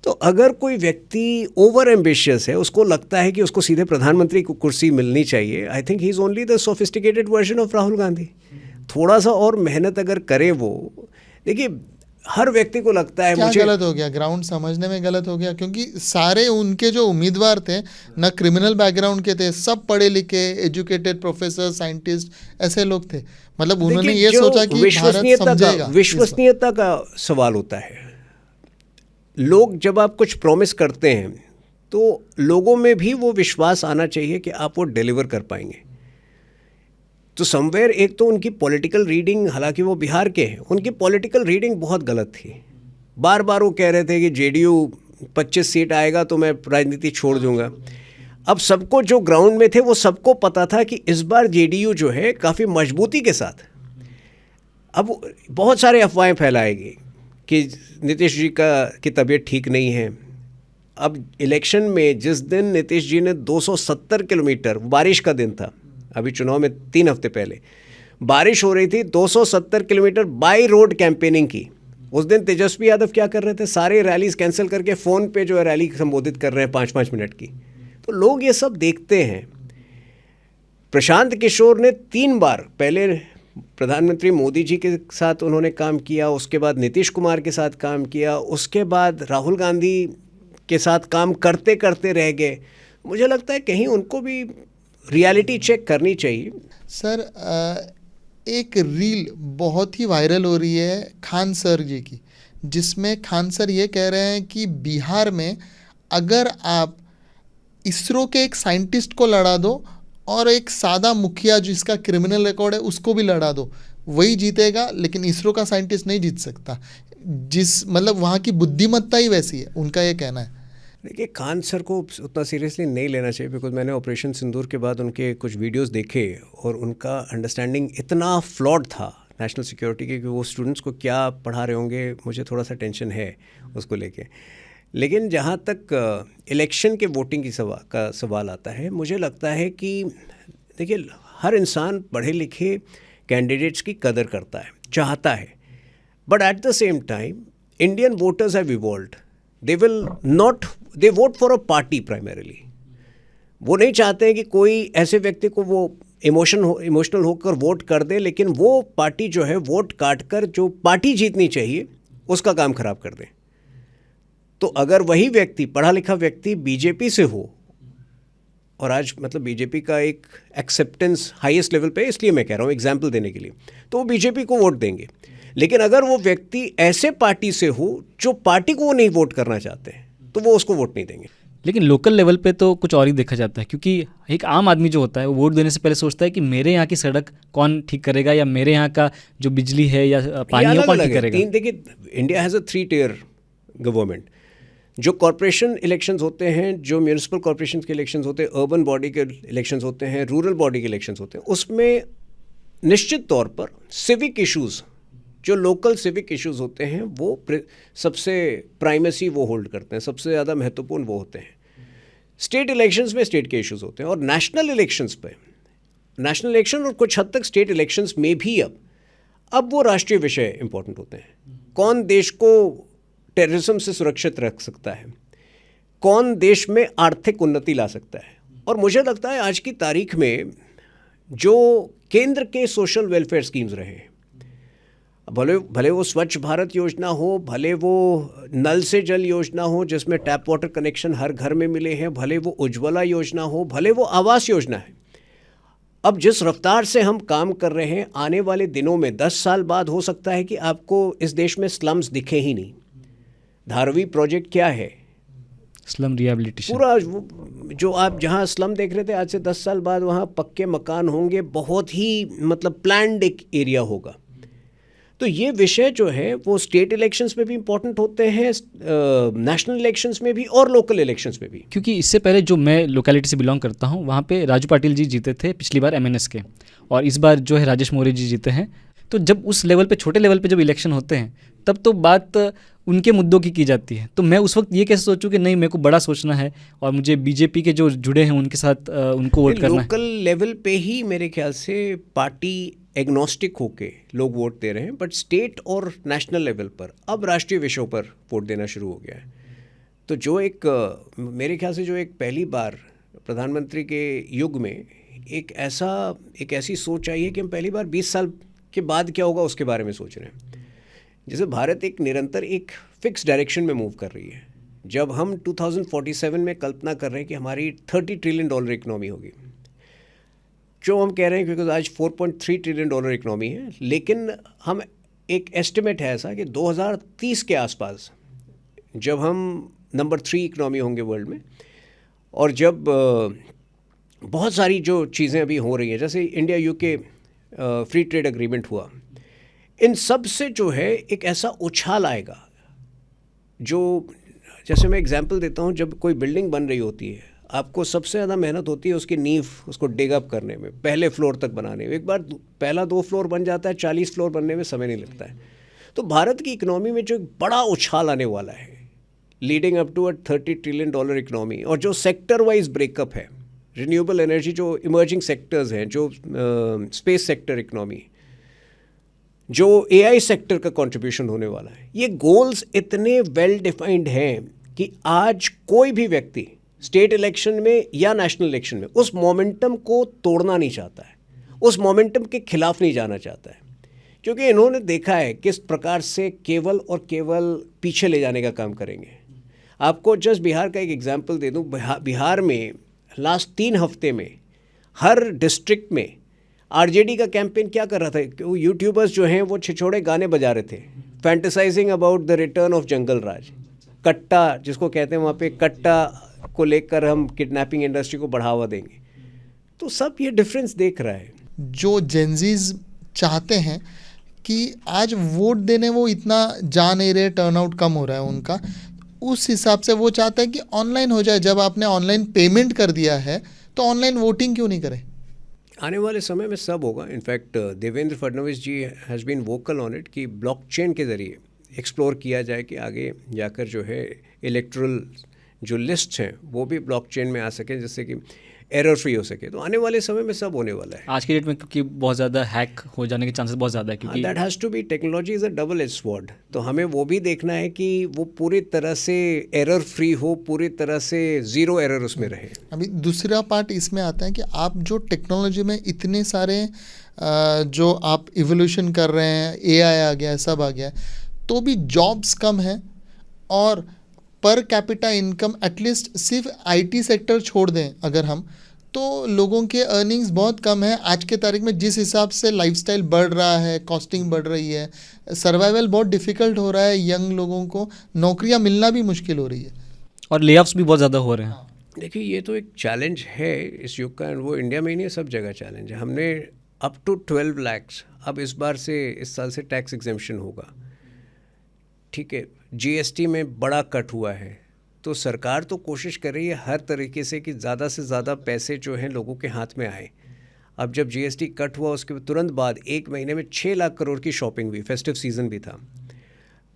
तो अगर कोई व्यक्ति ओवर एम्बिशियस है, उसको लगता है कि उसको सीधे प्रधानमंत्री को कुर्सी मिलनी चाहिए, I think he is only the sophisticated version of Rahul Gandhi. थोड़ा सा और मेहनत अगर करें वो, देखिए हर व्यक्ति को लगता है क्या मुझे गलत हो गया, ग्राउंड समझने में गलत हो गया, क्योंकि सारे उनके जो उम्मीदवार थे ना क्रिमिनल बैकग्राउंड के थे, सब पढ़े लिखे एजुकेटेड प्रोफेसर साइंटिस्ट ऐसे लोग थे। मतलब उन्होंने देखिए, ये जो सोचा कि भारत समझेगा। विश्वसनीयता का सवाल होता है। लोग जब आप कुछ प्रॉमिस करते हैं तो लोगों में भी वो विश्वास आना चाहिए कि आप वो डिलीवर कर पाएंगे। तो समवेयर एक तो उनकी पॉलिटिकल रीडिंग, हालांकि वो बिहार के हैं, उनकी पॉलिटिकल रीडिंग बहुत गलत थी। बार बार वो कह रहे थे कि जेडीयू 25 सीट आएगा तो मैं राजनीति छोड़ दूंगा। अब सबको जो ग्राउंड में थे वो सबको पता था कि इस बार जेडीयू जो है काफ़ी मजबूती के साथ, अब बहुत सारे अफवाहें फैलाएगी कि नीतीश जी की तबीयत ठीक नहीं है। अब इलेक्शन में जिस दिन नीतीश जी ने 270 किलोमीटर, बारिश का दिन था, अभी चुनाव में 3 हफ्ते पहले बारिश हो रही थी, 270 किलोमीटर बाई रोड कैंपेनिंग की। उस दिन तेजस्वी यादव क्या कर रहे थे, सारे रैलीज कैंसिल करके फ़ोन पे जो है रैली संबोधित कर रहे हैं 5-5 मिनट की। तो लोग ये सब देखते हैं। प्रशांत किशोर ने 3 बार, पहले प्रधानमंत्री मोदी जी के साथ उन्होंने काम किया, उसके बाद नीतीश कुमार के साथ काम किया, उसके बाद राहुल गांधी के साथ काम करते करते रह गए। मुझे लगता है कहीं उनको भी रियलिटी चेक करनी चाहिए। सर एक रील बहुत ही वायरल हो रही है खान सर जी की, जिसमें खान सर ये कह रहे हैं कि बिहार में अगर आप इसरो के एक साइंटिस्ट को लड़ा दो और एक सादा मुखिया जिसका क्रिमिनल रिकॉर्ड है उसको भी लड़ा दो, वही जीतेगा, लेकिन इसरो का साइंटिस्ट नहीं जीत सकता। मतलब वहाँ की बुद्धिमत्ता ही वैसी है, उनका ये कहना है। देखिए, खान सर को उतना सीरियसली नहीं लेना चाहिए, बिकॉज मैंने ऑपरेशन सिंदूर के बाद उनके कुछ वीडियोस देखे और उनका अंडरस्टैंडिंग इतना फ्लॉड था नेशनल सिक्योरिटी के कि वो स्टूडेंट्स को क्या पढ़ा रहे होंगे, मुझे थोड़ा सा टेंशन है उसको लेके। लेकिन जहाँ तक इलेक्शन के वोटिंग का सवाल आता है, मुझे लगता है कि देखिए, हर इंसान पढ़े लिखे कैंडिडेट्स की कदर करता है, चाहता है, but at the same time Indian voters have evolved. They vote for a party primarily. वो नहीं चाहते हैं कि कोई ऐसे व्यक्ति को वो इमोशनल होकर वोट कर दे, लेकिन वो पार्टी जो है वोट काट कर जो पार्टी जीतनी चाहिए उसका काम खराब कर दे। तो अगर वही व्यक्ति, पढ़ा लिखा व्यक्ति बीजेपी से हो, और आज मतलब बीजेपी का एक एक्सेप्टेंस हाईएस्ट लेवल पे, इसलिए मैं कह रहा हूँ एग्जाम्पल देने के लिए, तो वो बीजेपी को वोट देंगे। लेकिन अगर वो व्यक्ति ऐसे पार्टी से हो जो पार्टी को वो नहीं वोट करना चाहते हैं, तो वो उसको वोट नहीं देंगे। लेकिन लोकल लेवल पे तो कुछ और ही देखा जाता है, क्योंकि एक आम आदमी जो होता है वो वोट देने से पहले सोचता है कि मेरे यहाँ की सड़क कौन ठीक करेगा, या मेरे यहाँ का जो बिजली है या पानी है कौन ठीक करेगा। देखिए, India has a 3-tier government. जो कॉरपोरेशन इलेक्शंस होते हैं, जो म्यूनिसिपल कॉरपोरेशन के इलेक्शंस होते हैं, अर्बन बॉडी के इलेक्शंस होते हैं, रूरल बॉडी के इलेक्शंस होते हैं, उसमें निश्चित तौर पर सिविक इश्यूज़, जो लोकल सिविक इश्यूज़ होते हैं, वो सबसे प्राइमेसी वो होल्ड करते हैं, सबसे ज़्यादा महत्वपूर्ण वो होते हैं। स्टेट इलेक्शंस में स्टेट के इश्यूज़ होते हैं, और नेशनल इलेक्शंस पे, नेशनल इलेक्शन और कुछ हद तक स्टेट इलेक्शंस में भी अब वो राष्ट्रीय विषय इंपॉर्टेंट होते हैं। कौन देश को टेररिज्म से सुरक्षित रख सकता है, कौन देश में आर्थिक उन्नति ला सकता है। और मुझे लगता है आज की तारीख में जो केंद्र के सोशल वेलफेयर स्कीम्स रहे हैं, भले वो स्वच्छ भारत योजना हो, भले वो नल से जल योजना हो जिसमें टैप वाटर कनेक्शन हर घर में मिले हैं, भले वो उज्ज्वला योजना हो, भले वो आवास योजना है, अब जिस रफ्तार से हम काम कर रहे हैं, आने वाले दिनों में 10 साल बाद हो सकता है कि आपको इस देश में स्लम्स दिखे ही नहीं। धारवी प्रोजेक्ट क्या है? Slum rehabilitation. पूरा जो आप जहाँ स्लम देख रहे थे, आज से 10 साल बाद वहाँ पक्के मकान होंगे, बहुत ही मतलब प्लान्ड एक एरिया होगा। तो ये विषय जो है वो स्टेट इलेक्शंस में भी इम्पोर्टेंट होते हैं, नेशनल इलेक्शंस में भी और लोकल इलेक्शंस में भी। क्योंकि इससे पहले जो मैं लोकेलिटी से बिलोंग करता हूँ, वहाँ पे राजू पाटिल जी जीते थे पिछली बार MNS के, और इस बार जो है राजेश मौर्य जी जीते हैं। तो जब उस लेवल पे, छोटे लेवल पे जब इलेक्शन होते हैं, तब तो बात उनके मुद्दों की जाती है। तो मैं उस वक्त ये कैसे सोचूं कि नहीं, मेरे को बड़ा सोचना है और मुझे बीजेपी के जो जुड़े हैं उनके साथ उनको वोट करना है। लोकल लेवल पे ही मेरे ख्याल से पार्टी एग्नोस्टिक होके लोग वोट दे रहे हैं, बट स्टेट और नेशनल लेवल पर अब राष्ट्रीय विषयों पर वोट देना शुरू हो गया है। तो जो मेरे ख्याल से जो एक पहली बार प्रधानमंत्री के युग में एक ऐसी सोच आई है कि हम पहली बार 20 साल के बाद क्या होगा उसके बारे में सोच रहे हैं। जैसे भारत एक निरंतर एक फिक्स डायरेक्शन में मूव कर रही है। जब हम 2047 में कल्पना कर रहे हैं कि हमारी $30 ट्रिलियन इकोनॉमी होगी, जो हम कह रहे हैं क्योंकि आज $4.3 ट्रिलियन इकोनॉमी है, लेकिन हम एक एस्टिमेट है ऐसा कि 2030 के आसपास जब हम नंबर 3 इकोनॉमी होंगे वर्ल्ड में, और जब बहुत सारी जो चीज़ें अभी हो रही हैं, जैसे India UK free trade agreement हुआ, इन सब से जो है एक ऐसा उछाल आएगा जो, जैसे मैं एग्जांपल देता हूँ, जब कोई बिल्डिंग बन रही होती है, आपको सबसे ज़्यादा मेहनत होती है उसकी नींव, उसको डिग अप करने में, पहले फ्लोर तक बनाने में। एक बार पहला 2 फ्लोर बन जाता है, 40 फ्लोर बनने में समय नहीं लगता है। तो भारत की इकोनॉमी में जो एक बड़ा उछाल आने वाला है, leading up to $30 trillion economy, और जो सेक्टर वाइज ब्रेकअप है, रिन्यूएबल एनर्जी, जो इमर्जिंग सेक्टर्स हैं, जो स्पेस सेक्टर इकोनॉमी, जो AI सेक्टर का कंट्रीब्यूशन होने वाला है, ये गोल्स इतने वेल डिफाइंड हैं कि आज कोई भी व्यक्ति स्टेट इलेक्शन में या नेशनल इलेक्शन में उस मोमेंटम को तोड़ना नहीं चाहता है, उस मोमेंटम के खिलाफ नहीं जाना चाहता है, क्योंकि इन्होंने देखा है किस प्रकार से केवल और केवल पीछे ले जाने का काम करेंगे। आपको जस्ट बिहार का एक एग्जांपल दे दूं। बिहार में लास्ट 3 हफ्ते में हर डिस्ट्रिक्ट में RJD का कैंपेन क्या कर रहा था कि वो यूट्यूबर्स जो हैं वो छिछोड़े गाने बजा रहे थे, fantasizing about the return of jungle raj. कट्टा जिसको कहते हैं, वहाँ पे कट्टा को लेकर हम किडनैपिंग इंडस्ट्री को बढ़ावा देंगे। तो सब ये डिफरेंस देख रहा है। जो जेनजीज चाहते हैं कि आज वोट देने वो इतना जा नहीं रहे, टर्नआउट कम हो रहा है उनका, उस हिसाब से वो चाहते हैं कि ऑनलाइन हो जाए। जब आपने ऑनलाइन पेमेंट कर दिया है तो ऑनलाइन वोटिंग क्यों नहीं करें? आने वाले समय में सब होगा। In fact Devendra Fadnavis ji has been vocal on it कि ब्लॉकचेन के ज़रिए एक्सप्लोर किया जाए कि आगे जाकर जो है इलेक्ट्रल जो लिस्ट हैं वो भी ब्लॉकचेन में आ सके, जिससे कि एरर फ्री हो सके। तो आने वाले समय में सब होने वाला है। आज की डेट में क्योंकि बहुत ज़्यादा हैक हो जाने के चांसेस बहुत ज़्यादा है, क्योंकि that has to be, technology is a double edge sword. तो हमें वो भी देखना है कि वो पूरी तरह से एरर फ्री हो, पूरी तरह से ज़ीरो एरर उसमें रहे। अभी दूसरा पार्ट इसमें आता है कि आप जो टेक्नोलॉजी में इतने सारे जो आप इवोल्यूशन कर रहे हैं, AI आ गया है, सब आ गया है, तो भी जॉब्स कम हैं, और पर कैपिटा इनकम एटलीस्ट सिर्फ IT सेक्टर छोड़ दें अगर हम, तो लोगों के अर्निंग्स बहुत कम है आज के तारीख में। जिस हिसाब से लाइफस्टाइल बढ़ रहा है, कॉस्टिंग बढ़ रही है, सर्वाइवल बहुत डिफ़िकल्ट हो रहा है, यंग लोगों को नौकरियां मिलना भी मुश्किल हो रही है, और लेऑफ्स भी बहुत ज़्यादा हो रहे हैं। देखिए, ये तो एक चैलेंज है इस युग का, वो इंडिया में ही नहीं है, सब जगह चैलेंज है। हमने अप टू 12 लाख अब इस साल से टैक्स एग्जेम्पशन होगा, ठीक है। GST में बड़ा कट हुआ है, तो सरकार तो कोशिश कर रही है हर तरीके से कि ज़्यादा से ज़्यादा पैसे जो हैं लोगों के हाथ में आए। अब जब GST कट हुआ उसके तुरंत बाद 1 महीने में 6 लाख करोड़ की शॉपिंग हुई, फेस्टिव सीज़न भी था।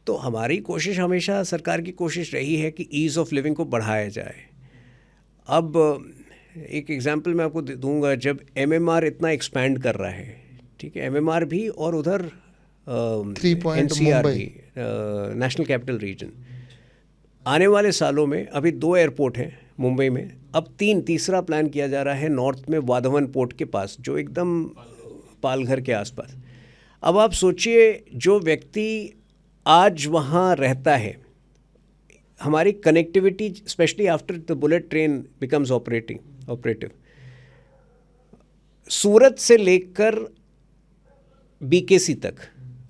तो हमारी कोशिश, हमेशा सरकार की कोशिश रही है कि ईज़ ऑफ लिविंग को बढ़ाया जाए। अब एक एग्जांपल मैं आपको दूंगा, जब MMR इतना एक्सपैंड कर रहा है, ठीक है, MMR भी और उधर 3 पॉइंट NCR भी, नेशनल कैपिटल रीजन, आने वाले सालों में अभी 2 एयरपोर्ट हैं मुंबई में, अब तीसरा प्लान किया जा रहा है नॉर्थ में वाधवन पोर्ट के पास, जो एकदम पालघर के आसपास। अब आप सोचिए, जो व्यक्ति आज वहाँ रहता है, हमारी connectivity specially after the bullet train becomes operative, Surat से लेकर BKC तक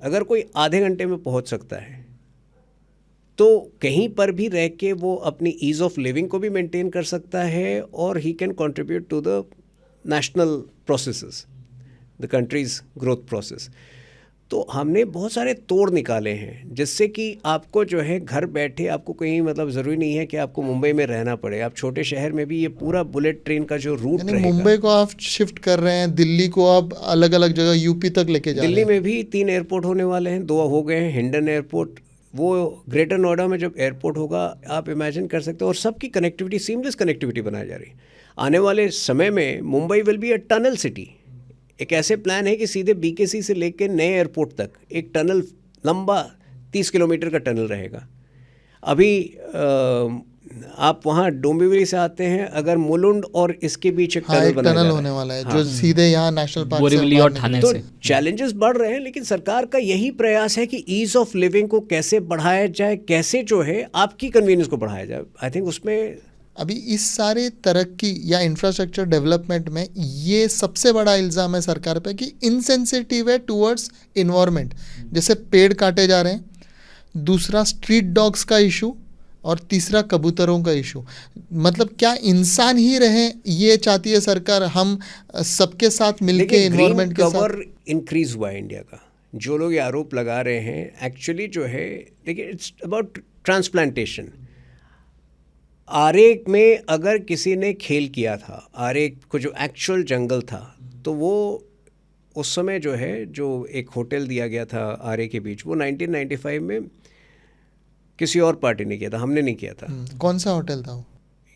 अगर कोई आधे घंटे में पहुँच सकता है, तो कहीं पर भी रह के वो अपनी ईज़ ऑफ लिविंग को भी मेंटेन कर सकता है, और he can contribute to the national processes, the country's growth process. तो हमने बहुत सारे तोड़ निकाले हैं, जिससे कि आपको जो है घर बैठे, आपको कहीं मतलब ज़रूरी नहीं है कि आपको मुंबई में रहना पड़े, आप छोटे शहर में भी ये पूरा बुलेट ट्रेन का जो रूट रहेगा। मुंबई को आप शिफ्ट कर रहे हैं, दिल्ली को आप अलग अलग जगह UP तक लेके जा रहे हैं। दिल्ली में भी 3 एयरपोर्ट होने वाले हैं, 2 हो गए हैं, हिंडन एयरपोर्ट, वो ग्रेटर नोएडा में जब एयरपोर्ट होगा आप इमेजिन कर सकते हो, और सबकी कनेक्टिविटी, सीमलेस कनेक्टिविटी बनाई जा रही है। आने वाले समय में Mumbai will be a tunnel city. एक ऐसे प्लान है कि सीधे BKC से लेकर नए एयरपोर्ट तक एक टनल, लंबा 30 किलोमीटर का टनल रहेगा। अभी आप वहाँ डोंबिवली से आते हैं, अगर मुलुंड और इसके बीच एक हाँ, टनल एक बनाया जा टनल रहा होने है, वाला है जो सीधे यहाँ नेशनल पार्क से बोरीवली बाहर और ठाणे तो से। चैलेंजेस बढ़ रहे हैं, लेकिन सरकार का यही प्रयास है कि ईज ऑफ लिविंग को कैसे बढ़ाया जाए, कैसे जो है आपकी कन्वीनियंस को बढ़ाया जाए। आई थिंक उसमें अभी इस सारे तरक्की या इंफ्रास्ट्रक्चर डेवलपमेंट में ये सबसे बड़ा इल्ज़ाम है सरकार पे कि इनसेंसिटिव है टुवर्ड्स इन्वायरमेंट। जैसे पेड़ काटे जा रहे हैं, दूसरा स्ट्रीट डॉग्स का इशू, और तीसरा कबूतरों का इशू। मतलब क्या इंसान ही रहे ये चाहती है सरकार? हम सबके साथ मिलके इन्वायरमेंट के साथ। कवर इंक्रीज हुआ है इंडिया का। जो लोग ये आरोप लगा रहे हैं, एक्चुअली जो है, देखिए, इट्स अबाउट ट्रांसप्लांटेशन। आरे में अगर किसी ने खेल किया था, आरे को जो एक्चुअल जंगल था, तो वो उस समय जो है, जो एक होटल दिया गया था आरे के बीच, वो 1995 में किसी और पार्टी ने किया था, हमने नहीं किया था। कौन सा होटल था वो?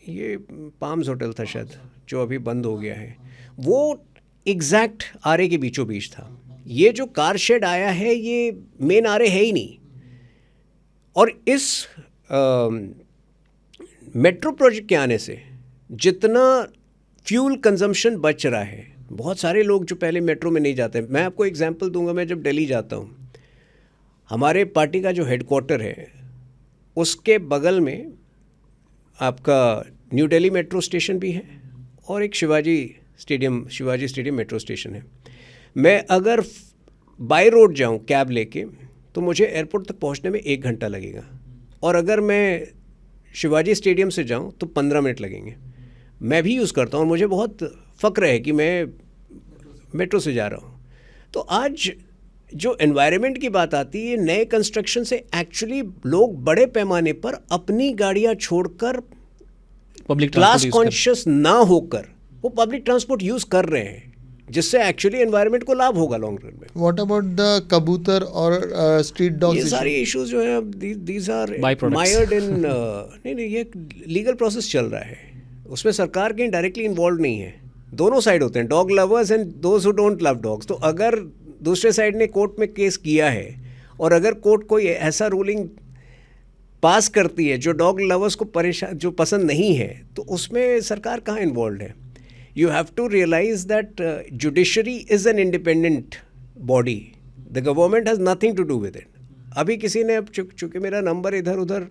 ये पाम्स होटल था शायद, जो अभी बंद हो गया है। वो एग्जैक्ट आरे के बीचों बीच था। ये जो कार शेड आया है, ये मेन आरे है ही नहीं। और इस मेट्रो प्रोजेक्ट के आने से जितना फ्यूल कंजम्पशन बच रहा है, बहुत सारे लोग जो पहले मेट्रो में नहीं जाते, मैं आपको एग्जांपल दूंगा। मैं जब दिल्ली जाता हूँ, हमारे पार्टी का जो हेडक्वार्टर है, उसके बगल में आपका न्यू दिल्ली मेट्रो स्टेशन भी है और एक शिवाजी स्टेडियम मेट्रो स्टेशन है। मैं अगर बाय रोड जाऊँ कैब लेके, तो मुझे एयरपोर्ट तक पहुँचने में 1 घंटा लगेगा, और अगर मैं शिवाजी स्टेडियम से जाऊँ तो 15 मिनट लगेंगे। मैं भी यूज़ करता हूँ और मुझे बहुत फ़क्र है कि मैं मेट्रो से जा रहा हूँ। तो आज जो एनवायरनमेंट की बात आती है, नए कंस्ट्रक्शन से एक्चुअली लोग बड़े पैमाने पर अपनी गाड़ियाँ छोड़कर, पब्लिक क्लास कॉन्शियस ना होकर, वो पब्लिक ट्रांसपोर्ट यूज़ कर रहे हैं, जिससे एक्चुअली एनवायरनमेंट को लाभ होगा लॉन्ग रन में। व्हाट अबाउट द कबूतर और स्ट्रीट डॉग्स? ये सारी इश्यूज जो है, दीज आर Byproducts. मायर्ड इन नहीं, ये लीगल प्रोसेस चल रहा है, उसमें सरकार कहीं डायरेक्टली इन्वॉल्व नहीं है। दोनों साइड होते हैं, dog lovers and those who don't love dogs. तो अगर दूसरे साइड ने कोर्ट में केस किया है, और अगर कोर्ट कोई ऐसा रूलिंग पास करती है जो डॉग लवर्स को जो पसंद नहीं है, तो उसमें सरकार कहाँ इन्वॉल्व है? You have to realize that judiciary is an independent body. The government has nothing to do with it. अभी किसी ने, चूँकि मेरा नंबर इधर उधर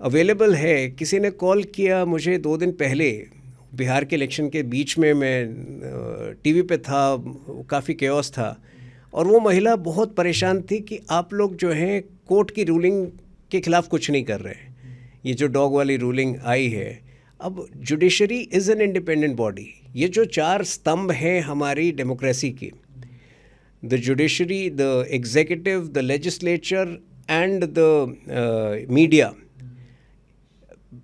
अवेलेबल है, किसी ने कॉल किया मुझे 2 दिन पहले, बिहार के इलेक्शन के बीच में मैं टीवी पे था, काफ़ी केओस था, और वो महिला बहुत परेशान थी कि आप लोग जो हैं कोर्ट की रूलिंग के खिलाफ कुछ नहीं कर रहे हैं। ये जो डॉग वाली रूलिंग आई है, अब judiciary is an independent body. ये जो 4 स्तंभ हैं हमारी डेमोक्रेसी की, the judiciary, the executive, the legislature and the media.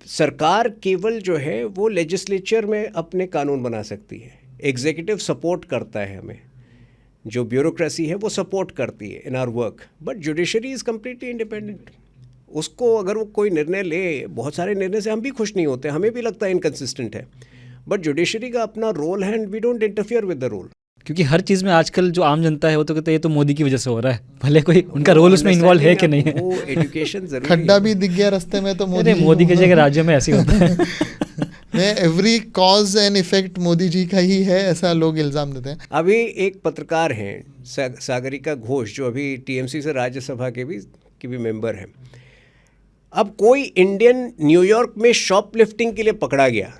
सरकार केवल जो है वो लेजिस्लेचर में अपने कानून बना सकती है, एग्जीक्यूटिव सपोर्ट करता है हमें, जो ब्यूरोक्रेसी है वो सपोर्ट करती है in our work, but judiciary is completely independent. उसको अगर वो कोई निर्णय ले, बहुत सारे निर्णय से हम भी खुश नहीं होते, हमें भी लगता है इनकन्सिस्टेंट है, बट जुडिशरी का अपना रोल है and we don't interfere with the role. क्योंकि हर चीज़ में आजकल जो आम जनता है वो तो कहते हैं ये तो मोदी की वजह से हो रहा है, भले कोई उनका रोल उसमें इन्वॉल्व है कि नहीं है। वो एजुकेशन जरूरी खड्डा भी दिख गया रास्ते में तो मोदी के जगह राज्य में ऐसे होता है। Every cause and effect Modi ji का ही है, ऐसा लोग इल्ज़ाम देते हैं। अभी एक पत्रकार हैं सागरिका घोष, जो अभी टीएमसी से राज्यसभा के भी मेंबर हैं। अब कोई इंडियन न्यूयॉर्क में शॉपलिफ्टिंग के लिए पकड़ा गया,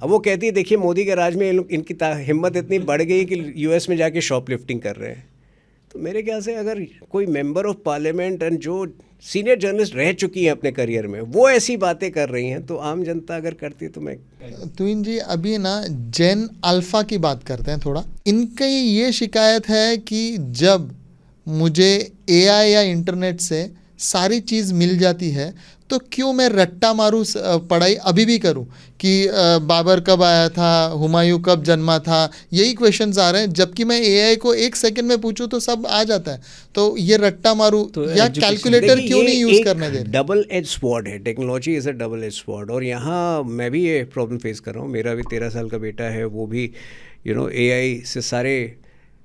अब वो कहती है देखिए मोदी के राज में इनकी हिम्मत इतनी बढ़ गई कि यूएस में जाके शॉपलिफ्टिंग कर रहे हैं। तो मेरे ख्याल से अगर कोई मेंबर ऑफ पार्लियामेंट एंड जो सीनियर जर्नलिस्ट रह चुकी हैं अपने करियर में, वो ऐसी बातें कर रही हैं, तो आम जनता अगर करती है तो मैं। तुहिन जी, अभी ना जेन अल्फा की बात करते हैं थोड़ा। इनकी ये शिकायत है कि जब मुझे एआई या इंटरनेट से सारी चीज़ मिल जाती है तो क्यों मैं रट्टा मारूं, पढ़ाई अभी भी करूं कि बाबर कब आया था, हुमायूं कब जन्मा था, यही क्वेश्चंस आ रहे हैं, जबकि मैं एआई को 1 सेकंड में पूछूं तो सब आ जाता है। तो ये रट्टा मारूं तो या कैलकुलेटर क्यों नहीं यूज़ करने दे? डबल एज स्वॉर्ड है, technology is a double edge sword. और यहाँ मैं भी ये प्रॉब्लम फेस कर रहा हूँ। मेरा भी 13 साल का बेटा है, वो भी एआई से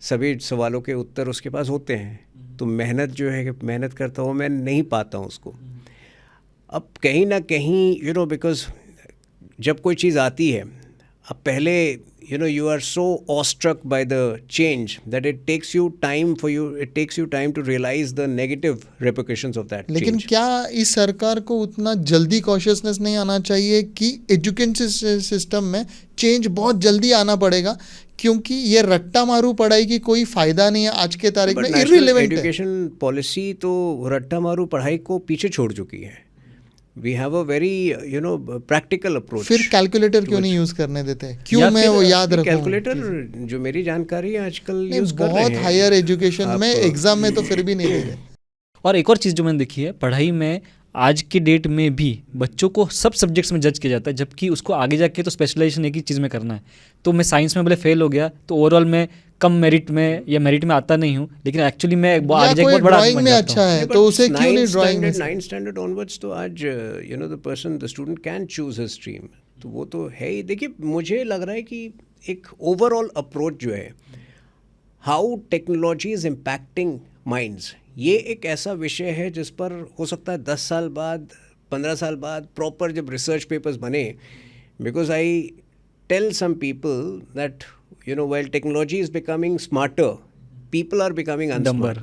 सभी सवालों के उत्तर उसके पास होते हैं, तो मेहनत जो है मेहनत करता हूँ मैं, नहीं पाता हूँ उसको। अब कहीं ना कहीं बिकॉज जब कोई चीज़ आती है, अब पहले you are so awestruck by the change that it takes you time to realize the negative repercussions of that लेकिन change. क्या इस सरकार को उतना जल्दी कॉशियसनेस नहीं आना चाहिए कि एजुकेशन सिस्टम में चेंज बहुत जल्दी आना पड़ेगा, क्योंकि ये रट्टा मारू पढ़ाई की कोई फायदा नहीं है आज के तारीख में, इररिलेवेंट है। एजुकेशन पॉलिसी तो रट्टा मारू पढ़ाई को पीछे छोड़ चुकी है। We have a very practical approach. फिर कैलकुलेटर क्यों नहीं यूज करने देते, क्यों मैं वो याद रखूं? कैलकुलेटर जो मेरी जानकारी है आजकल यूज कर रहे हैं बहुत हायर एजुकेशन में, एग्जाम में तो फिर भी नहीं दे रहे। और एक और चीज़ जो मैंने देखी है, पढ़ाई में आज के डेट में भी बच्चों को सब सब्जेक्ट्स में जज किया जाता है, जबकि उसको आगे जाके तो स्पेशलाइजेशन एक ही चीज़ में करना है। तो मैं साइंस में भले फेल हो गया तो ओवरऑल मैं कम मेरिट में या मेरिट में आता नहीं हूँ, लेकिन एक्चुअली मैं आगे जाके बहुत बड़ा ड्राइंग में अच्छा है तो उसे क्यों नहीं ड्राइंग में? 9th स्टैंडर्ड ऑनवर्ड्स तो आज the student can choose his stream, तो वो तो है ही। देखिए मुझे लग रहा है कि एक ओवरऑल अप्रोच जो है, how technology is impacting minds, ये एक ऐसा विषय है जिस पर हो सकता है 10 साल बाद 15 साल बाद प्रॉपर जब रिसर्च पेपर्स बने, because I tell some people that while technology is becoming smarter, people are becoming unsmart.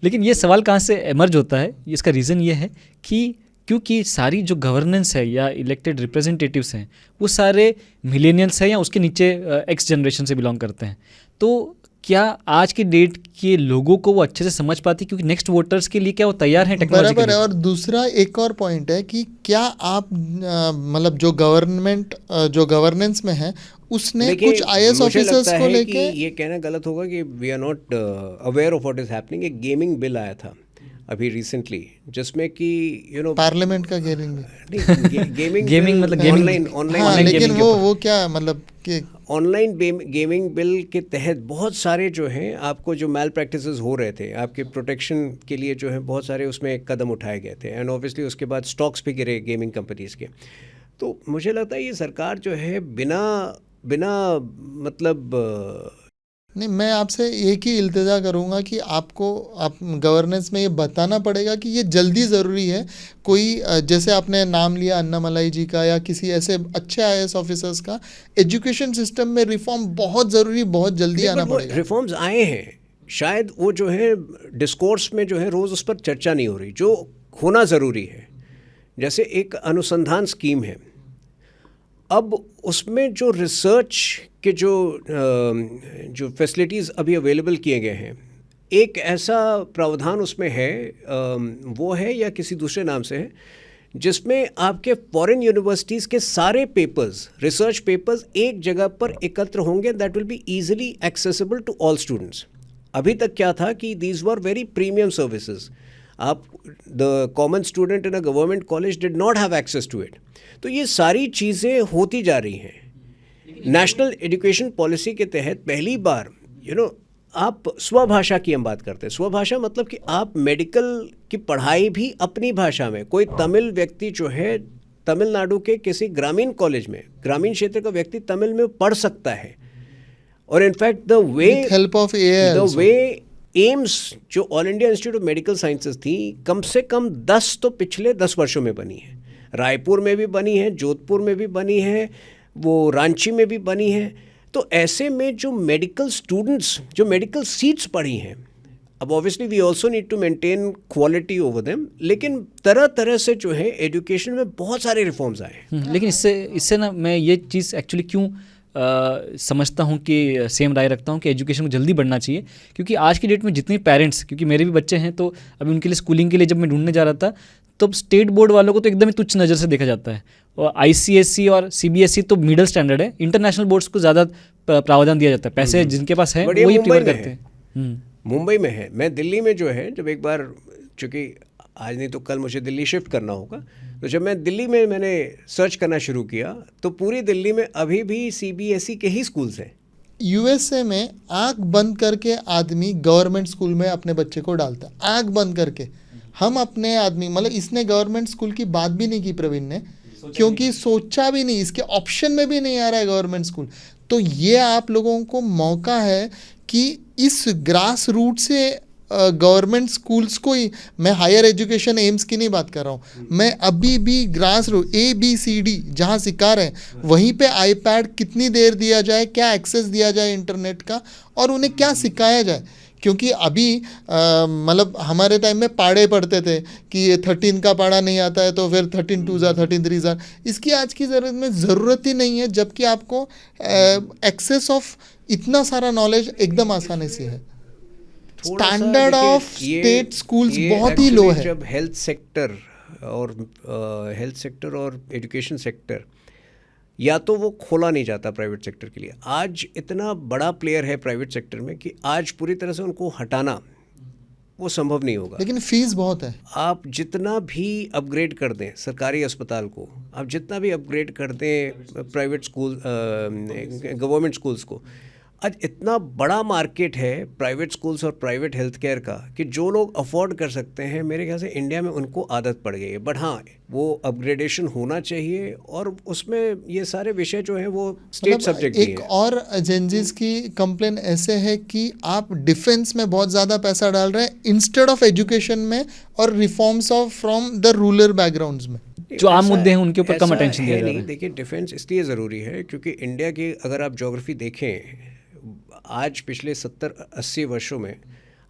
लेकिन ये सवाल कहाँ से एमर्ज होता है, इसका रीज़न ये है कि क्योंकि सारी जो गवर्नेंस है या इलेक्टेड रिप्रेजेंटेटिव्स हैं वो सारे मिलेनियल्स हैं या उसके नीचे एक्स जनरेशन से बिलोंग करते हैं। तो क्या आज की डेट के लोगों को वो अच्छे से समझ पाती, क्योंकि नेक्स्ट वोटर्स के लिए क्या वो तैयार हैं टेक्नोलॉजी के लिए? और दूसरा एक और पॉइंट है कि क्या आप मतलब जो गवर्नमेंट जो गवर्नेंस में है उसने कुछ आईएएस ऑफिसर्स को लेके, ये कहना गलत होगा कि we are not aware of what is happening. एक गेमिंग बिल आया था अभी रिसेंटली, जिसमें कि पार्लियामेंट का गेमिंग मतलब ऑनलाइन, लेकिन वो क्या मतलब कि ऑनलाइन गेमिंग बिल के तहत बहुत सारे जो हैं आपको जो मैल प्रैक्टिसेस हो रहे थे आपके प्रोटेक्शन के लिए जो है बहुत सारे उसमें कदम उठाए गए थे, एंड ऑब्वियसली उसके बाद स्टॉक्स भी गिरे गेमिंग कंपनीज के। तो मुझे लगता है ये सरकार जो है बिना मतलब नहीं, मैं आपसे एक ही इल्तिजा करूंगा कि आप गवर्नेंस में ये बताना पड़ेगा कि ये जल्दी ज़रूरी है। कोई जैसे आपने नाम लिया अन्नामलाई जी का या किसी ऐसे अच्छे आईएएस ऑफिसर्स का, एजुकेशन सिस्टम में रिफॉर्म बहुत ज़रूरी, बहुत जल्दी आना पड़ेगा। रिफॉर्म्स आए हैं, शायद वो जो है डिस्कोर्स में जो है रोज़ उस पर चर्चा नहीं हो रही, जो होना ज़रूरी है। जैसे एक अनुसंधान स्कीम है, अब उसमें जो रिसर्च के जो फैसिलिटीज़ अभी अवेलेबल किए गए हैं, एक ऐसा प्रावधान उसमें है, वो है या किसी दूसरे नाम से है, जिसमें आपके फॉरेन यूनिवर्सिटीज़ के सारे पेपर्स, रिसर्च पेपर्स एक जगह पर एकत्र होंगे, that will be easily accessible to all students. अभी तक क्या था कि these were very premium services, आप the common student in a government college did not have access to it. तो ये सारी चीज़ें होती जा रही हैं। नेशनल एजुकेशन पॉलिसी के तहत पहली बार आप स्वभाषा की हम बात करते हैं। स्वभाषा मतलब कि आप मेडिकल की पढ़ाई भी अपनी भाषा में, कोई तमिल व्यक्ति जो है तमिलनाडु के किसी ग्रामीण कॉलेज में, ग्रामीण क्षेत्र का व्यक्ति तमिल में पढ़ सकता है। और इनफैक्ट द वे एम्स जो all India institute of medical sciences थी, कम से कम 10 तो पिछले 10 वर्षों में बनी है। रायपुर में भी बनी है, जोधपुर में भी बनी है, वो रांची में भी बनी है। तो ऐसे में जो मेडिकल स्टूडेंट्स, जो मेडिकल सीट्स पढ़ी हैं, अब obviously we also need to maintain quality over them, लेकिन तरह तरह से जो है एजुकेशन में बहुत सारे रिफॉर्म्स आए हैं। लेकिन इससे ना मैं ये चीज़ एक्चुअली क्यों समझता हूँ कि सेम राय रखता हूँ कि एजुकेशन को जल्दी बढ़ना चाहिए, क्योंकि आज की डेट में जितने पेरेंट्स, क्योंकि मेरे भी बच्चे हैं, तो अभी उनके लिए स्कूलिंग के लिए जब मैं ढूंढने जा रहा था तो स्टेट बोर्ड वालों को तो एकदम ही तुच्छ नज़र से देखा जाता है, और आईसीएसई और सीबीएसई तो मिडिल स्टैंडर्ड है, इंटरनेशनल बोर्ड्स को ज़्यादा प्रावधान दिया जाता है, पैसे जिनके पास है वो ही प्रेफर करते हैं। मुंबई में है, मैं दिल्ली में जो है, जब एक बार, चूँकि आज नहीं तो कल मुझे दिल्ली शिफ्ट करना होगा, तो जब मैं दिल्ली में मैंने सर्च करना शुरू किया तो पूरी दिल्ली में अभी भी सीबीएसई के ही स्कूल्स हैं। यूएसए में आंख बंद करके आदमी गवर्नमेंट स्कूल में अपने बच्चे को डालता है, आंख बंद करके। हम अपने आदमी, मतलब इसने गवर्नमेंट स्कूल की बात भी नहीं की प्रवीण ने, क्योंकि सोचा भी नहीं, इसके ऑप्शन में भी नहीं आ रहा है गवर्नमेंट स्कूल। तो ये आप लोगों को मौका है कि इस ग्रास रूट से गवर्नमेंट स्कूल्स को ही, मैं हायर एजुकेशन एम्स की नहीं बात कर रहा हूँ, मैं अभी भी ग्रास रूट ABCD जहाँ सिखा रहे हैं वहीं पे आईपैड कितनी देर दिया जाए, क्या एक्सेस दिया जाए इंटरनेट का, और उन्हें क्या सिखाया जाए। क्योंकि अभी मतलब हमारे टाइम में पाड़े पढ़ते थे कि ये 13 का पाड़ा नहीं आता है तो फिर 13 2 जार 13 3 जार, इसकी आज की ज़रूरत ही नहीं है, जबकि आपको एक्सेस ऑफ इतना सारा नॉलेज एकदम आसानी से है। स्टैंडर्ड ऑफ स्टेट स्कूल्स बहुत ही लो है। जब हेल्थ सेक्टर और एजुकेशन सेक्टर या तो वो खोला नहीं जाता प्राइवेट सेक्टर के लिए, आज इतना बड़ा प्लेयर है प्राइवेट सेक्टर में कि आज पूरी तरह से उनको हटाना वो संभव नहीं होगा। लेकिन फीस बहुत है। आप जितना भी अपग्रेड कर दें सरकारी अस्पताल को, आप जितना भी अपग्रेड कर दें प्राइवेट स्कूल गवर्नमेंट स्कूल्स को, आज इतना बड़ा मार्केट है प्राइवेट स्कूल्स और प्राइवेट हेल्थ केयर का कि जो लोग अफोर्ड कर सकते हैं, मेरे ख्याल से इंडिया में उनको आदत पड़ गई है। बट हाँ, वो अपग्रेडेशन होना चाहिए और उसमें ये सारे विषय जो हैं वो स्टेट सब्जेक्ट भी है। एक और एजेंसीज की कंप्लेन ऐसे है कि आप डिफेंस में बहुत ज़्यादा पैसा डाल रहे हैं इंस्टेड ऑफ एजुकेशन में और reforms of from the rural backgrounds में। जो आम मुद्दे हैं उनके ऊपर कम अटेंशन दिया जा रहा है। देखिए, डिफेंस इसलिए ज़रूरी है क्योंकि इंडिया की अगर आप ज्योग्राफी देखें, आज पिछले 70-80 वर्षों में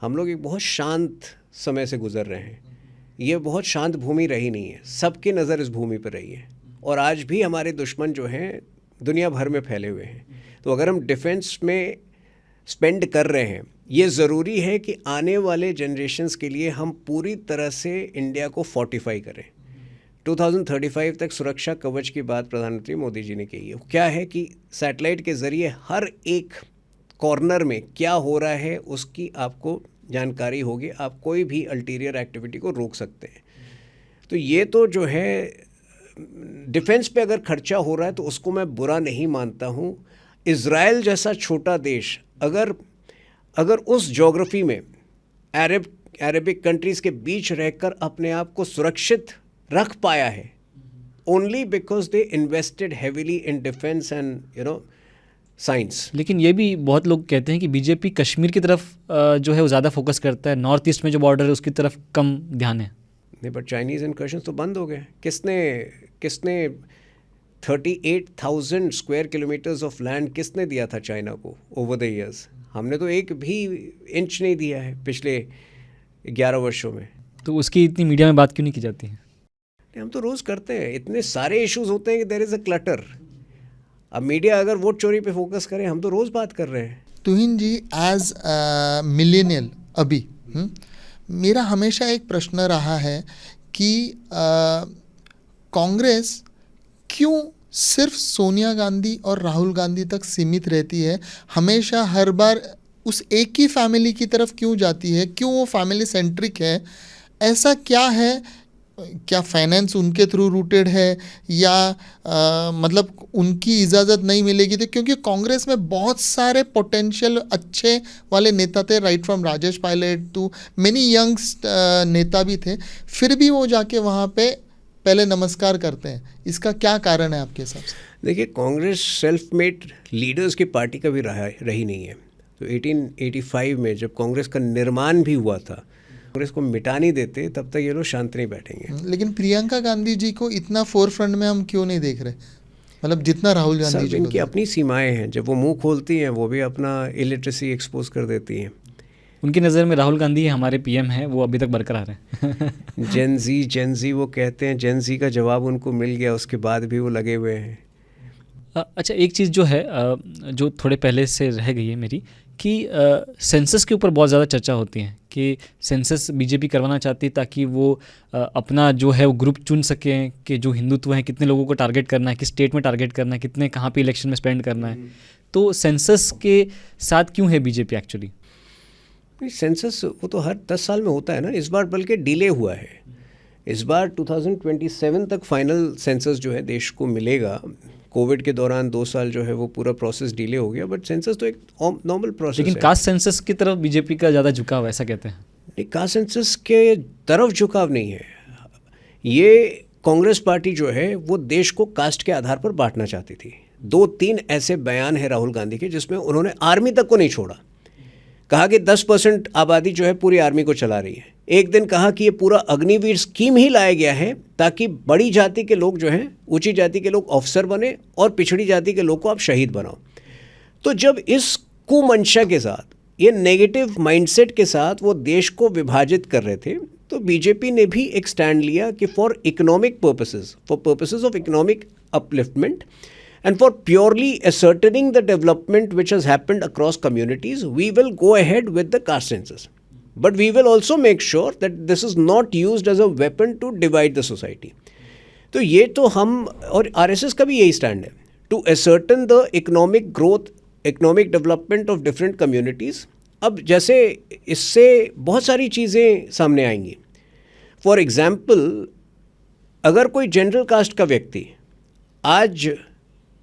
हम लोग एक बहुत शांत समय से गुजर रहे हैं। ये बहुत शांत भूमि रही नहीं है, सबकी नज़र इस भूमि पर रही है और आज भी हमारे दुश्मन जो हैं दुनिया भर में फैले हुए हैं। तो अगर हम डिफेंस में स्पेंड कर रहे हैं, ये ज़रूरी है कि आने वाले जनरेशन्स के लिए हम पूरी तरह से इंडिया को फोर्टिफाई करें। 2035 तक सुरक्षा कवच की बात प्रधानमंत्री मोदी जी ने की है। क्या है कि सैटेलाइट के ज़रिए हर एक कॉर्नर में क्या हो रहा है उसकी आपको जानकारी होगी, आप कोई भी अल्टीरियर एक्टिविटी को रोक सकते हैं। तो ये तो जो है डिफेंस पे अगर खर्चा हो रहा है तो उसको मैं बुरा नहीं मानता हूँ। इज़राइल जैसा छोटा देश अगर उस ज्योग्राफी में अरेबिक कंट्रीज़ के बीच रहकर अपने आप को सुरक्षित रख पाया है, only because they invested heavily in defence and science. लेकिन ये भी बहुत लोग कहते हैं कि बीजेपी कश्मीर की तरफ जो है वो ज़्यादा फोकस करता है, नॉर्थ ईस्ट में जो बॉर्डर है उसकी तरफ कम ध्यान है। नहीं, बट चाइनीज़ इनकर्शंस तो बंद हो गए। किसने 38,000 स्क्वायर किलोमीटर्स ऑफ लैंड किसने दिया था चाइना को ओवर द ईयर्स? हमने तो एक भी इंच नहीं दिया है पिछले 11 वर्षों में। तो उसकी इतनी मीडिया में बात क्यों नहीं की जाती है? हम तो रोज़ करते हैं, इतने सारे इश्यूज होते हैं कि देयर इज़ अ क्लटर। अब मीडिया अगर वोट चोरी पे फोकस करे, हम तो रोज़ बात कर रहे हैं। तुहिन जी, एज मिलेनियल अभी मेरा हमेशा एक प्रश्न रहा है कि कांग्रेस क्यों सिर्फ सोनिया गांधी और राहुल गांधी तक सीमित रहती है, हमेशा हर बार उस एक ही फैमिली की तरफ क्यों जाती है, क्यों वो फैमिली सेंट्रिक है? ऐसा क्या है? क्या फाइनेंस उनके थ्रू रूटेड है या मतलब उनकी इजाज़त नहीं मिलेगी? तो क्योंकि कांग्रेस में बहुत सारे पोटेंशियल अच्छे वाले नेता थे, right from Rajesh Pilot to many young नेता भी थे, फिर भी वो जाके वहाँ पे पहले नमस्कार करते हैं। इसका क्या कारण है आपके हिसाब से? देखिए, कांग्रेस सेल्फ मेड लीडर्स की पार्टी कभी रही नहीं है। तो 1885 में जब कांग्रेस का निर्माण भी हुआ था, कांग्रेस को मिटा नहीं देते तब तक ये लोग शांत नहीं बैठेंगे। लेकिन प्रियंका गांधी जी को इतना फोर फ्रंट में हम क्यों नहीं देख रहे, मतलब जितना राहुल गांधी जी? इनकी अपनी सीमाएं हैं, जब वो मुंह खोलती हैं वो भी अपना इलिटरेसी एक्सपोज कर देती हैं। उनकी नज़र में राहुल गांधी हमारे पीएम हैं, वो अभी तक बरकरार हैं। जेन जी वो कहते हैं, जेन जी का जवाब उनको मिल गया, उसके बाद भी वो लगे हुए हैं। अच्छा, एक चीज़ जो है जो थोड़े पहले से रह गई है मेरी, कि सेंसस के ऊपर बहुत ज़्यादा चर्चा होती है कि सेंसस बीजेपी करवाना चाहती है ताकि वो अपना जो है वो ग्रुप चुन सकें कि जो हिंदुत्व हैं कितने लोगों को टारगेट करना है, किस स्टेट में टारगेट करना है, कितने कहाँ पे इलेक्शन में स्पेंड करना है। तो सेंसस के साथ क्यों है बीजेपी एक्चुअली? सेंसस वो तो हर 10 साल में होता है ना, इस बार बल्कि डिले हुआ है। इस बार 2027 तक फाइनल सेंसस जो है देश को मिलेगा। कोविड के दौरान 2 साल जो है वो पूरा प्रोसेस डिले हो गया, बट सेंसस तो एक नॉर्मल प्रोसेस है। लेकिन कास्ट सेंसस की तरफ बीजेपी का ज़्यादा झुकाव है, ऐसा कहते हैं। नहीं, कास्ट सेंसस के तरफ झुकाव नहीं है। ये कांग्रेस पार्टी जो है वो देश को कास्ट के आधार पर बांटना चाहती थी। 2-3 ऐसे बयान है राहुल गांधी के जिसमें उन्होंने आर्मी तक को नहीं छोड़ा। कहा कि 10% आबादी जो है पूरी आर्मी को चला रही है। एक दिन कहा कि ये पूरा अग्निवीर स्कीम ही लाया गया है ताकि बड़ी जाति के लोग जो हैं, ऊंची जाति के लोग ऑफिसर बने और पिछड़ी जाति के लोग को आप शहीद बनाओ। तो जब इस कुमंशा के साथ, ये नेगेटिव माइंडसेट के साथ वो देश को विभाजित कर रहे थे, तो बीजेपी ने भी एक स्टैंड लिया कि for economic purposes, for purposes of economic upliftment and for purely ascertaining the development which has happened across communities, we will go ahead with the caste census. But we will also make sure that this is not used as a weapon to divide the society. तो ये तो हम, और RSS का भी यही stand है, to ascertain the economic growth, economic development of different communities. अब जैसे इससे बहुत सारी चीज़ें सामने आएंगी। फॉर एग्जाम्पल, अगर कोई जनरल कास्ट का व्यक्ति आज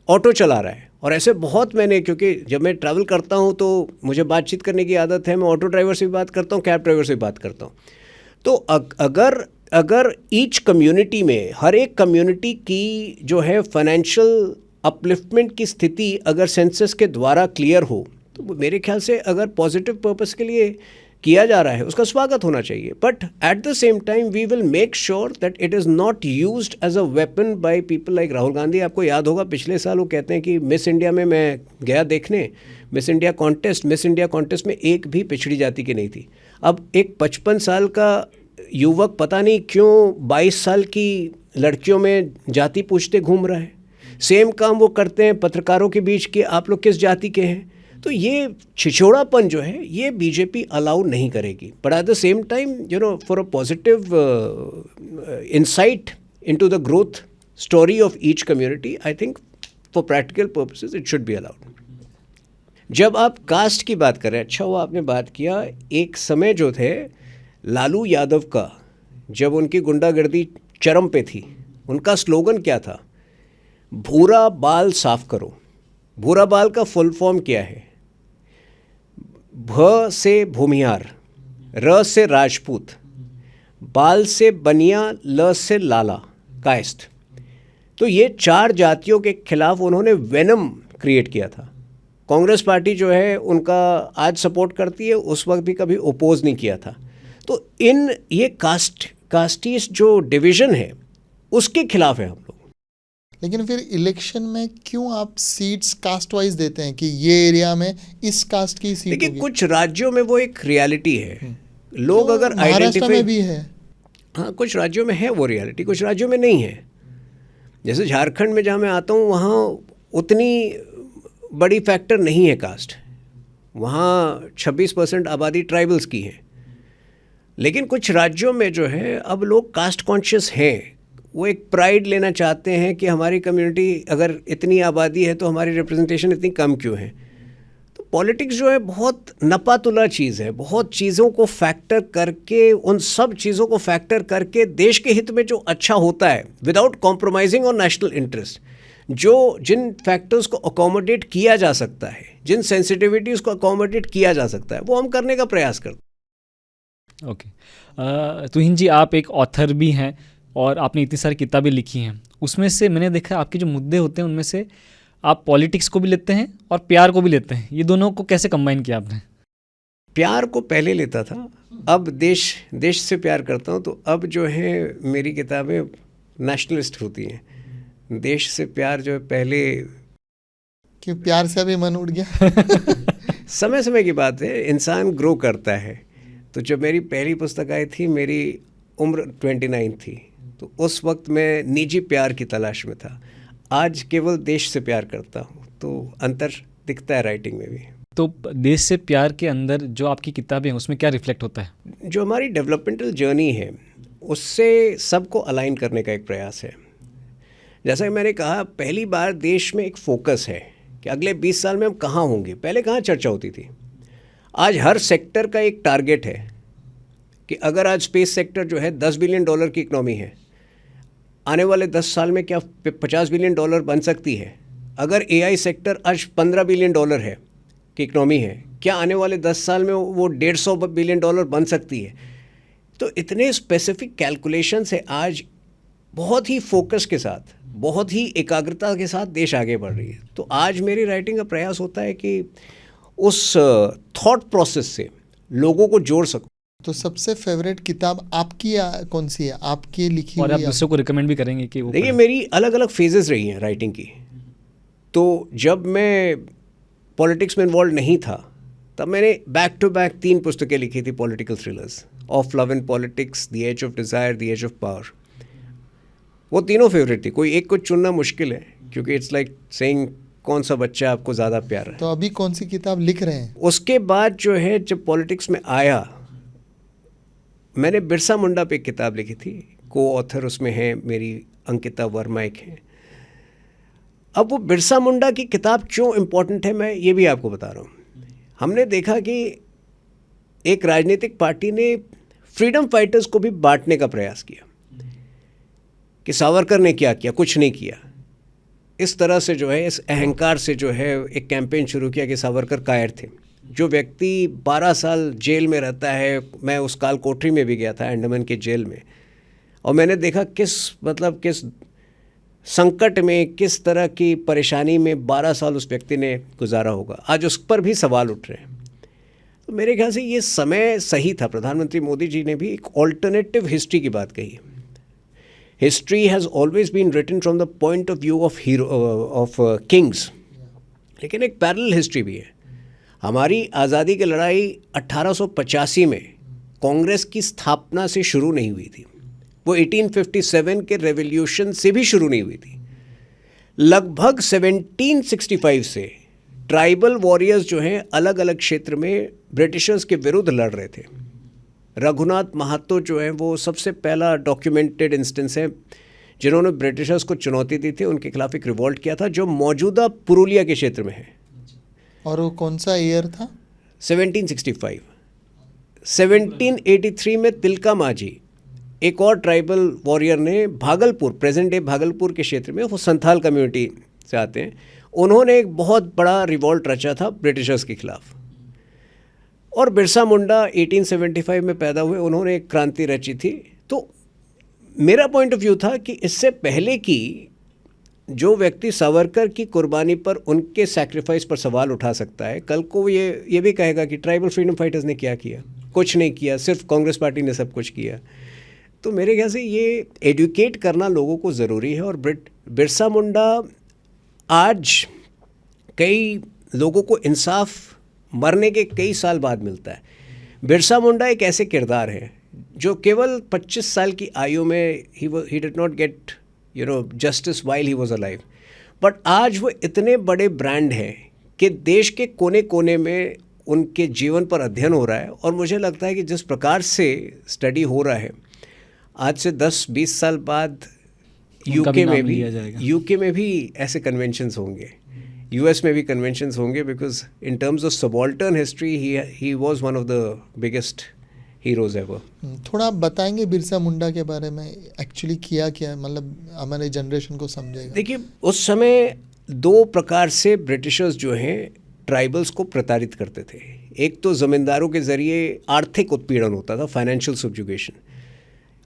ऑटो चला रहा है, और ऐसे बहुत मैंने, क्योंकि जब मैं ट्रैवल करता हूँ तो मुझे बातचीत करने की आदत है, मैं ऑटो ड्राइवर से भी बात करता हूँ, कैब ड्राइवर से भी बात करता हूँ। तो अगर ईच कम्युनिटी में, हर एक कम्युनिटी की जो है फाइनेंशियल अपलिफ्टमेंट की स्थिति अगर सेंसस के द्वारा क्लियर हो, तो मेरे ख्याल से अगर पॉजिटिव पर्पस के लिए किया जा रहा है उसका स्वागत होना चाहिए। But at the same time we will make sure that it is not used as a weapon by people like Rahul Gandhi. आपको याद होगा पिछले साल वो कहते हैं कि मिस इंडिया में मैं गया देखने, मिस इंडिया कॉन्टेस्ट में एक भी पिछड़ी जाति की नहीं थी। अब एक 55 साल का युवक पता नहीं क्यों 22 साल की लड़कियों में जाति पूछते घूम रहा है। सेम काम वो करते हैं पत्रकारों के बीच कि आप लोग किस जाति के हैं। तो ये छिछोड़ापन जो है ये बीजेपी अलाउ नहीं करेगी। But at the same time for a positive insight into the growth story of each community, I think for practical purposes it should be allowed. जब आप कास्ट की बात कर रहे हैं, अच्छा वो आपने बात किया, एक समय जो थे लालू यादव का, जब उनकी गुंडागर्दी चरम पे थी, उनका स्लोगन क्या था? भूरा बाल साफ करो। भूरा बाल का फुल फॉर्म क्या है? भ से भूमिहार, र से राजपूत, बाल से बनिया, ल से लाला, कायस्थ। तो ये 4 जातियों के खिलाफ उन्होंने वेनम क्रिएट किया था। कांग्रेस पार्टी जो है उनका आज सपोर्ट करती है, उस वक्त भी कभी ओपोज नहीं किया था। तो ये कास्टीस जो डिवीज़न है उसके खिलाफ है हम लोग। लेकिन फिर इलेक्शन में क्यों आप सीट्स कास्ट वाइज देते हैं कि ये एरिया में इस कास्ट की सीट देखिए, होगी? कुछ राज्यों में वो एक रियलिटी है। लोग अगर महाराष्ट्र में भी है। हाँ, कुछ राज्यों में है वो रियलिटी, कुछ राज्यों में नहीं है। जैसे झारखंड में जहाँ मैं आता हूँ वहाँ उतनी बड़ी फैक्टर नहीं है कास्ट। वहाँ 26% आबादी ट्राइबल्स की है। लेकिन कुछ राज्यों में जो है अब लोग कास्ट कॉन्शियस हैं। वो एक प्राइड लेना चाहते हैं कि हमारी कम्युनिटी अगर इतनी आबादी है तो हमारी रिप्रेजेंटेशन इतनी कम क्यों है। तो पॉलिटिक्स जो है बहुत नपातुला चीज़ है। बहुत चीज़ों को फैक्टर करके, उन सब चीज़ों को फैक्टर करके देश के हित में जो अच्छा होता है without compromising on national interest, जिन फैक्टर्स को अकोमोडेट किया जा सकता है, जिन सेंसिटिविटीज़ को अकोमोडेट किया जा सकता है, वो हम करने का प्रयास करते हैं। ओके, तुहिन जी, आप एक ऑथर भी हैं और आपने इतनी सारी किताबें लिखी हैं। उसमें से मैंने देखा आपके जो मुद्दे होते हैं उनमें से आप पॉलिटिक्स को भी लेते हैं और प्यार को भी लेते हैं। ये दोनों को कैसे कंबाइन किया आपने? प्यार को पहले लेता था, अब देश से प्यार करता हूँ। तो अब जो है मेरी किताबें नेशनलिस्ट होती हैं। देश से प्यार जो है पहले, क्यों प्यार से अभी मन उड़ गया? समय समय की बात है, इंसान ग्रो करता है। तो जब मेरी पहली पुस्तक आई थी, मेरी उम्र 29 थी, तो उस वक्त मैं निजी प्यार की तलाश में था। आज केवल देश से प्यार करता हूँ, तो अंतर दिखता है राइटिंग में भी। तो देश से प्यार के अंदर जो आपकी किताबें हैं उसमें क्या रिफ्लेक्ट होता है? जो हमारी डेवलपमेंटल जर्नी है उससे सबको अलाइन करने का एक प्रयास है। जैसा कि मैंने कहा, पहली बार देश में एक फोकस है कि अगले 20 साल में हम कहाँ होंगे। पहले कहाँ चर्चा होती थी। आज हर सेक्टर का एक टारगेट है कि अगर आज स्पेस सेक्टर जो है $10 बिलियन की इकनॉमी है, आने वाले 10 साल में क्या $50 बिलियन बन सकती है? अगर AI सेक्टर आज $15 बिलियन है की इकनॉमी है, क्या आने वाले 10 साल में वो $150 बिलियन बन सकती है? तो इतने स्पेसिफिक कैलकुलेशंस है। आज बहुत ही फोकस के साथ, बहुत ही एकाग्रता के साथ देश आगे बढ़ रही है। तो आज मेरी राइटिंग का प्रयास होता है कि उस थॉट प्रोसेस से लोगों को जोड़ सकूं। तो सबसे फेवरेट किताब आपकी कौन सी है, आपकी लिखी और हुई? आप दूसरों को रिकमेंड भी करेंगे कि वो देखिए, पढ़ें? मेरी अलग अलग फेजेस रही हैं राइटिंग की। तो जब मैं पॉलिटिक्स में इन्वॉल्व नहीं था तब मैंने बैक टू बैक 3 पुस्तकें लिखी थी, political thrillers, of love and politics, the age of desire, the age of power. वो तीनों फेवरेट थी, कोई एक को चुनना मुश्किल है क्योंकि इट्स लाइक सेइंग कौन सा बच्चा आपको ज़्यादा प्यारा है। तो अभी कौन सी किताब लिख रहे हैं? उसके बाद जो है, जब पॉलिटिक्स में आया, मैंने बिरसा मुंडा पे एक किताब लिखी थी, को ऑथर उसमें है मेरी अंकिता वर्मा एक है। अब वो बिरसा मुंडा की किताब क्यों इम्पोर्टेंट है, मैं ये भी आपको बता रहा हूँ। हमने देखा कि एक राजनीतिक पार्टी ने फ्रीडम फाइटर्स को भी बांटने का प्रयास किया कि सावरकर ने क्या किया, कुछ नहीं किया। इस तरह से जो है, इस अहंकार से जो है एक कैंपेन शुरू किया कि सावरकर कायर थे। जो व्यक्ति 12 साल जेल में रहता है, मैं उस काल कोठरी में भी गया था, अंडमान के जेल में, और मैंने देखा किस संकट में, किस तरह की परेशानी में 12 साल उस व्यक्ति ने गुजारा होगा। आज उस पर भी सवाल उठ रहे हैं। तो मेरे ख्याल से ये समय सही था। प्रधानमंत्री मोदी जी ने भी एक ऑल्टरनेटिव हिस्ट्री की बात कही। History has always been written from the point of view of kings, लेकिन एक पैरेलल हिस्ट्री भी है। हमारी आज़ादी की लड़ाई 1885 में कांग्रेस की स्थापना से शुरू नहीं हुई थी, वो 1857 के रेवोल्यूशन से भी शुरू नहीं हुई थी। लगभग 1765 से ट्राइबल वॉरियर्स जो हैं अलग अलग क्षेत्र में ब्रिटिशर्स के विरुद्ध लड़ रहे थे। रघुनाथ महातो जो है वो सबसे पहला डॉक्यूमेंटेड इंस्टेंस है जिन्होंने ब्रिटिशर्स को चुनौती दी थी, उनके खिलाफ एक रिवॉल्ट किया था जो मौजूदा पुरुलिया के क्षेत्र में है। और वो कौन सा ईयर था? 1765। 1783 में तिलका मांझी, एक और ट्राइबल वॉरियर ने भागलपुर, प्रेजेंट डे भागलपुर के क्षेत्र में, वो संथाल कम्युनिटी से आते हैं, उन्होंने एक बहुत बड़ा रिवॉल्ट रचा था ब्रिटिशर्स के खिलाफ। और बिरसा मुंडा 1875 में पैदा हुए, उन्होंने एक क्रांति रची थी। तो मेरा पॉइंट ऑफ व्यू था कि इससे पहले कि जो व्यक्ति सावरकर की कुर्बानी पर, उनके सैक्रिफाइस पर सवाल उठा सकता है, कल को ये भी कहेगा कि ट्राइबल फ्रीडम फाइटर्स ने क्या किया, कुछ नहीं किया, सिर्फ कांग्रेस पार्टी ने सब कुछ किया। तो मेरे ख्याल से ये एडुकेट करना लोगों को ज़रूरी है। और बिरसा मुंडा आज कई लोगों को इंसाफ मरने के कई साल बाद मिलता है। बिरसा मुंडा एक ऐसे किरदार है जो केवल 25 साल की आयु में he did not gate justice while he was alive, but आज वो इतने बड़े ब्रांड हैं कि देश के कोने कोने में उनके जीवन पर अध्ययन हो रहा है। और मुझे लगता है कि जिस प्रकार से स्टडी हो रहा है, आज से 10-20 साल बाद यूके में भी ऐसे कन्वेंशंस होंगे, यूएस में भी कन्वेंशंस होंगे, because in terms of subaltern history he was one of the biggest heroes ever. थोड़ा आप बताएंगे बिरसा मुंडा के बारे में, एक्चुअली किया क्या, मतलब हमारे जनरेशन को समझेगा। देखिए, उस समय 2 प्रकार से ब्रिटिशर्स जो हैं ट्राइबल्स को प्रताड़ित करते थे। एक तो ज़मींदारों के ज़रिए आर्थिक उत्पीड़न होता था, financial subjugation.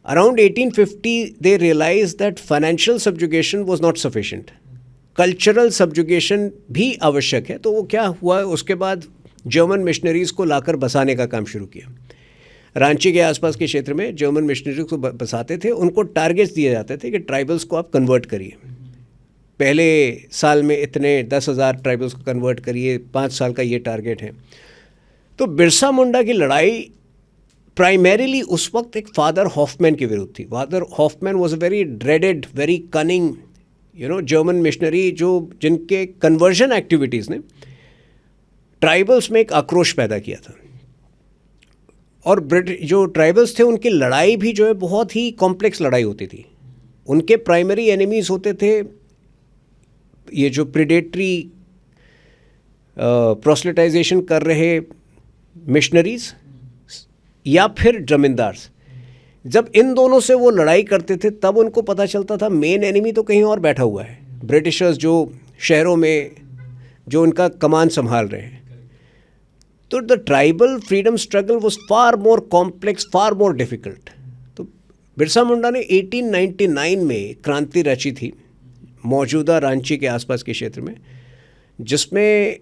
Around 1850 they realise that financial subjugation was not sufficient, cultural subjugation भी आवश्यक है। तो वो क्या हुआ, उसके बाद जर्मन मिशनरीज़ को लाकर बसाने का काम शुरू किया। रांची के आसपास के क्षेत्र में जर्मन मिशनरीज़ को बसाते थे, उनको टारगेट्स दिए जाते थे कि ट्राइबल्स को आप कन्वर्ट करिए, पहले साल में इतने 10,000 ट्राइबल्स को कन्वर्ट करिए, 5 साल का ये टारगेट है। तो बिरसा मुंडा की लड़ाई प्राइमरीली उस वक्त एक फादर हॉफमैन के विरुद्ध थी। Father Hoffmann was a very dreaded, very cunning German missionary, जिनके कन्वर्जन एक्टिविटीज़ ने ट्राइबल्स में एक आक्रोश पैदा किया था। और जो ट्राइबल्स थे उनकी लड़ाई भी जो है बहुत ही कॉम्प्लेक्स लड़ाई होती थी। उनके प्राइमरी एनिमीज़ होते थे ये जो प्रेडेटरी प्रोस्लिटाइजेशन कर रहे मिशनरीज़ या फिर जमींदार्स। जब इन दोनों से वो लड़ाई करते थे तब उनको पता चलता था मेन एनिमी तो कहीं और बैठा हुआ है, ब्रिटिशर्स जो शहरों में जो उनका कमान संभाल रहे हैं। तो the tribal freedom struggle was far more complex, far more difficult. तो बिरसा मुंडा ने 1899 में क्रांति रची थी मौजूदा रांची के आसपास के क्षेत्र में, जिसमें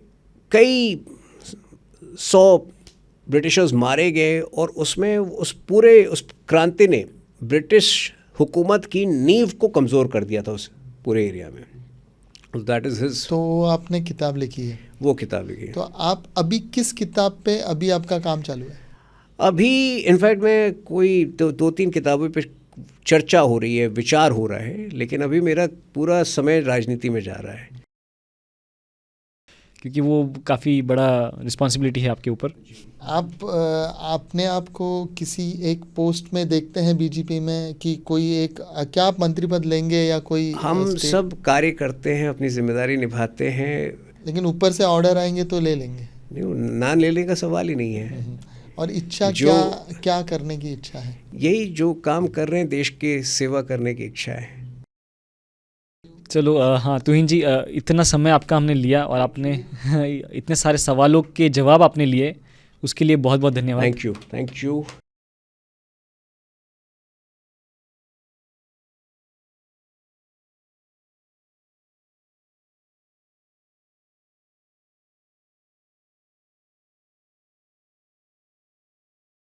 कई 100 ब्रिटिशर्स मारे गए और उसमें उस क्रांति ने ब्रिटिश हुकूमत की नींव को कमज़ोर कर दिया था उस पूरे एरिया में। That is his. तो आपने किताब लिखी है, वो किताब लिखी है। तो आप अभी किस किताब पे अभी आपका काम चालू है? अभी इनफैक्ट मैं कोई 2-3 किताबों पे चर्चा हो रही है, विचार हो रहा है, लेकिन अभी मेरा पूरा समय राजनीति में जा रहा है। क्योंकि वो काफ़ी बड़ा रिस्पॉन्सिबिलिटी है आपके ऊपर। आपने आपको किसी एक पोस्ट में देखते हैं बीजेपी में कि कोई एक, क्या आप मंत्री पद लेंगे या कोई? हम सब कार्य करते हैं, अपनी जिम्मेदारी निभाते हैं, लेकिन ऊपर से ऑर्डर आएंगे तो ले लेंगे? नहीं, ना लेने का सवाल ही नहीं है। और इच्छा क्या करने की इच्छा है? यही जो काम कर रहे हैं, देश की सेवा करने की इच्छा है। चलो हाँ तुहिन जी, इतना समय आपका हमने लिया और आपने इतने सारे सवालों के जवाब आपने लिए, उसके लिए बहुत बहुत धन्यवाद। Thank you.